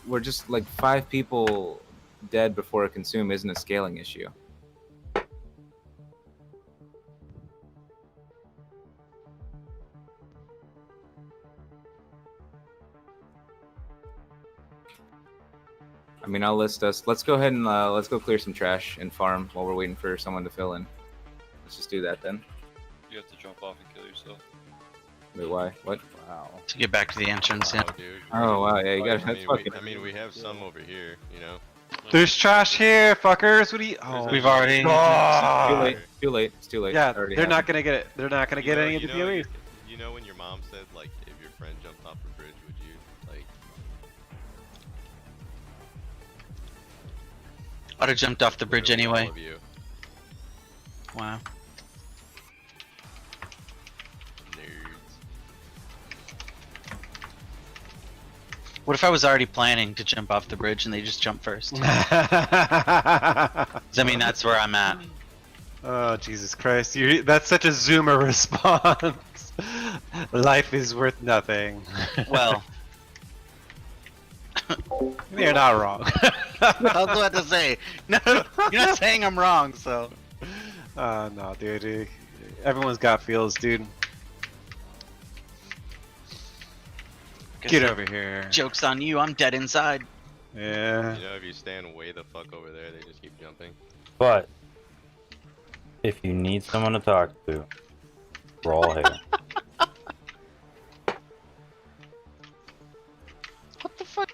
we're just like 5 people dead before a consume isn't a scaling issue. I mean, I'll list us. Let's go ahead and let's go clear some trash and farm while we're waiting for someone to fill in. Let's just do that then. You have to jump off and kill yourself. Wait, why? What? Wow. To get back to the entrance, yeah. Dude. Oh wow, yeah, you gotta. I mean, we have some over here, you know. There's trash here, fuckers. What do you? Oh, We've already. Too late. Too late. It's too late. Yeah, It already they're not happened. gonna get it. They're not gonna get any of the POEs. You know when your mom said like, if your friend jumped off the bridge, would you like? I'd have jumped off the bridge anyway. All of you. Wow. What if I was already planning to jump off the bridge and they just jump first? I mean, that's where I'm at. Oh Jesus Christ! That's such a Zoomer response. Life is worth nothing. Well, you're not wrong. I was about to say, no, you're not saying I'm wrong, so. No, dude. Everyone's got feels, dude. Get over here. Joke's on you, I'm dead inside. Yeah. You know, if you stand way the fuck over there, they just keep jumping. But if you need someone to talk to, we're all here. What the fuck?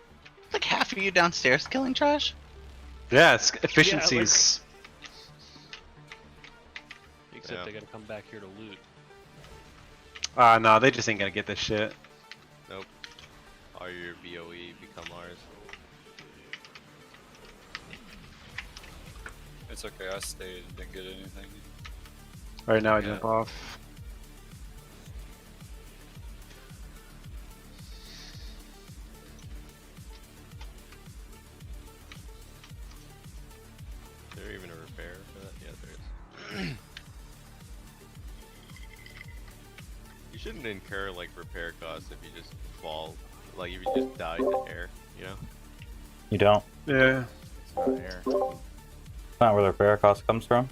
Like half of you downstairs killing trash? Yeah, it's efficiencies. Except they gotta come back here to loot. No, they just ain't gonna get this shit. Nope. All your BOE become ours. It's okay, I stayed and didn't get anything. Alright, now I jump off. Is there even a repair for that? Yeah, there is. You shouldn't incur like repair costs if you just fall, like if you just die to air, you know? You don't? Yeah. It's not air. It's not where the repair cost comes from?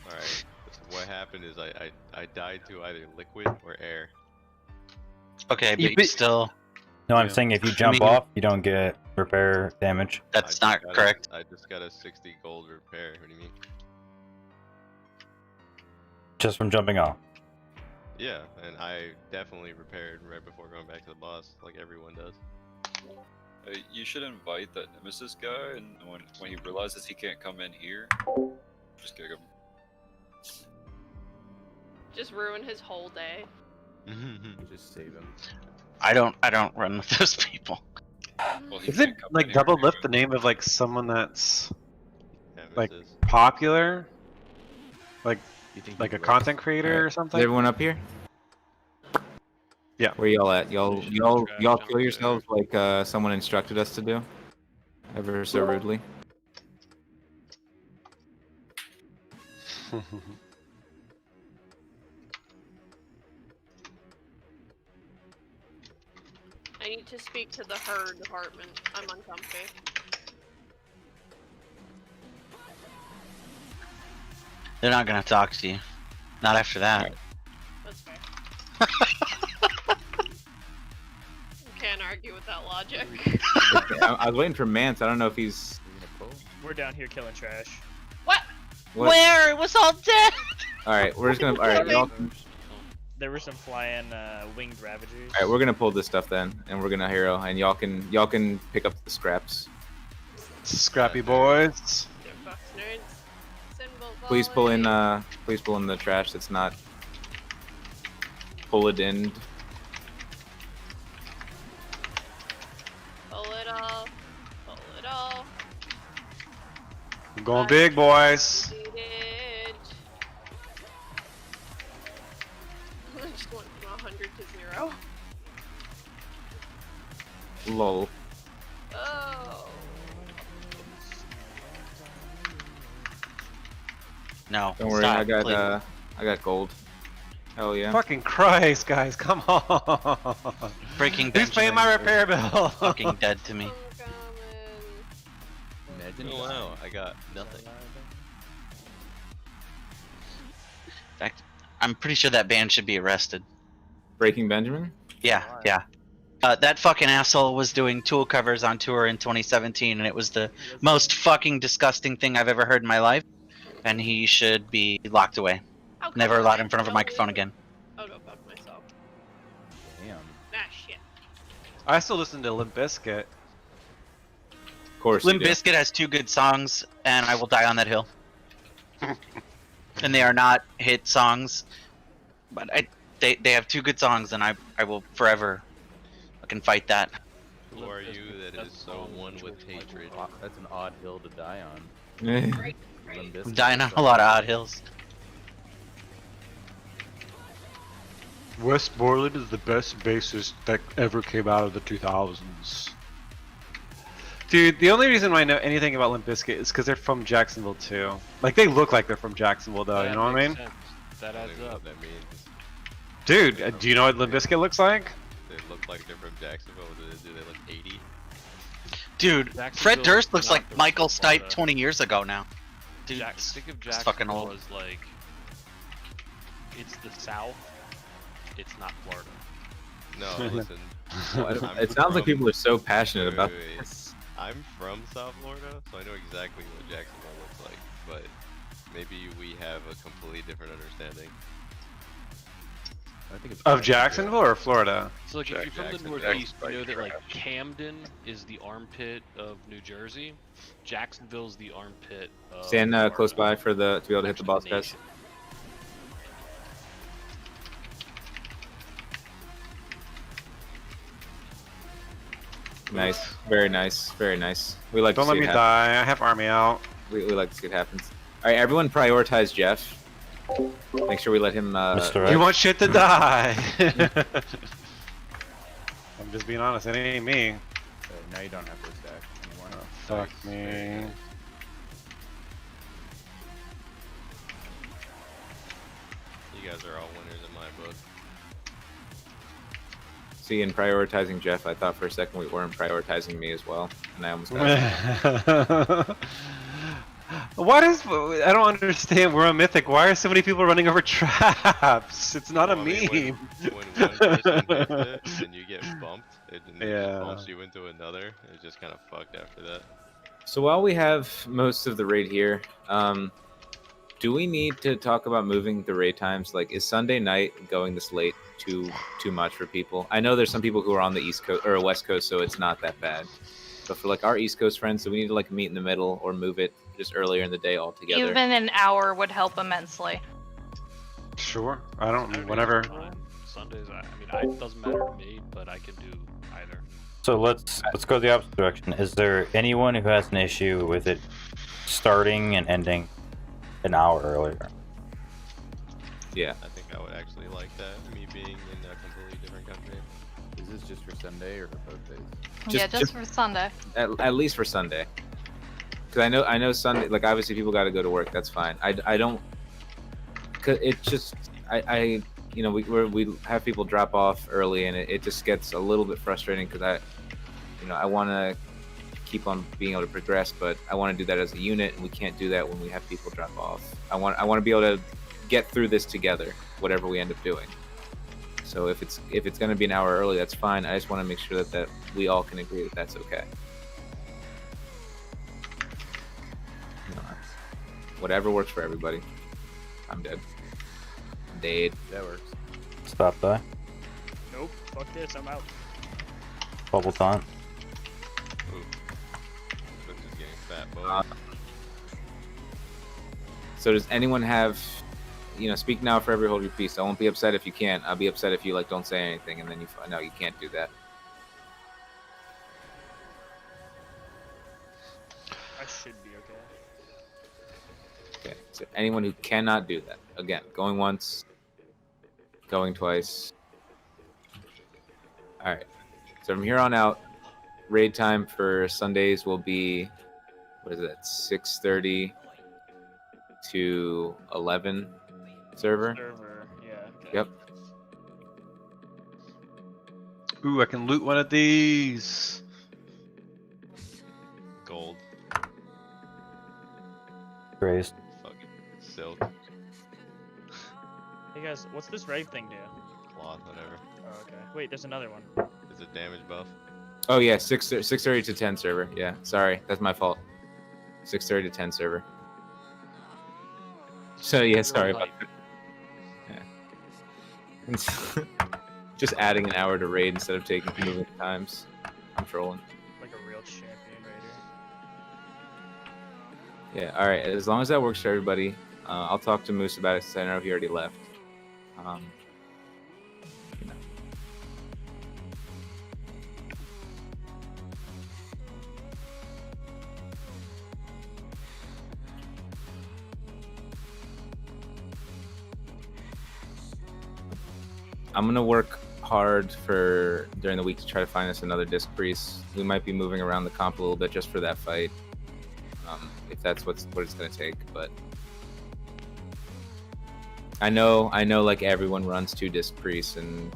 Alright, what happened is I died to either liquid or air. Okay, but you still. No, I'm saying if you jump off, you don't get repair damage. That's not correct. I just got a 60 gold repair, what do you mean? Just from jumping off. Yeah, and I definitely repaired right before going back to the boss, like everyone does. You should invite that Nemesis guy, and when he realizes he can't come in here, just kick him. Just ruin his whole day. Just save him. I don't run with those people. Well, he Is it can't come like in double here, lift the name of like someone that's like Nemesis. popular, like You think like he a would? content creator Alright. or Is something? everyone up here? Yeah. Where y'all at? Y'all Finish y'all trash y'all down kill there. yourselves like someone instructed us to do, ever so rudely. I need to speak to the her department. I'm uncomfy. They're not gonna talk to you. Not after that. That's fair. Can't argue with that logic. I was waiting for Mance. I don't know if he's. We're down here killing trash. What? What? Where? It was all dead! Alright, we're just gonna. Alright, y'all. There were some flying winged ravagers. Alright, we're gonna pull this stuff then, and we're gonna hero, and y'all can pick up the scraps. Scrappy boys. They're fucks nerds. Symbol Please pull in. volley. Please pull in the trash that's not. Pull it in. Pull it off. Pull it off. I'm going big, boys. It. I just went from 100 to 0. Lol. Oh. No. Don't worry, stop, I got please. I got gold. Hell yeah. Fucking Christ, guys, come on. Breaking Who's paying my repair bill? Fucking dead to me. I'm coming. Imagine. Oh wow, I got nothing. In fact, I'm pretty sure that band should be arrested. Breaking Benjamin? Yeah, yeah. That fucking asshole was doing Tool covers on tour in 2017, and it was the most fucking disgusting thing I've ever heard in my life. And he should be locked away. How Never come allowed I in front of a don't microphone leave? again. Oh, go fuck myself. Damn. Ah, shit. I still listen to Limp Bizkit. Of course. Limp Bizkit has 2 good songs, and I will die on that hill. And they are not hit songs, but they have 2 good songs, and I will forever fucking fight that. Who are you that is so one with hatred? That's an odd hill to die on. I'm dying on a lot of odd hills. Wes Borland is the best bassist that ever came out of the 2000s. Dude, the only reason why I know anything about Limp Bizkit is because they're from Jacksonville too. Like they look like they're from Jacksonville though, you know what I mean? That I don't adds even know up. what that means. Dude, do you know what Limp Bizkit looks like? They look like they're from Jacksonville. Do they look 80? Dude, Fred Jacksonville Durst is looks not like the rest Michael of Florida. Stipe 20 years ago now. Dude, Think of it's Jacksonville fucking old. as like it's the South. It's not Florida. No, listen. It sounds like people are so passionate about wait. this. I'm from South Florida, so I know exactly what Jacksonville looks like, but maybe we have a completely different understanding. I think it's Of Jacksonville or Florida? So like, if you're from the Jackson, Northeast, you Jackson, know that like trash. Camden is the armpit of New Jersey. Jacksonville's the armpit of Stand close by Florida. for the to be able to hit the boss Actually, guys. nation. Nice, very nice, very nice. We like Don't to let see me it happen. die. I have army out. We like to see it happens. All right, everyone, prioritize Jeff. Make sure we let him. Mr. You X. want shit to die. I'm just being honest. It ain't me. Now you don't have to stack anymore. Fuck me. You guys are all winners in my book. See, in prioritizing Jeff, I thought for a second we weren't prioritizing me as well, and I almost got. What is? I don't understand. We're a mythic. Why are so many people running over traps? It's not a Well, I mean, meme. when one person hits it and you get bumped, it just Yeah. bumps you into another. It's just kind of fucked after that. So while we have most of the raid here, Do we need to talk about moving the raid times? Like, is Sunday night going this late too much for people? I know there's some people who are on the East Coast or West Coast, so it's not that bad. But for like our East Coast friends, do we need to like meet in the middle or move it just earlier in the day altogether? Even an hour would help immensely. Sure. I don't. Whatever. Sundays. I mean, it doesn't matter to me, but I can do either. So let's go the opposite direction. Is there anyone who has an issue with it starting and ending an hour earlier? Yeah. I think I would actually like that. Me being in a completely different country. Is this just for Sunday or for both days? Just for Sunday. At least for Sunday. Because I know Sunday. Like obviously people got to go to work. That's fine. I don't. Cause it just I you know we have people drop off early and it just gets a little bit frustrating because I want to keep on being able to progress, but I want to do that as a unit, and we can't do that when we have people drop off. I want to be able to get through this together, whatever we end up doing. So if it's going to be an hour early, that's fine. I just want to make sure that we all can agree that that's okay. Whatever works for everybody. I'm dead. I'm dead. That works. Stop by. Nope. Fuck this. I'm out. Ooh. Bubble taunt. Twix is getting fat, boy. So does anyone have, speak now, forever hold your peace. I won't be upset if you can't. I'll be upset if you don't say anything and then you find out you can't do that. I should be okay. Okay. So anyone who cannot do that, again, going once, going twice. All right. So from here on out, raid time for Sundays will be, what is that, 6:30 to 11 server? Yeah. Okay. Yep. Ooh, I can loot one of these. Gold. Raised. Fucking silk. Hey guys, what's this raid thing do? Cloth, whatever. Oh, okay. Wait, there's another one. Is it damage buff? Oh yeah, 6:30 to 10 server. Yeah, sorry, that's my fault. 6:30 to 10 server. So yeah, sorry about that. Yeah. Just adding an hour to raid instead of taking moving times. I'm trolling. Like a real champion raider. Yeah, all right. As long as that works for everybody, I'll talk to Moose about it since I know he already left. I'm gonna work hard during the week to try to find us another disc priest. We might be moving around the comp a little bit just for that fight, if that's what it's gonna take. But I know, like everyone runs 2 disc priests, and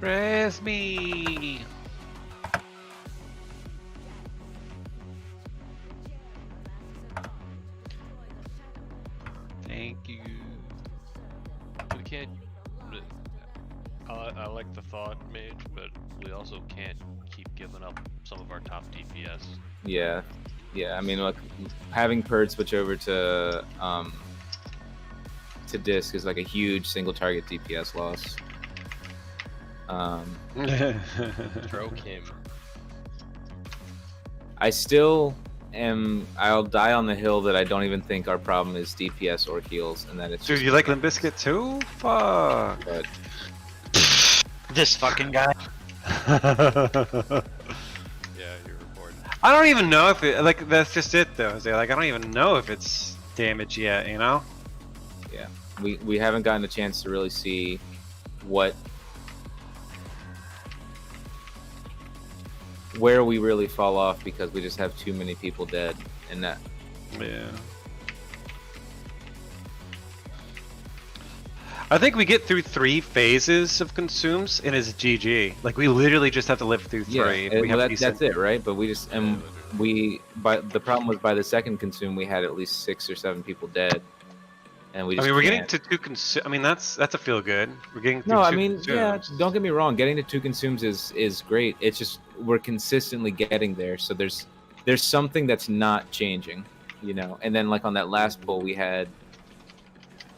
Raise me. Thank you. We can't. I like the thought, Mage, but we also can't keep giving up some of our top DPS. yeah. I mean, like having Purd switch over to disc is like a huge single target DPS loss. Stroke him. I still am. I'll die on the hill that I don't even think our problem is DPS or heals, and that it's. Dude, you like Limp Bizkit too? Fuck. But This fucking guy. Yeah, you're reporting. I don't even know if it, like, that's just it though. Like, I don't even know if it's damage yet, you know? yeah, we haven't gotten a chance to really see where we really fall off because we just have too many people dead, and that. Yeah. I think we get through 3 phases of consumes and it's GG. Like, we literally just have to live through 3. Yeah, We have that's it, right? But we just the problem was by the second consume we had at least 6 or 7 people dead, and we. I Just mean, we're getting can't. to 2 consumes. I mean, that's a feel good. We're getting through No, 2 I mean, yeah. consumes. Don't get me wrong. Getting to 2 consumes is great. It's just we're consistently getting there. So there's there's something that's not changing, you know. And then like on that last poll, we had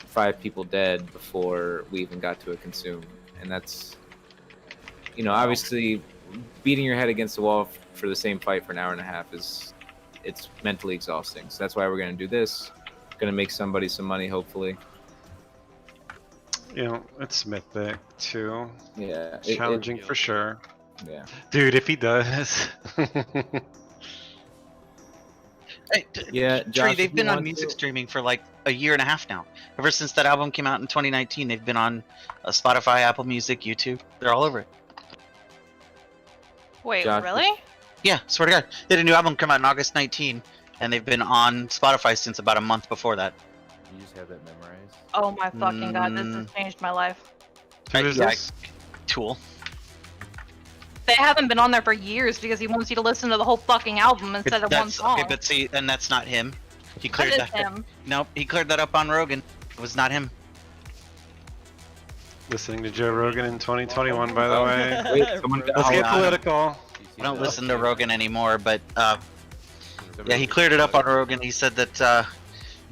5 people dead before we even got to a consume, and that's, you know, obviously beating your head against the wall for the same fight for an hour and a half it's mentally exhausting. So that's why we're gonna do this. Gonna make somebody some money, hopefully. You know, it's mythic too. Yeah, Challenging for sure. Yeah. Dude, if he does. Hey, Yeah, Tree, Josh, if they've you been on want music to- streaming for like a year and a half now. Ever since that album came out in 2019, they've been on Spotify, Apple Music, YouTube. They're all over it. Wait, Josh, really? Yeah, swear to God. They had a new album come out in August 19, and they've been on Spotify since about a month before that. You just have that memorized. Oh my fucking god, this has changed my life. Who is this? Tool. They haven't been on there for years because he wants you to listen to the whole fucking album instead of one song. Okay, but see, and that's not him. He That cleared is that. him. Nope, he cleared that up on Rogan. It was not him. Listening to Joe Rogan in 2021, by the way. Wait, someone, Let's get political. I don't listen to Rogan anymore, but yeah, he cleared it up on Rogan. He said that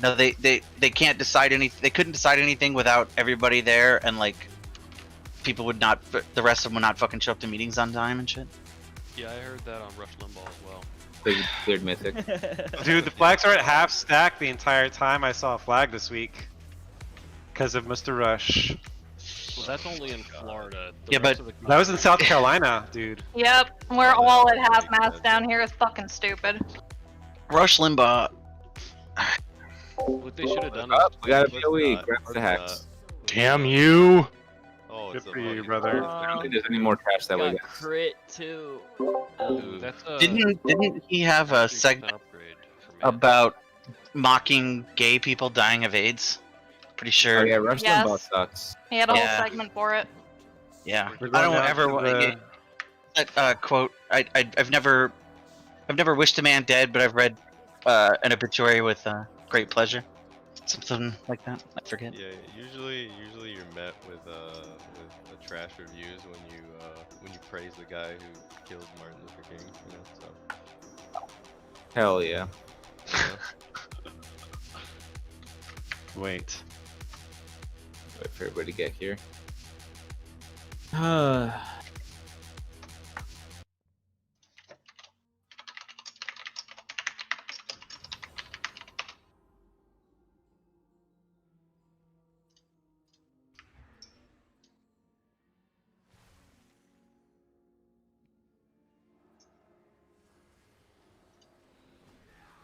no, they can't decide anything. They couldn't decide anything without everybody there, and like people would not, the rest of them would not fucking show up to meetings on time and shit. Yeah, I heard that on Rush Limbaugh as well. They cleared mythic. Dude, the flags are at half stack the entire time I saw a flag this week. Because of Mr. Rush. Well, that's only in Florida. Yeah, but that was in South Carolina, dude. Yep, we're all at half mast down here. It's fucking stupid. Rush Limbaugh. What they should have done Up, is we got a let's POE. not- Grab the hacks. Damn you! Oh, Good it's for a you, money brother. I don't think there's any more trash that way, Got guys. crit too. Ooh, that's a Didn't he have a 30% segment upgrade for me. about mocking gay people dying of AIDS? Pretty sure. Oh yeah, Rush Yes. Limbaugh sucks. He had a whole Yeah. segment for it. Yeah. We're I going don't down ever to want the- that quote. I've never wished a man dead, but I've read an obituary with great pleasure. Something like that. I forget. Yeah, usually you're met with trash reviews when you praise the guy who killed Martin Luther King. You know, so. Hell yeah. Wait. Wait for everybody to get here.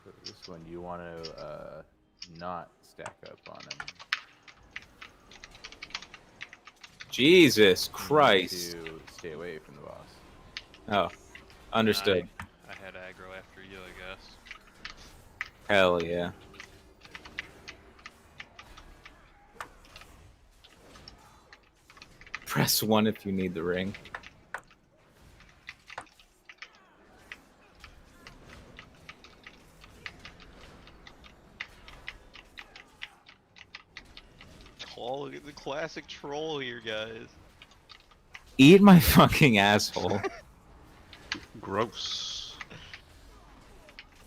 So this one, you want to not stack up on him. Jesus You need Christ. to stay away from the boss. Oh, understood. I had aggro after you, I guess. Hell yeah. Press 1 if you need the ring. Oh, look at the classic troll here, guys. Eat my fucking asshole. Gross.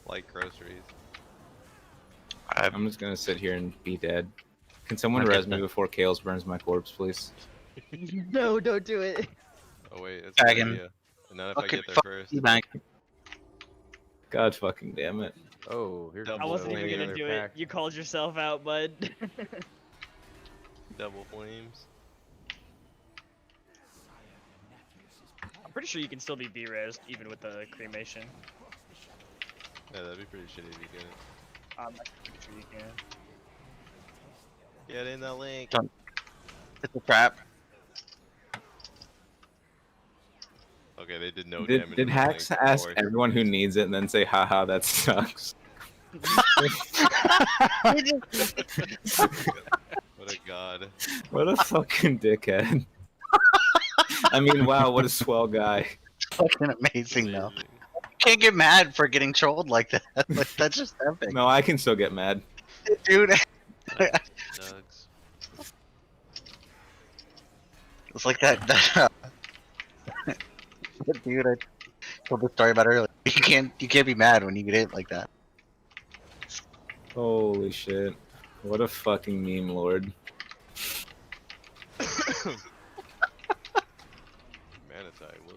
Like groceries. I'm just gonna sit here and be dead. Can someone Okay, res me then. before Kales burns my corpse, please? No, don't do it. Oh wait, that's Tag a him. good idea. And not if I Okay, get there fuck first. you, Mike. God fucking damn it. Oh, here Double comes I wasn't flame. even gonna another do pack. it. You called yourself out, bud. Double flames. I'm pretty sure you can still be B-resed even with the cremation. Yeah, that'd be pretty shitty if you couldn't. I'm pretty sure you can. Get in the link. Don't- It's a trap. Okay, they did no Did damage. did to the Hacks link, ask boy. everyone who needs it and then say, haha, that sucks? What a god. What a fucking dickhead. I mean, wow, what a swell guy. Fucking amazing though. Can't get mad for getting trolled like that. Like that's just epic. No, I can still get mad. Dude. Nugs. It's like that dude told the story about earlier. You can't be mad when you get hit like that. Holy shit. What a fucking meme lord. Manatee, whoa.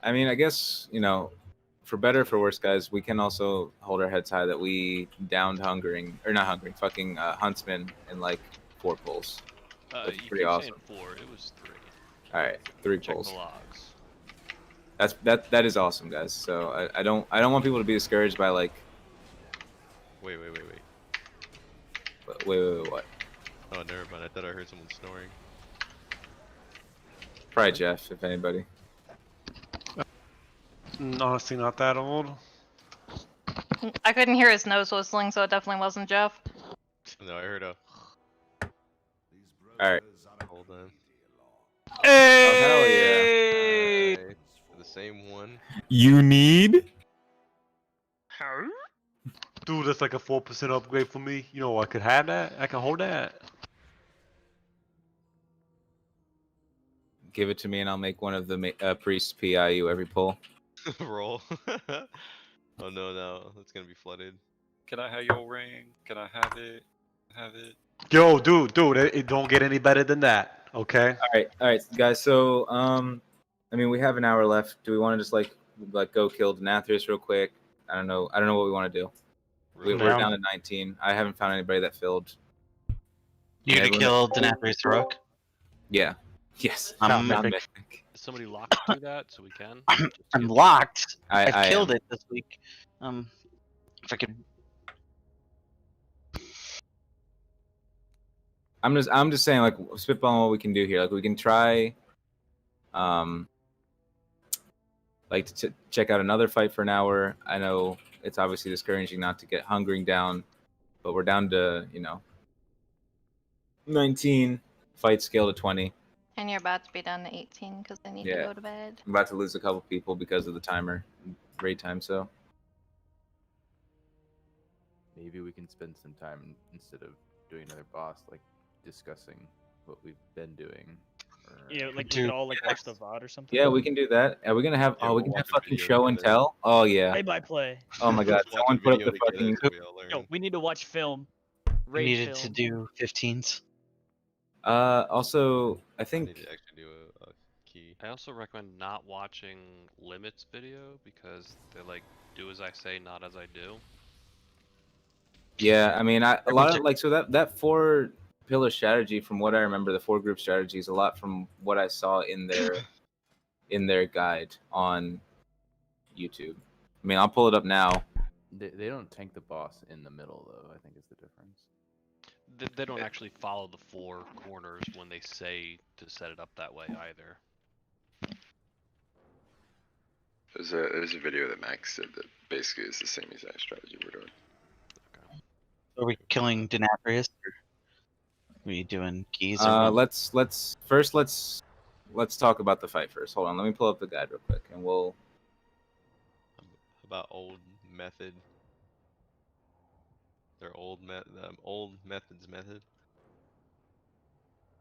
I mean, I guess, you know, for better or for worse, guys, we can also hold our heads high that we downed fucking Huntsman in like 4 pulls. That's You pretty keep awesome. saying 4. It was 3. All right, 3 Check pulls. the logs. That is awesome, guys. So I don't want people to be discouraged by like. Wait. Wait, what? Oh, never mind. I thought I heard someone snoring. Probably Jeff, if anybody. Honestly, not that old. I couldn't hear his nose whistling, so it definitely wasn't Jeff. No, I heard a. All right. Hold on. Hey! Oh, hell yeah. The same one. You need? Dude, that's like a 4% upgrade for me. You know, I could have that. I can hold that. Give it to me and I'll make one of the priests PIU every pull. Roll. Oh no, it's gonna be flooded. Can I have your ring? Can I have it? Have it? Yo, dude, it don't get any better than that. Okay. All right, guys. So, I mean, we have an hour left. Do we want to just like go kill Denathrius real quick? I don't know what we want to do. We're down to 19. I haven't found anybody that filled. You gonna kill Denathrius the Rook? Yeah. Yes. I'm Is somebody locked to that so we can? I'm locked. I I've killed am. it this week. If I could. I'm just saying, like, spitballing what we can do here. Like, we can try, like, to check out another fight for an hour. I know it's obviously discouraging not to get hungering down, but we're down to 19. Fight scale to 20. And you're about to be down to 18 because I need to go to bed. I'm about to lose a couple people because of the timer, raid time. So maybe we can spend some time instead of doing another boss, like discussing what we've been doing. Yeah, like we could all like watch the VOD or something. yeah, we can do that. Are we gonna have? Yeah, we we'll can have watch a fucking video show and together. tell. Oh yeah. Play by play. Oh my god! Let's watch a Someone put up video the together fucking. so we all learn. Yo, we need to watch film. We Raid needed film. to do 15s. Also, I I think. need to actually do a key. I also recommend not watching Limits video because they're like, do as I say, not as I do. Yeah, I mean, a lot of like so that 4-pillar strategy, from what I remember, the 4-group strategy is a lot from what I saw in their guide on YouTube. I mean, I'll pull it up now. They don't tank the boss in the middle, though. I think is the difference. They don't actually follow the 4 corners when they say to set it up that way either. There's a video that Max did that basically is the same exact strategy we're doing. Are we killing Denathrius? Or are we doing keys? Let's talk about the fight first. Hold on, let me pull up the guide real quick, and we'll. About old method. Their old methods method.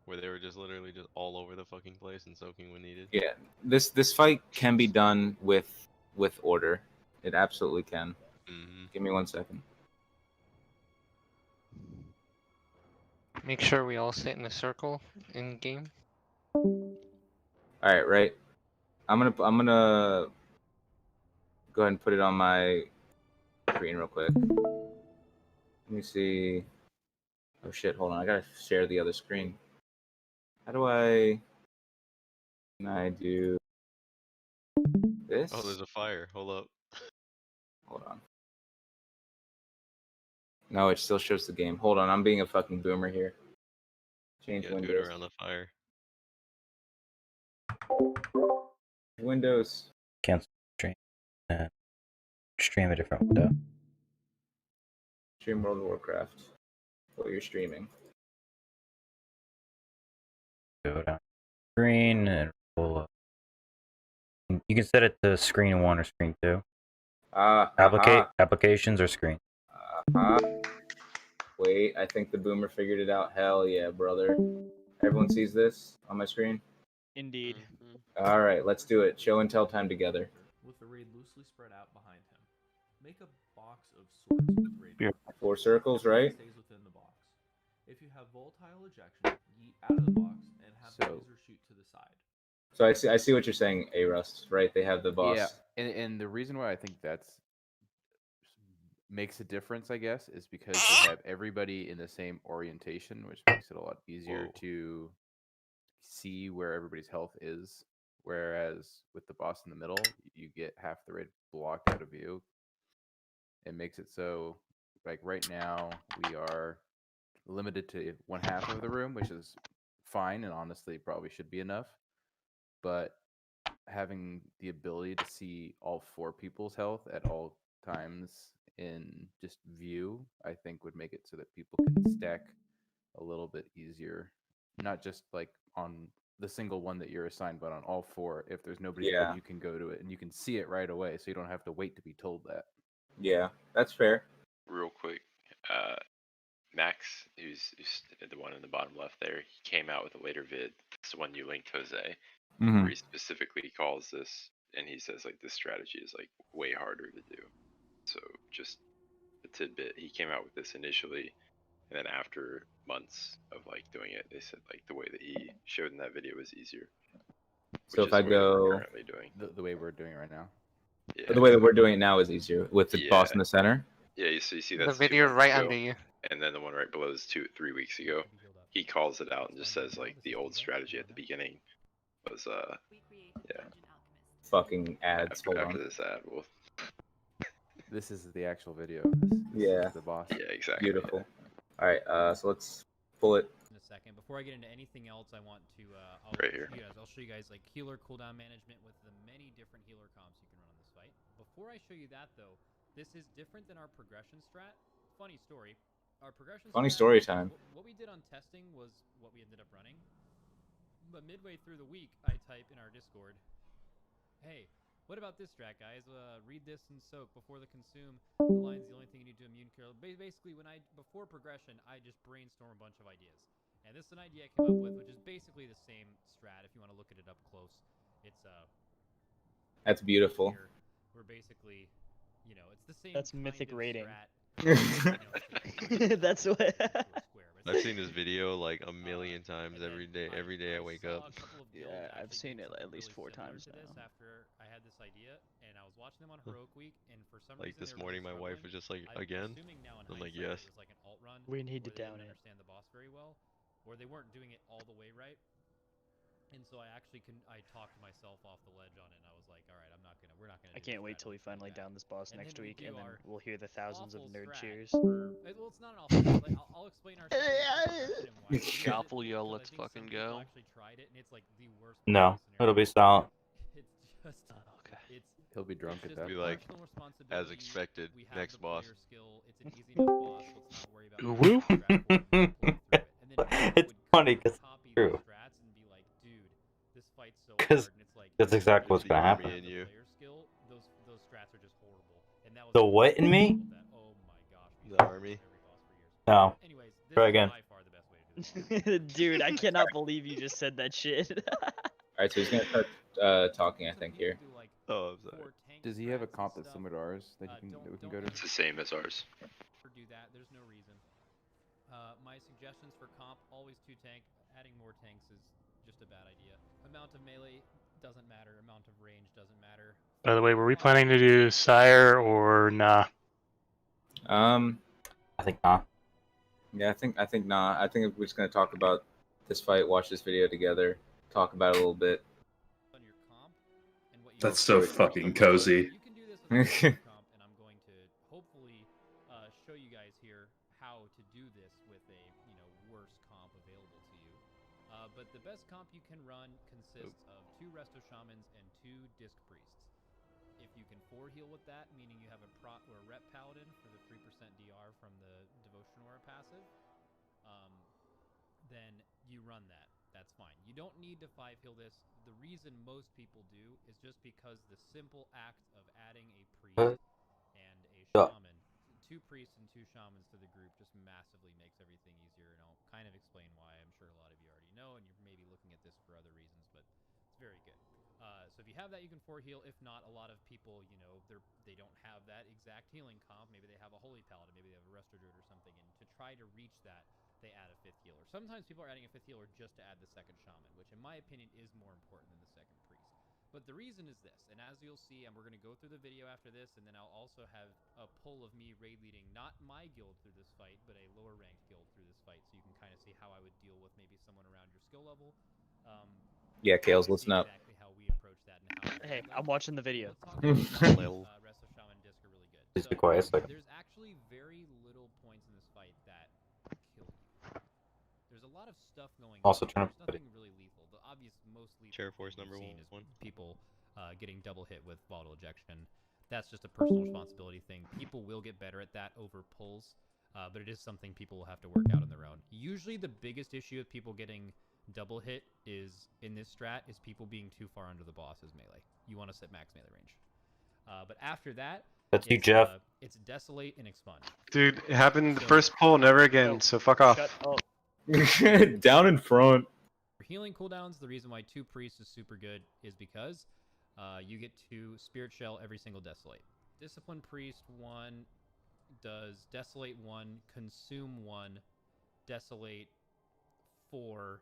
Where they were just literally just all over the fucking place and soaking when needed. Yeah, this fight can be done with order. It absolutely can. Give me 1 second. Make sure we all sit in a circle in game. All right. I'm gonna go ahead and put it on my screen real quick. Let me see. Oh shit! Hold on, I gotta share the other screen. How do I? Can I do this? Oh, there's a fire. Hold up. Hold on. No, it still shows the game. Hold on, I'm being a fucking boomer here. Change Yeah, do it Windows. around the fire. Windows. Cancel stream. Stream a different window. Stream World of Warcraft. What you're streaming. Go down green and roll up You can set it to screen 1 or screen 2. Aha. Applications or screen. Wait, I think the boomer figured it out. Hell yeah, brother. Everyone sees this on my screen? Indeed. All right, let's do it. Show and tell time together. With the raid loosely spread out behind him. Make a box of swords with raid. 4 circles, right? Stays within the box. If you have volatile ejection, yeet out of the box and have the laser shoot to the side. So I see what you're saying, A Rust, right? They have the boss. Yeah, and the reason why I think that's makes a difference, I guess, is because they have everybody in the same orientation, which makes it a lot easier to see where everybody's health is. Whereas with the boss in the middle, you get half the raid blocked out of view. It makes it so, like right now, we are limited to 1/2 of the room, which is fine and honestly probably should be enough. But having the ability to see all 4 people's health at all times in just view, I think would make it so that people can stack a little bit easier. Not just like on the single one that you're assigned, but on all 4. If there's nobody there, you can go to it and you can see it right away, so you don't have to wait to be told that. Yeah, that's fair. Real quick, Max, who's the one in the bottom left there, he came out with a later vid. This is the one you linked, Jose, where he specifically calls this, and he says like this strategy is like way harder to do. So just a tidbit, he came out with this initially, and then after months of like doing it, they said like the way that he showed in that video was easier. So if I go currently doing the way we're doing it right now. Yeah. The way that we're doing it now is easier with the boss in the center. Yeah, so you see The that's video 2 months right ago, under you. and then the one right below is 3 weeks ago. He calls it out and just says like the old strategy at the beginning was yeah. Fucking ads. After this ad, we'll. This is the actual video. Yeah. Is the boss. Yeah, exactly. Beautiful. All right, so let's pull it. In a second, before I get into anything else, I want to Right here. I'll show you guys like healer cooldown management with the many different healer comps you can run on this fight. Before I show you that though, this is different than our progression strat. Funny story. Our progression. Funny strat, story time. What we did on testing was what we ended up running. But midway through the week, I type in our Discord, "Hey, what about this strat, guys? Read this and soak before the consume. The line's the only thing you need to immune kill." Basically, before progression, I just brainstorm a bunch of ideas. And this is an idea I came up with, which is basically the same strat if you want to look at it up close. It's That's beautiful. we're basically, it's the same. That's mythic rating. Strat. That's what. I've seen this video like a million times every day. Every day I wake up. Yeah, I've seen it at least 4 times now. After I had this idea, and I was watching them on Heroic Week, and for some Like reason this morning, my wife was just like, "Again?" I'm like, "Yes." It was like an alt run. We need to where they down didn't it. understand the boss very well, or they weren't doing it all the way right. And so I actually I talked myself off the ledge on it, and I was like, all right, we're not gonna. I can't wait till we finally down this boss And next then we week, do and then our we'll hear the thousands of awful nerd strat cheers. well, it's not an awful. Like, I'll explain our. Shuffle, yo, let's fucking go. Actually tried it, and it's like the worst. No, it'll be silent. It's just. Okay. He'll be drunk at that. Be like, personal as responsibility. expected, We have next the boss. player skill. It's an easy enough boss. Let's not worry about. Woo. And It's funny because copy it's true. the strats and be like, dude, this fight's so hard, Because and it's like that's exactly what's gonna happen. Me and you. player skill, those strats are just horrible. And that was The what in me? Oh my gosh. The army. No. Anyways, this Try is again. by far the best way to do this. Dude, I cannot believe you just said that shit. All right, so he's gonna start talking, I think here. Oh, I'm sorry. Does he have a comp that's similar to ours that we can go to? It's the same as ours. Do that. There's no reason. My suggestions for comp: always 2 tank. Adding more tanks is just a bad idea. Amount of melee doesn't matter. Amount of range doesn't matter. By the way, were we planning to do Sire or nah? I think not. Yeah, I think not. I think we're just gonna talk about this fight, watch this video together, talk about it a little bit. That's so fucking cozy. You can do this with comp, and I'm going to hopefully show you guys here how to do this with a worse comp available to you. But the best comp you can run consists of 2 Resto Shamans and 2 Disc Priests. If you can 4 heal with that, meaning you have a Prot or a Rep Paladin for the 3% DR from the Devotion Aura passive, then you run that. that's fine. You don't need to 5 heal this. The reason most people do is just because the simple act of adding a priest and a shaman, 2 priests and 2 shamans to the group just massively makes everything easier, and I'll kind of explain why. I'm sure a lot of you already know, and you're maybe looking at this for other reasons, but it's very good. So if you have that, you can 4 heal. If not, a lot of people, you know, they don't have that exact healing comp. Maybe they have a Holy Paladin, maybe they have a Resto Druid or something, and to try to reach that, they add a 5th healer. Sometimes people are adding a 5th healer just to add the 2nd shaman, which in my opinion is more important than the 2nd priest. But the reason is this, and as you'll see, and we're going to go through the video after this, and then I'll also have a poll of me raid leading not my guild through this fight, but a lower ranked guild through this fight, so you can kind of see how I would deal with maybe someone around your skill level. Yeah, Kales, listen up. Exactly how we approach that and how. Hey, I'm watching the video. Let's talk about Resto Shaman Disc are really good. Just be quiet a second. There's actually very little points in this fight that kill you. There's a lot of stuff going Also on. turn up There's nothing really lethal. The obvious most lethal Chair force thing number we've seen is one. people getting double hit with volatile ejection. That's just a personal responsibility thing. People will get better at that over pulls, but it is something people will have to work out on their own. Usually the biggest issue with people getting double hit is, in this strat, is people being too far under the boss's melee. You want to set max melee range. But after that, That's you, Jeff. It's Desolate and Expunge. Dude, it happened the first pull, never again, so fuck off. Shut up. Down in front. For healing cooldowns, the reason why 2 priests is super good is because you get to Spirit Shell every single Desolate. Discipline Priest 1 does Desolate 1, Consume 1, Desolate 4,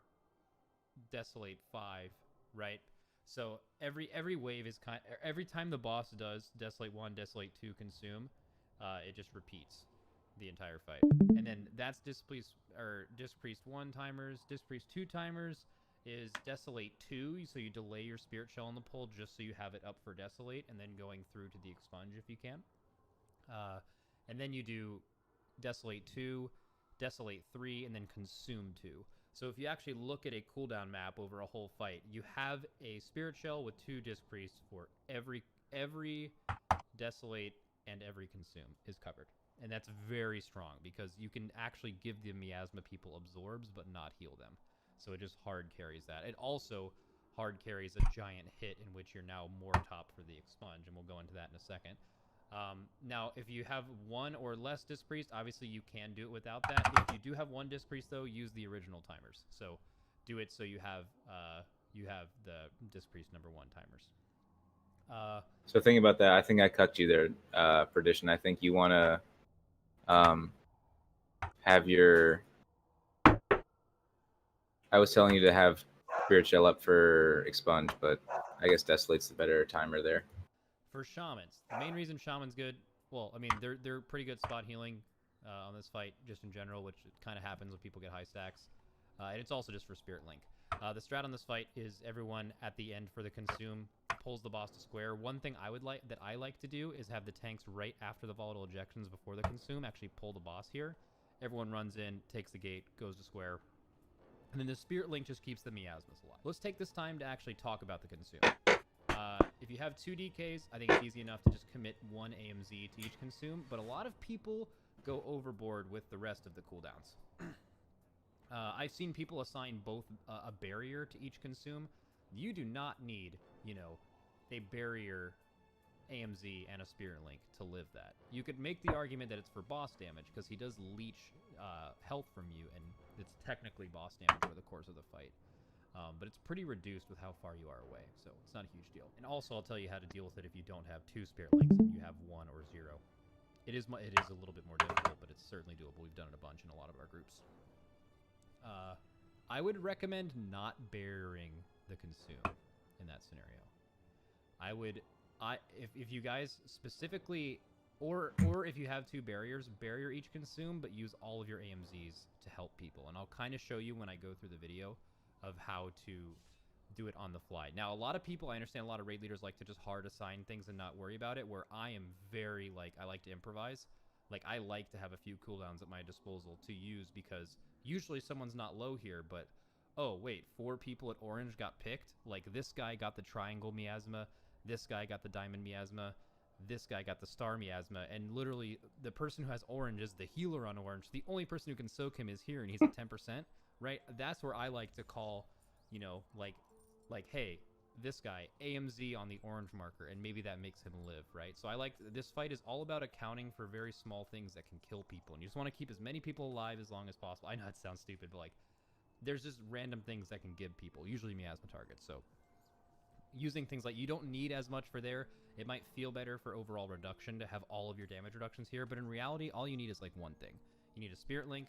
Desolate 5, right? So every wave is every time the boss does Desolate 1, Desolate 2, Consume, it just repeats the entire fight. And then that's Disc Priest 1 timers, Disc Priest 2 timers is Desolate 2, so you delay your Spirit Shell in the pull just so you have it up for Desolate, and then going through to the Expunge if you can. And then you do Desolate 2, Desolate 3, and then Consume 2. So if you actually look at a cooldown map over a whole fight, you have a Spirit Shell with 2 Disc Priests for every Desolate and every Consume is covered. And that's very strong because you can actually give the miasma people absorbs but not heal them. So it just hard carries that. It also hard carries a giant hit in which you're now more top for the Expunge, and we'll go into that in a second. Now, if you have 1 or less Disc Priest, obviously you can do it without that. If you do have 1 Disc Priest, though, use the original timers. So do it so you have the Disc Priest number 1 timers. So thinking about that, I think I cut you there, Perdition. I think you want to have your... I was telling you to have Spirit Shell up for Expunge, but I guess Desolate's the better timer there. For Shamans, the main reason Shaman's good, well, I mean, they're pretty good spot healing on this fight, just in general, which kind of happens when people get high stacks. And it's also just for Spirit Link. The strat on this fight is everyone at the end for the Consume pulls the boss to square. One thing I like to do is have the tanks right after the volatile ejections before the Consume actually pull the boss here. Everyone runs in, takes the gate, goes to square. And then the Spirit Link just keeps the miasmas alive. Let's take this time to actually talk about the Consume. If you have 2 DKs, I think it's easy enough to just commit 1 AMZ to each Consume, but a lot of people go overboard with the rest of the cooldowns. I've seen people assign both a barrier to each Consume. You do not need, you know, a barrier AMZ and a Spirit Link to live that. You could make the argument that it's for boss damage, because he does leech health from you, and it's technically boss damage over the course of the fight. But it's pretty reduced with how far you are away, so it's not a huge deal. And also, I'll tell you how to deal with it if you don't have 2 Spirit Links and you have 1 or 0. It is a little bit more difficult, but it's certainly doable. We've done it a bunch in a lot of our groups. I would recommend not barriering the Consume in that scenario. If you guys specifically, or if you have 2 barriers, barrier each Consume, but use all of your AMZs to help people. And I'll kind of show you when I go through the video of how to do it on the fly. Now, a lot of people, I understand a lot of raid leaders like to just hard assign things and not worry about it, where I am very, I like to improvise. Like, I like to have a few cooldowns at my disposal to use, because usually someone's not low here, but, oh, wait, 4 people at orange got picked? Like, this guy got the triangle miasma, this guy got the diamond miasma, this guy got the star miasma, and literally, the person who has orange is the healer on orange. The only person who can soak him is here, and he's at 10%. Right, that's where I like to call you know, like hey, this guy AMZ on the orange marker, and maybe that makes him live, right? So I like this fight is all about accounting for very small things that can kill people, and you just want to keep as many people alive as long as possible. I know it sounds stupid, but like there's just random things that can give people, usually miasma targets. So using things like, you don't need as much for there. It might feel better for overall reduction to have all of your damage reductions here, but in reality, all you need is like one thing. You need a Spirit Link,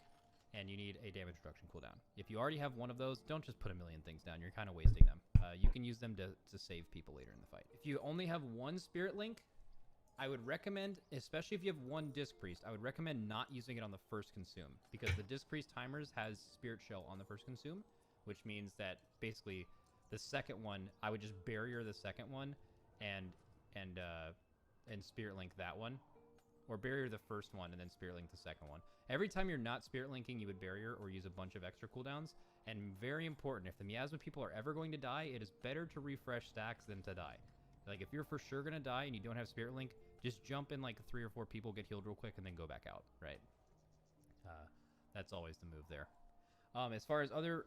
and you need a damage reduction cooldown. If you already have one of those, don't just put a million things down. You're kind of wasting them. You can use them to save people later in the fight. If you only have one Spirit Link, I would recommend, especially if you have one Disc Priest, I would recommend not using it on the first consume, because the Disc Priest timers has Spirit Shell on the first consume, which means that basically the second one, I would just barrier the second one and Spirit Link that one, or barrier the first one and then Spirit Link the second one. Every time you're not Spirit Linking, you would barrier or use a bunch of extra cooldowns. And very important, if the miasma people are ever going to die, it is better to refresh stacks than to die. Like, if you're for sure going to die and you don't have Spirit Link, just jump in like 3 or 4 people, get healed real quick, and then go back out, right? That's always the move there. As far as other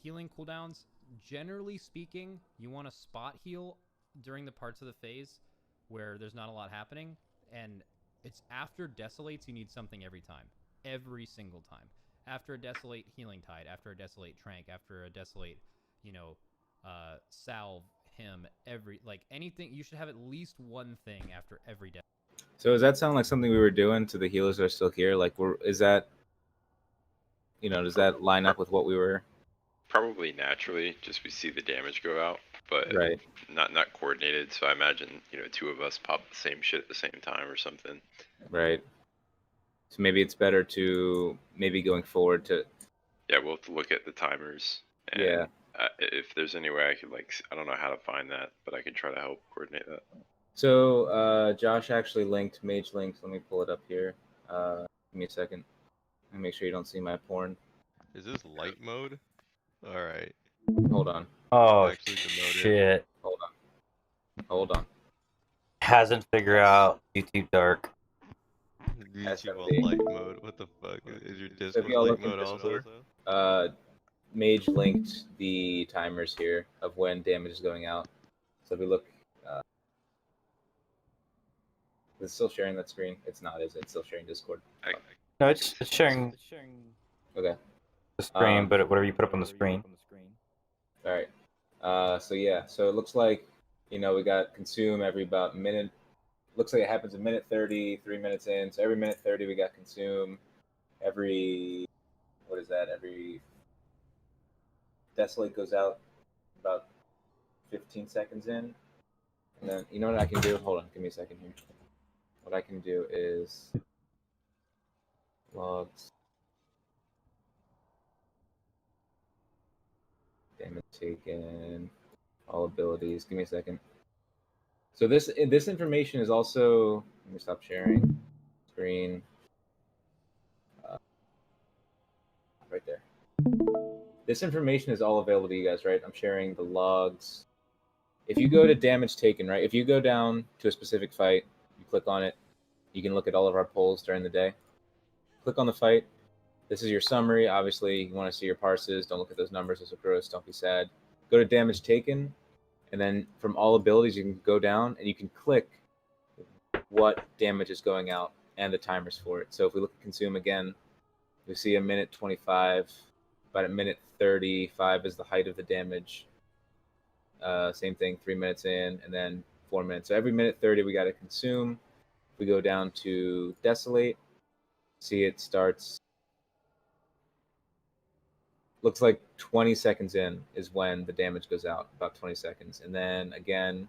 healing cooldowns, generally speaking, you want to spot heal during the parts of the phase where there's not a lot happening, and it's after Desolates you need something every time. Every single time. After a Desolate Healing Tide, after a Desolate Trank, after a Desolate, you know, Salve, Hymn, anything, you should have at least one thing after every death. So does that sound like something we were doing to the healers that are still here? Like, is that, you know, does that line up with what we were? Probably naturally, just we see the damage go out, but Right. not coordinated. So I imagine, you know, 2 of us pop the same shit at the same time or something. Right. So maybe it's better to going forward to. Yeah, we'll have to look at the timers. And Yeah. if there's any way I could, like, I don't know how to find that, but I can try to help coordinate that. So Josh actually linked Mage Links. Let me pull it up here. Give me a second. And make sure you don't see my porn. Is this light mode? All right. Hold on. Oh Actually demoted. shit! Hold on. Hasn't figured out YouTube Dark. YouTube on light mode. What the fuck? Is your Discord y'all light look in mode Discord, also? Mage linked the timers here of when damage is going out. So if we look, is it still sharing that screen? It's not, is it? It's still sharing Discord. No, it's sharing Okay. the screen, but whatever you put up on the screen. All right. So yeah. So it looks like, you know, we got consume every about minute. Looks like it happens a minute 30, 3 minutes in. So every minute 30 we got consume. Every, what is that? Every Desolate goes out about 15 seconds in. And then, you know what I can do? Hold on, give me a second here. What I can do is logs, damage taken, all abilities. Give me a second. So this information is also, let me stop sharing screen. Right there. This information is all available to you guys, right? I'm sharing the logs. If you go to damage taken, right? If you go down to a specific fight, you click on it, you can look at all of our polls during the day. Click on the fight. This is your summary. Obviously, you want to see your parses. Don't look at those numbers. Those are gross. Don't be sad. Go to damage taken, and then from all abilities, you can go down and you can click what damage is going out and the timers for it. So if we look at consume again, we see a minute 25, about a minute 35 is the height of the damage. Same thing, 3 minutes in, and then 4 minutes. So every minute 30, we got to consume. We go down to Desolate. See, it starts. Looks like 20 seconds in is when the damage goes out, about 20 seconds. And then again,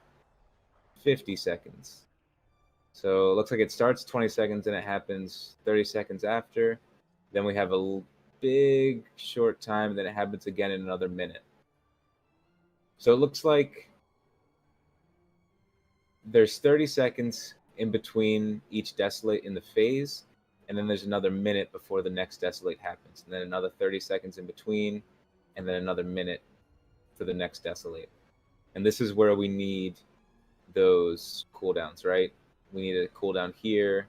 50 seconds. So it looks like it starts 20 seconds and it happens 30 seconds after. Then we have a big short time, then it happens again in another minute. So it looks like there's 30 seconds in between each Desolate in the phase, and then there's another minute before the next Desolate happens, and then another 30 seconds in between, and then another minute for the next Desolate. And this is where we need those cooldowns, right? We need a cooldown here,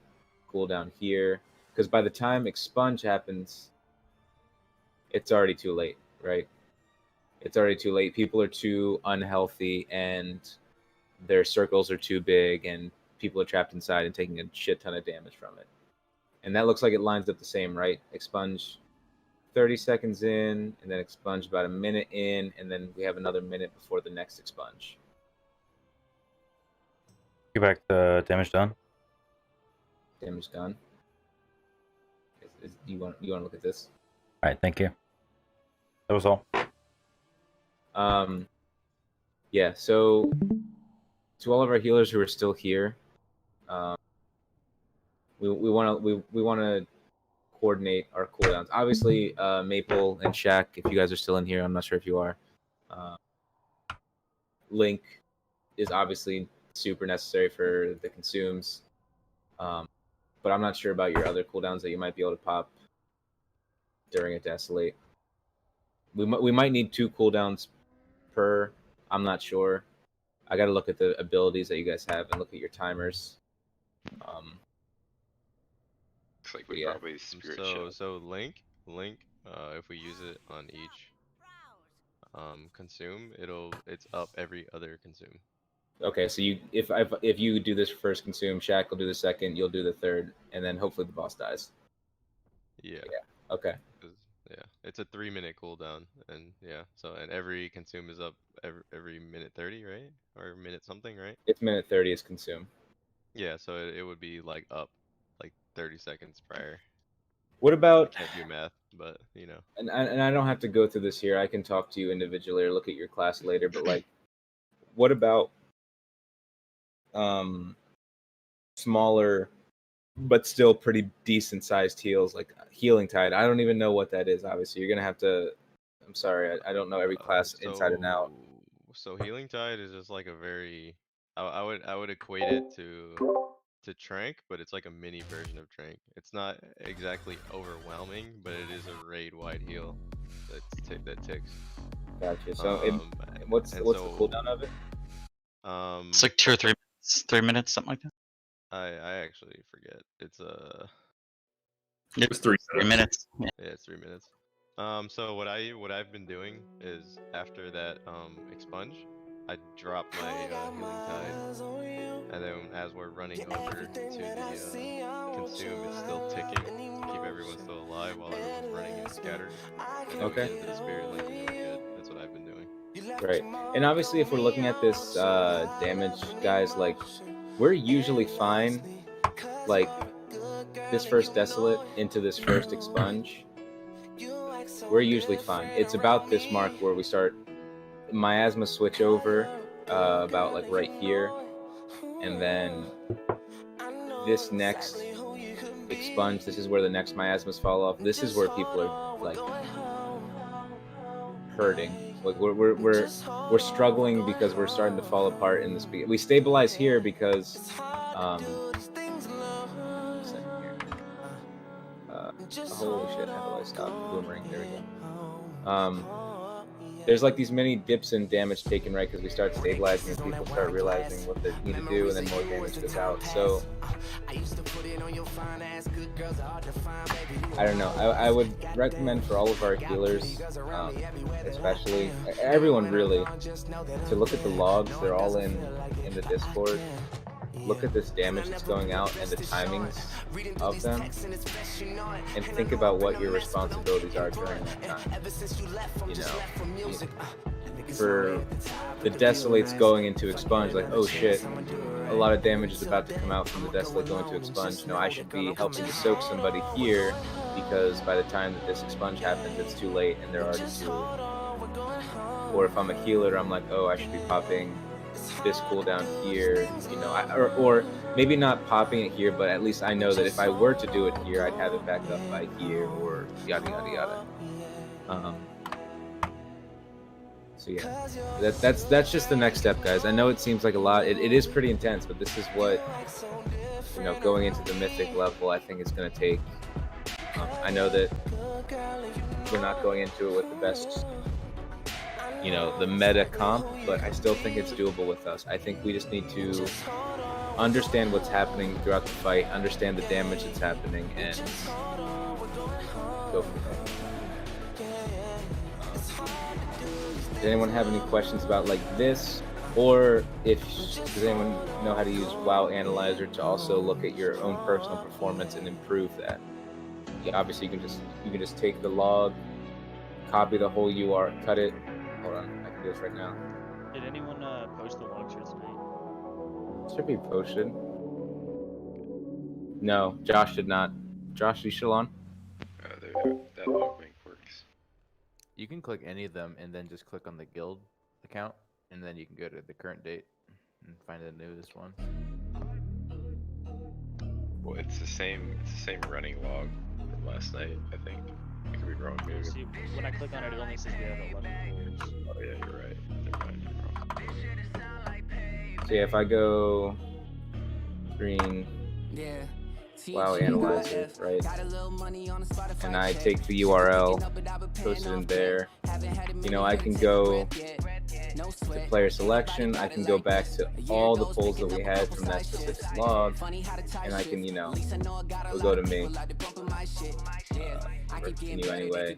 because by the time Expunge happens, it's already too late, right? It's already too late. People are too unhealthy, and their circles are too big, and people are trapped inside and taking a shit ton of damage from it. And that looks like it lines up the same, right? Expunge 30 seconds in, and then expunge about a minute in, and then we have another minute before the next expunge. Get back the damage done. Damage done. You want to look at this? All right, thank you. That was all. Yeah. So to all of our healers who are still here, we want to coordinate our cooldowns. Obviously, Maple and Shaq, if you guys are still in here, I'm not sure if you are. Link is obviously super necessary for the consumes, but I'm not sure about your other cooldowns that you might be able to pop during a Desolate. We might need 2 cooldowns per. I'm not sure. I got to look at the abilities that you guys have and look at your timers. Looks like we probably spirit shield. So Link, if we use it on each consume, it's up every other consume. Okay, so if you do this first consume, Shaq will do the second, you'll do the third, and then hopefully the boss dies. Yeah. Okay. Yeah, it's a 3-minute cooldown, and and every consume is up every minute 30, right? Or minute something, right? It's minute 30 is consume. Yeah, so it would be like up like 30 seconds prior. What about? I can't do math, but you know. And I don't have to go through this here. I can talk to you individually or look at your class later. But like, what about smaller, but still pretty decent sized heals, like Healing Tide? I don't even know what that is. Obviously, you're gonna have to. I'm sorry, I don't know every class inside and out. So Healing Tide is just like a very. I would equate it to Trank, but it's like a mini version of Trank. It's not exactly overwhelming, but it is a raid-wide heal that ticks. Gotcha. So what's the cooldown of it? It's like 2 or 3 minutes, 3 minutes, something like that. I actually forget. It's It's 3 minutes. Yeah. Yeah, it's 3 minutes. So what I've been doing is after that expunge, I drop my Healing Tide, and then as we're running over to the consume, it's still ticking to keep everyone still alive while everyone's running and scattered. And then we get into the spirit link and we're good. That's what I've been doing. Right. And obviously, if we're looking at this damage, guys, like we're usually fine. Like this first Desolate into this first expunge, we're usually fine. It's about this mark where we start miasma switch over, about like right here, and then this next expunge. This is where the next miasmas fall off. This is where people are like hurting. Like we're struggling because we're starting to fall apart in this. We stabilize here because holy shit, how do I stop boomerang? There we go. There's like these many dips in damage taken, right? Because we start stabilizing and people start realizing what they need to do, and then more damage goes out. So I don't know. I would recommend for all of our healers, especially everyone really, to look at the logs. They're all in the Discord. Look at this damage that's going out and the timings of them, and think about what your responsibilities are during that time. You know, for the Desolates going into expunge, like, oh shit, a lot of damage is about to come out from the Desolate going to expunge. No, I should be helping to soak somebody here, because by the time that this expunge happens, it's too late and they're already too. Or if I'm a healer, I'm like, oh, I should be popping this cooldown here, you know, or maybe not popping it here, but at least I know that if I were to do it here, I'd have it back up by here, or yada yada yada. So yeah, that's just the next step, guys. I know it seems like a lot. It is pretty intense, but this is what, you know, going into the mythic level, I think it's going to take. I know that we're not going into it with the best, you know, the meta comp, but I still think it's doable with us. I think we just need to understand what's happening throughout the fight, understand the damage that's happening, and go from there. Does anyone have any questions about like this, or does anyone know how to use WoW Analyzer to also look at your own personal performance and improve that? Yeah, obviously you can just take the log, copy the whole URL, cut it. Hold on, I can do this right now. Did anyone post the logs for tonight? Should be posted. No, Josh did not. Josh, you still on? There you go. That log link works. You can click any of them and then just click on the guild account, and then you can go to the current date and find the newest one. Well, it's the same running log from last night, I think. I could be wrong, maybe. See, when I click on it, it only says we have 11 polls. Oh yeah, you're right. Never mind, you're wrong. So yeah, if I go green, WoW Analyzer, right? And I take the URL, post it in there. You know, I can go to player selection. I can go back to all the polls that we had from that specific log, and I can, you know, it'll go to me. Continue anyway.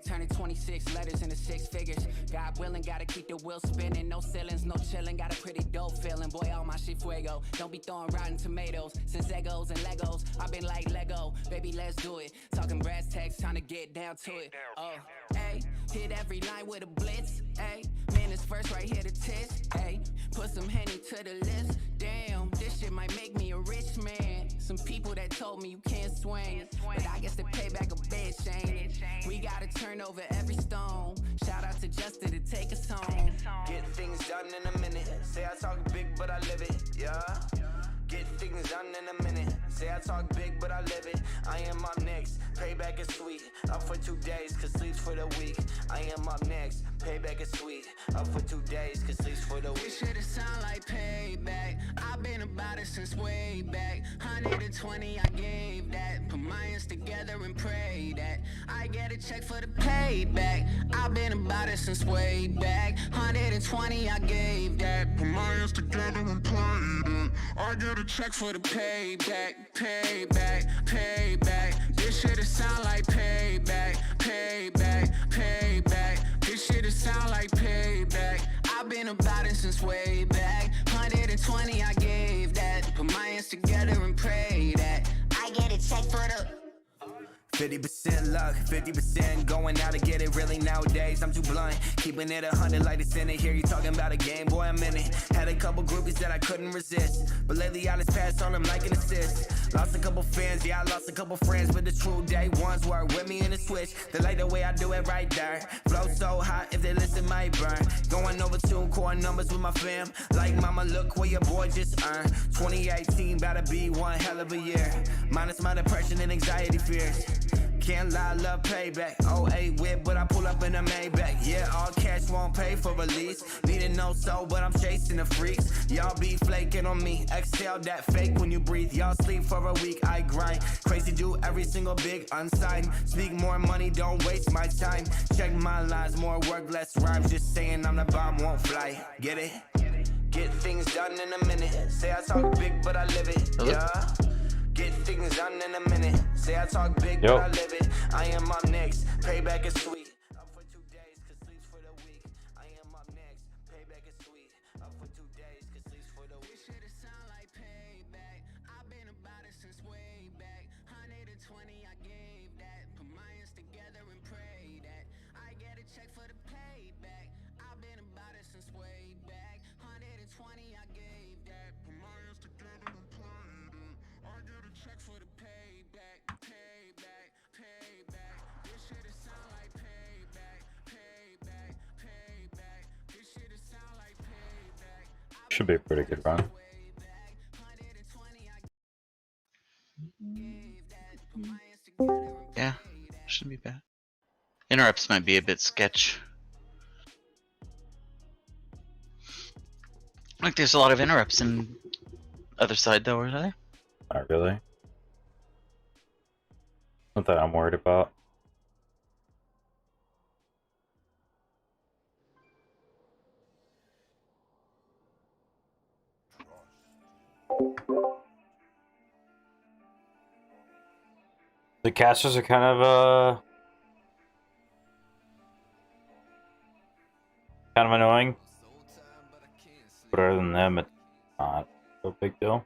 Turning 26 letters into 6 figures. God willing, gotta keep the wheel spinning. No ceilings, no chilling. Got a pretty dope feeling. Boy, all my shit fuego. Don't be throwing rotten tomatoes. Since Egos and Legos, I've been like Lego. Baby, let's do it. Talking brass tacks, trying to get down to it. Oh, hey, hit every line with a blitz. Hey, man, it's first right here to test. Hey, put some Henny to the list. Damn, this shit might make me a rich man. Some people that told me you can't swing, but I guess they pay back a bitch, ain't it? We gotta turn over every stone. Shout out to Justin to take us home. Get things done in a minute. Say I talk big, but I live it. Yeah. Get things done in a minute. Say I talk big, but I live it. I am up next. Payback is sweet. Up for 2 days, cause sleeps for the week. I am up next. Payback is sweet. Up for 2 days, cause sleeps for the week. This shit sound like payback. I've been about it since way back. 120, I gave that. Put my hands together and pray that I get a check for the payback. I've been about it since way back. 120, I gave that. Put my hands together and pray that I get a check for the payback. Payback, payback. This shit sound like payback. Payback, payback. This shit sound like payback. I've been about it since way back. 120, I gave that. Put my hands together and pray that I get a check for the 50% luck, 50% going out to get it. Really nowadays, I'm too blunt. Keeping it 100 like the Senate. Hear you talking about a game, boy, I'm in it. Had a couple groupies that I couldn't resist, but lately I just passed on them like an assist. Lost a couple fans, yeah, I lost a couple friends, but the true day ones were with me in the switch. They like the way I do it right there. Flow so hot, if they listen, might burn. Going over 2 core numbers with my fam. Like, mama, look where your boy just earned. 2018, about to be one hell of a year. Minus my depression and anxiety fears. Can't lie, love payback. 08 whip, but I pull up in a Maybach. Yeah, all cash won't pay for release. Need to know so, but I'm chasing the freaks. Y'all be flaking on me. Exhale that fake when you breathe. Y'all sleep for a week, I grind. Crazy do every single big unsigned. Speak more money, don't waste my time. Check my lines, more work, less rhymes. Just saying I'm the bomb, won't fly. Get it? Get things done in a minute. Say I talk big, but I live it. Yeah. Get things done in a minute. Say I talk big, but I live it. I am up next. Payback is sweet. Up for 2 days, cause sleeps for the week. I am up next. Payback is sweet. Up for 2 days, cause sleeps for the week. This shit sound like payback. I've been about it since way back. 120, I gave that. Put my hands together and pray that I get a check for the payback. I've been about it since way back. 120, I gave that. Put my hands together and pray that I get a check for the payback. Payback, payback. This shit sound like payback. Payback, payback. This shit sound like payback. Should be a pretty good run. Yeah, shouldn't be bad. Interrupts might be a bit sketch. Like there's a lot of interrupts in other side though, are there? Not really. Not that I'm worried about. The casters are kind of kind of annoying. But other than them, it's not a big deal.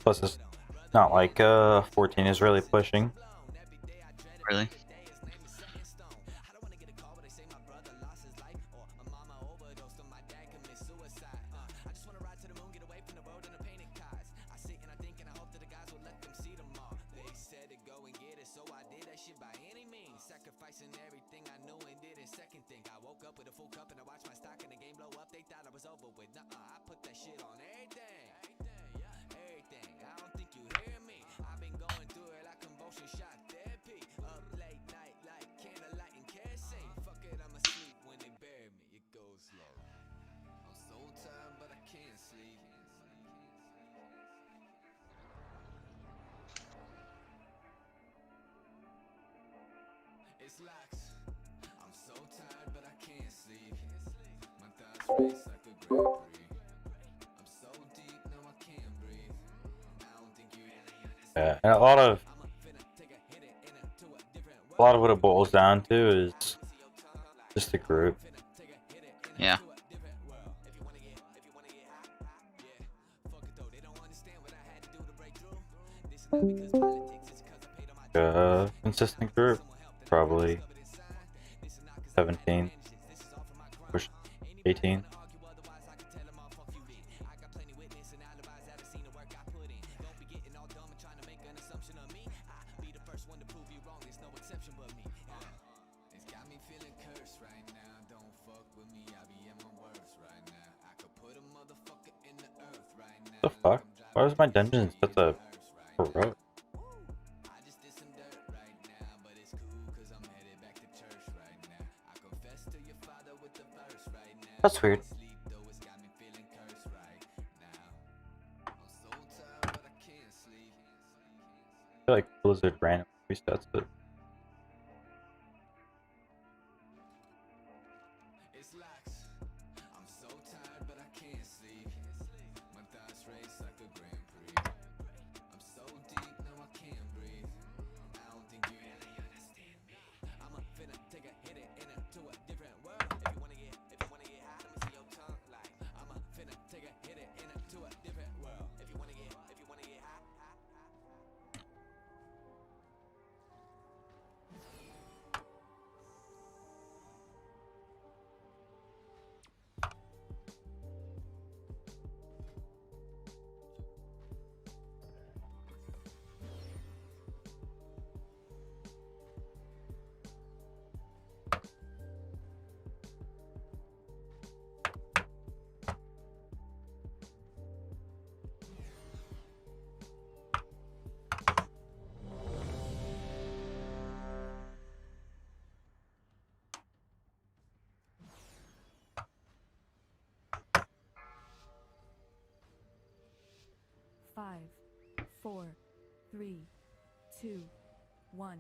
Plus, it's not like 14 is really pushing. Really? Yeah, and a lot of what it boils down to is just the group. Yeah. Consistent group, probably 17, push 18. The fuck? Why is my dungeon such a heroic? That's weird. I feel like Blizzard randomly resets it. Five, 4, 3, 2, 1.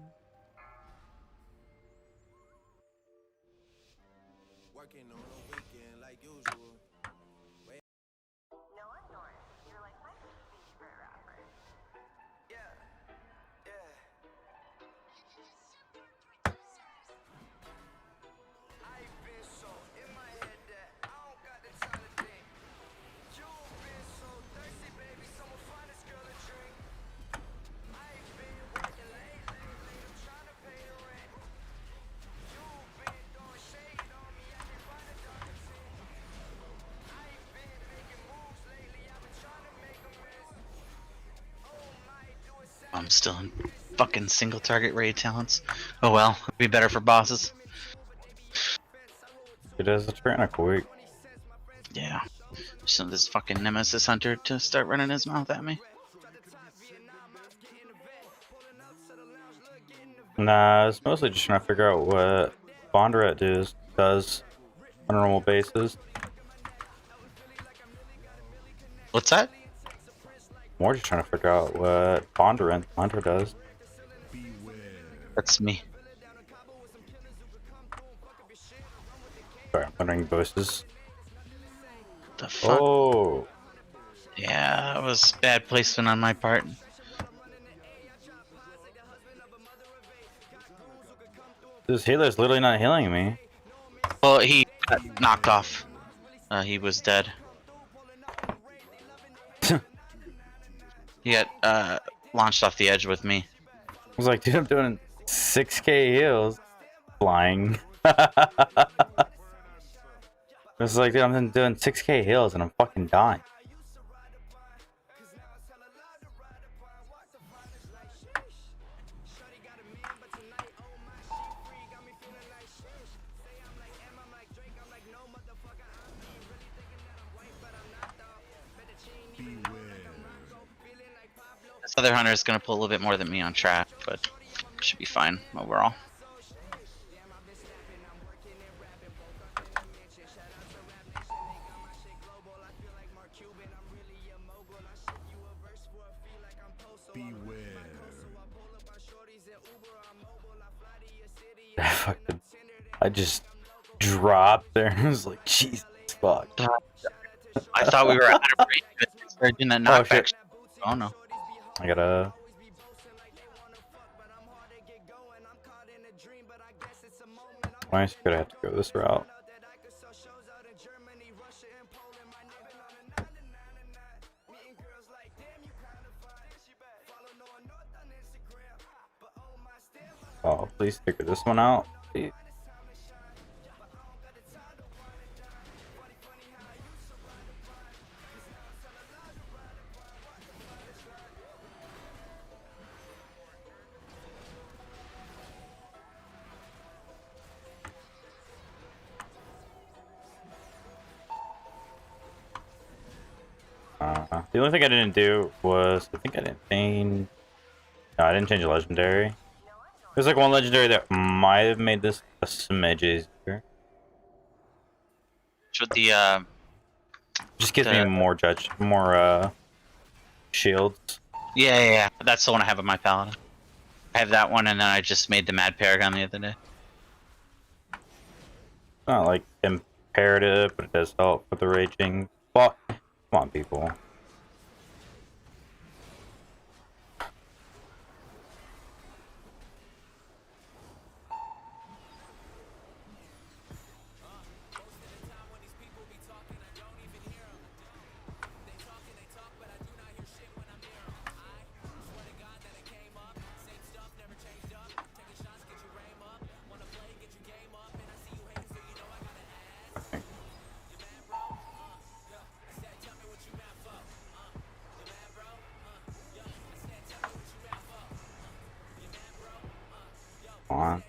Working on a weekend like usual. No, I'm Norris. You're like my favorite rapper. Yeah, yeah. I've been so in my head that I don't got the time to think. You've been so thirsty, baby. Someone find this girl a drink. I've been working late, I'm trying to pay the rent. You've been throwing shade on me. I can find a darker tint. I've been making moves lately. I've been trying to make a miss. I'm still in fucking single target raid talents. Oh well, it'd be better for bosses. It is a tyrannical week. Yeah. Just need this fucking Nemesis Hunter to start running his mouth at me. Nah, it's mostly just trying to figure out what Bondurette does on a normal basis. What's that? More just trying to figure out what Bondurette does. That's me. Sorry, I'm wondering voices. The fuck? Oh. Yeah, that was bad placement on my part. This healer's literally not healing me. Well, he got knocked off. He was dead. He got launched off the edge with me. I was like, dude, I'm doing 6k heals. Flying. It's like, dude, I'm doing 6k heals and I'm fucking dying. This other hunter is gonna pull a little bit more than me on trap, but should be fine overall. I just dropped there and was like, Jesus fuck. I thought we were out of range, but we started doing that knockback. Oh no. I gotta. I'm just gonna have to go this route. Oh, please figure this one out. Please. The only thing I didn't do was, I think I didn't change. No, I didn't change a legendary. There's like one legendary that might have made this a smidge easier. Should the just gives me more shields. Yeah. That's the one I have on my paladin. I have that one, and then I just made the Mad Paragon the other day. Not like imperative, but it does help with the raging. Fuck. Come on, people. On.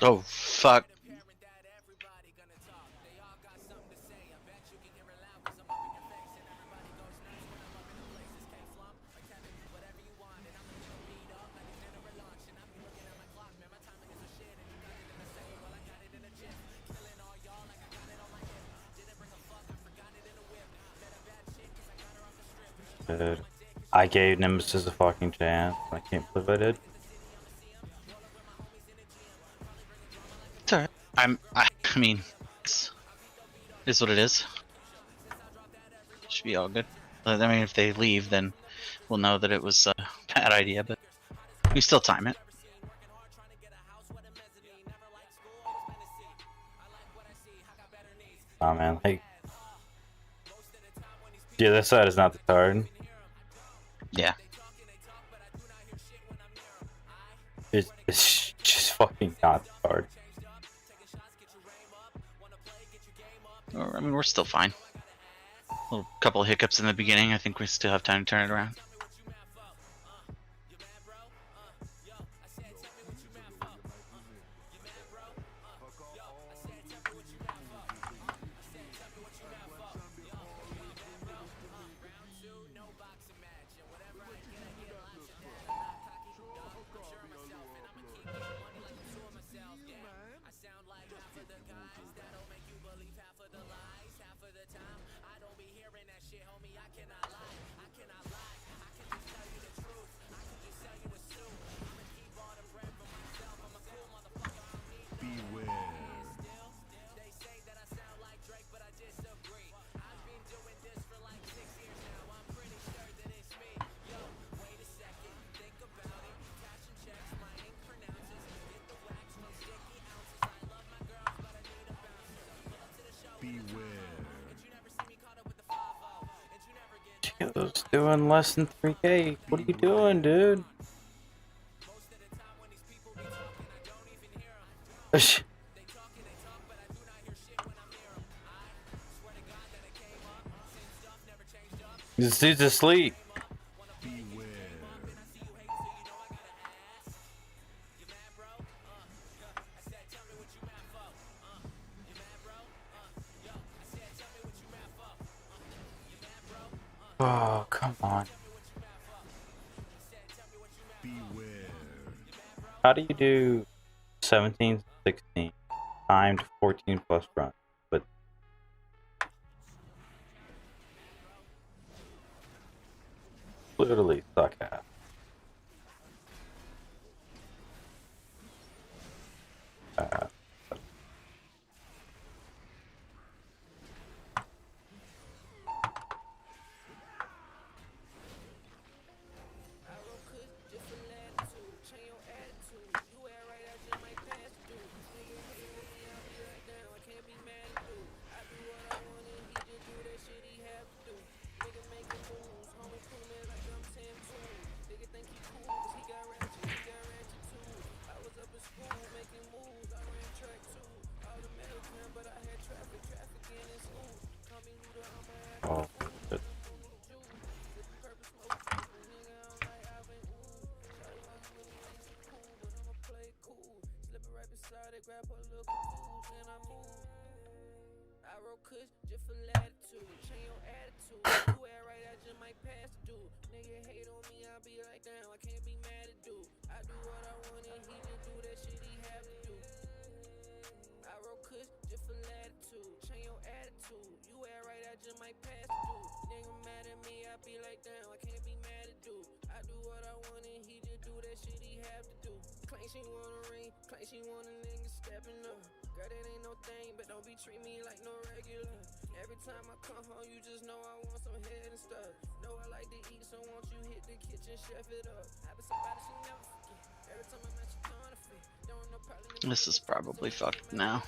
Oh fuck. Dude, I gave Nemesis a fucking chance. I can't believe I did. It's alright. I mean, it is what it is. Should be all good. I mean, if they leave, then we'll know that it was a bad idea, but we still time it. Oh man, like, yeah, this side is not the card. Yeah. It's just fucking not the card. I mean, we're still fine. A couple of hiccups in the beginning. I think we still have time to turn it around. Kill's doing less than 3K. What are you doing, dude? This dude's asleep. Oh, come on. How do you do 17, 16 timed 14 plus run? But literally suck ass. Oh, shit. This is probably fucked now.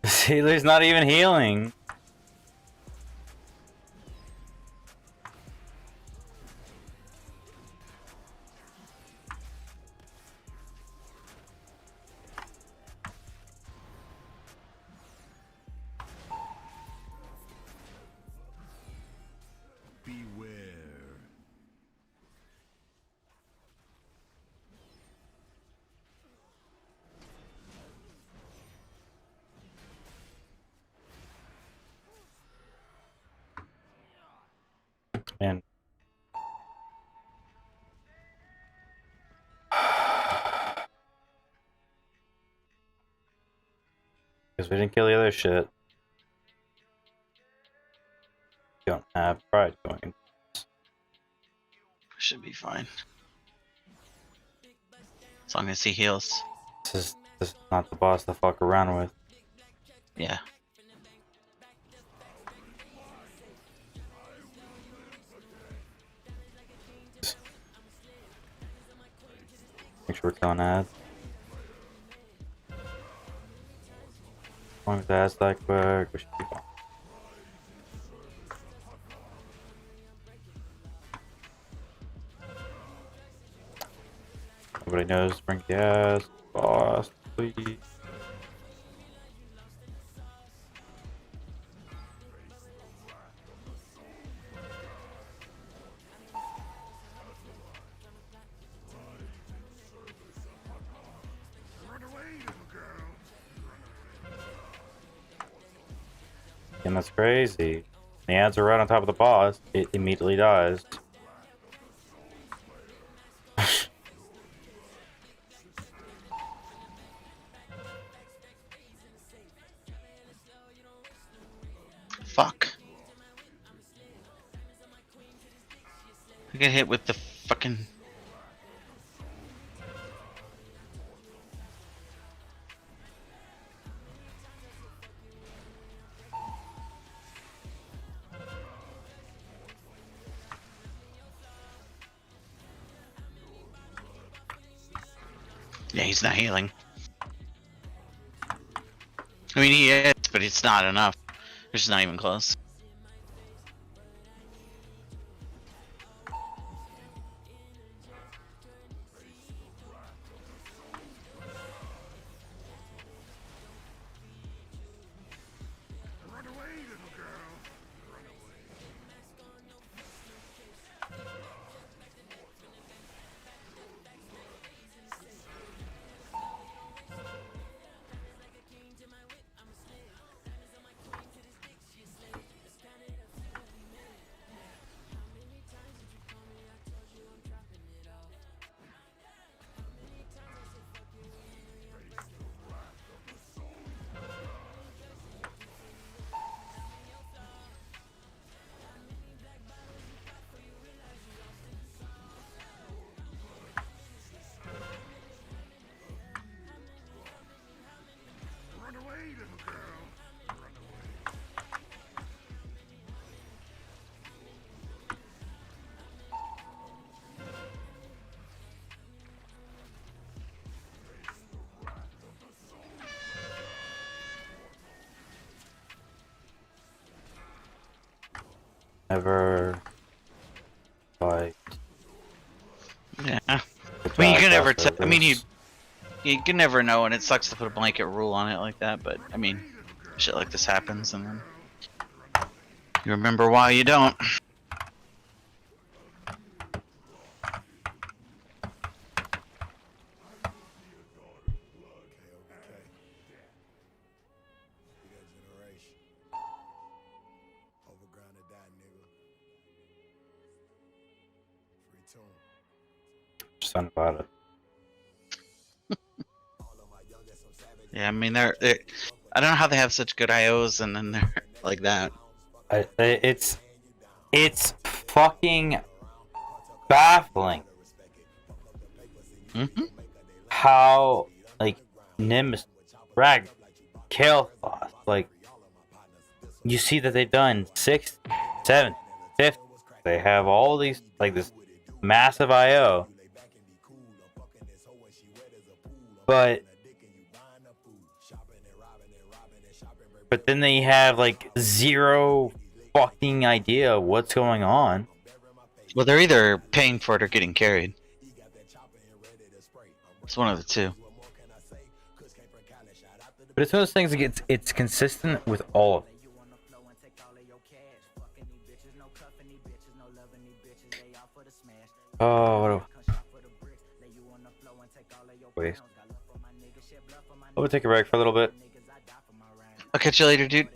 This healer's not even healing. And because we didn't kill the other shit. Don't have pride going. Should be fine. As long as he heals. This is not the boss to fuck around with. Yeah. Make sure we're killing ads. As long as the ads that quick, we should be fine. Nobody knows. Bring the ass, boss, please. And that's crazy. The ads are right on top of the boss. It immediately dies. Fuck. I get hit with the fucking. Yeah, he's not healing. I mean, he is, but it's not enough. It's not even close. Never fight. Yeah. I mean, you can never. I mean, you can never know, and it sucks to put a blanket rule on it like that. But I mean, shit like this happens, and then you remember why you don't. Something about it. Yeah, I mean, they're I don't know how they have such good IOs, and then they're like that. It's fucking baffling. How like Nimbus, Rag, Kael'thas, like you see that they've done 6th, 7th, 5th. They have all these like this massive IO, but then they have like zero fucking idea what's going on. Well, they're either paying for it or getting carried. It's one of the two. But it's one of those things that it's consistent with all of them. Oh, wait. We'll take a break for a little bit. I'll catch you later, dude.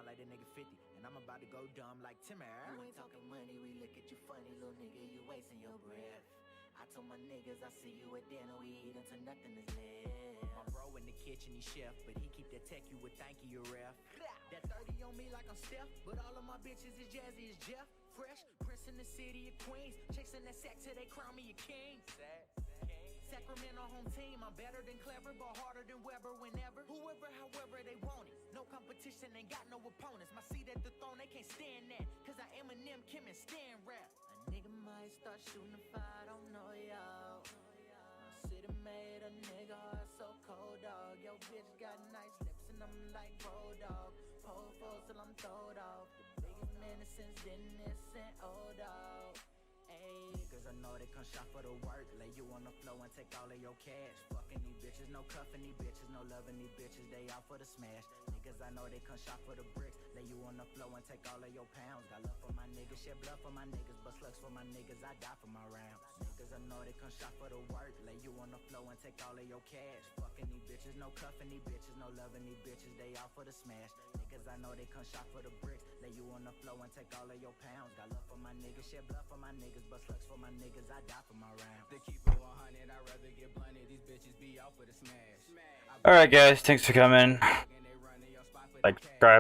Like the nigga 50, and I'm about to go dumb like Timmer. You ain't talking money, we look at you funny, little nigga, you wasting your breath. I told my niggas I see you at dinner, we eat until nothing is left. My bro in the kitchen, he chef, but he keep that tech, you would thank you, ref. That 30 on me like I'm Steph, but all of my bitches is Jazzy as Jeff. Fresh, Prince in the city of Queens, chasing that sack till they crown me a king. Sacramento home team, I'm better than clever, but harder than Weber whenever. Whoever, however they want it. No competition, ain't got no opponents. My seat at the throne, they can't stand that. Cause I Eminem, Kim, and Stan rap. A nigga might start shooting a fire, I don't know y'all. My city made a nigga heart so cold, dog. Yo, bitch got nice lips and I'm like road dog. Pole foes till I'm throwed off. The biggest menace since innocent old dog. Cause I know they come shop for the work. Lay you on the floor and take all of your cash. Fucking these bitches, no cuffing these bitches, no loving these bitches, they out for the smash. Niggas I know they come shop for the bricks. Lay you on the floor and take all of your pounds. Got love for my niggas, shed blood for my niggas, bust slugs for my niggas, I die for my rounds. Niggas I know they come shop for the work, lay you on the floor and take all of your cash. Fucking these bitches, no cuffing these bitches, no loving these bitches, they all for the smash. Niggas I know they come shop for the bricks, lay you on the floor and take all of your pounds. Got love for my niggas, shed blood for my niggas, but slugs for my niggas, I die for my round. To keep it 100, I'd rather get blunted, these bitches be out for the smash. Alright guys, thanks for coming. Like, subscribe.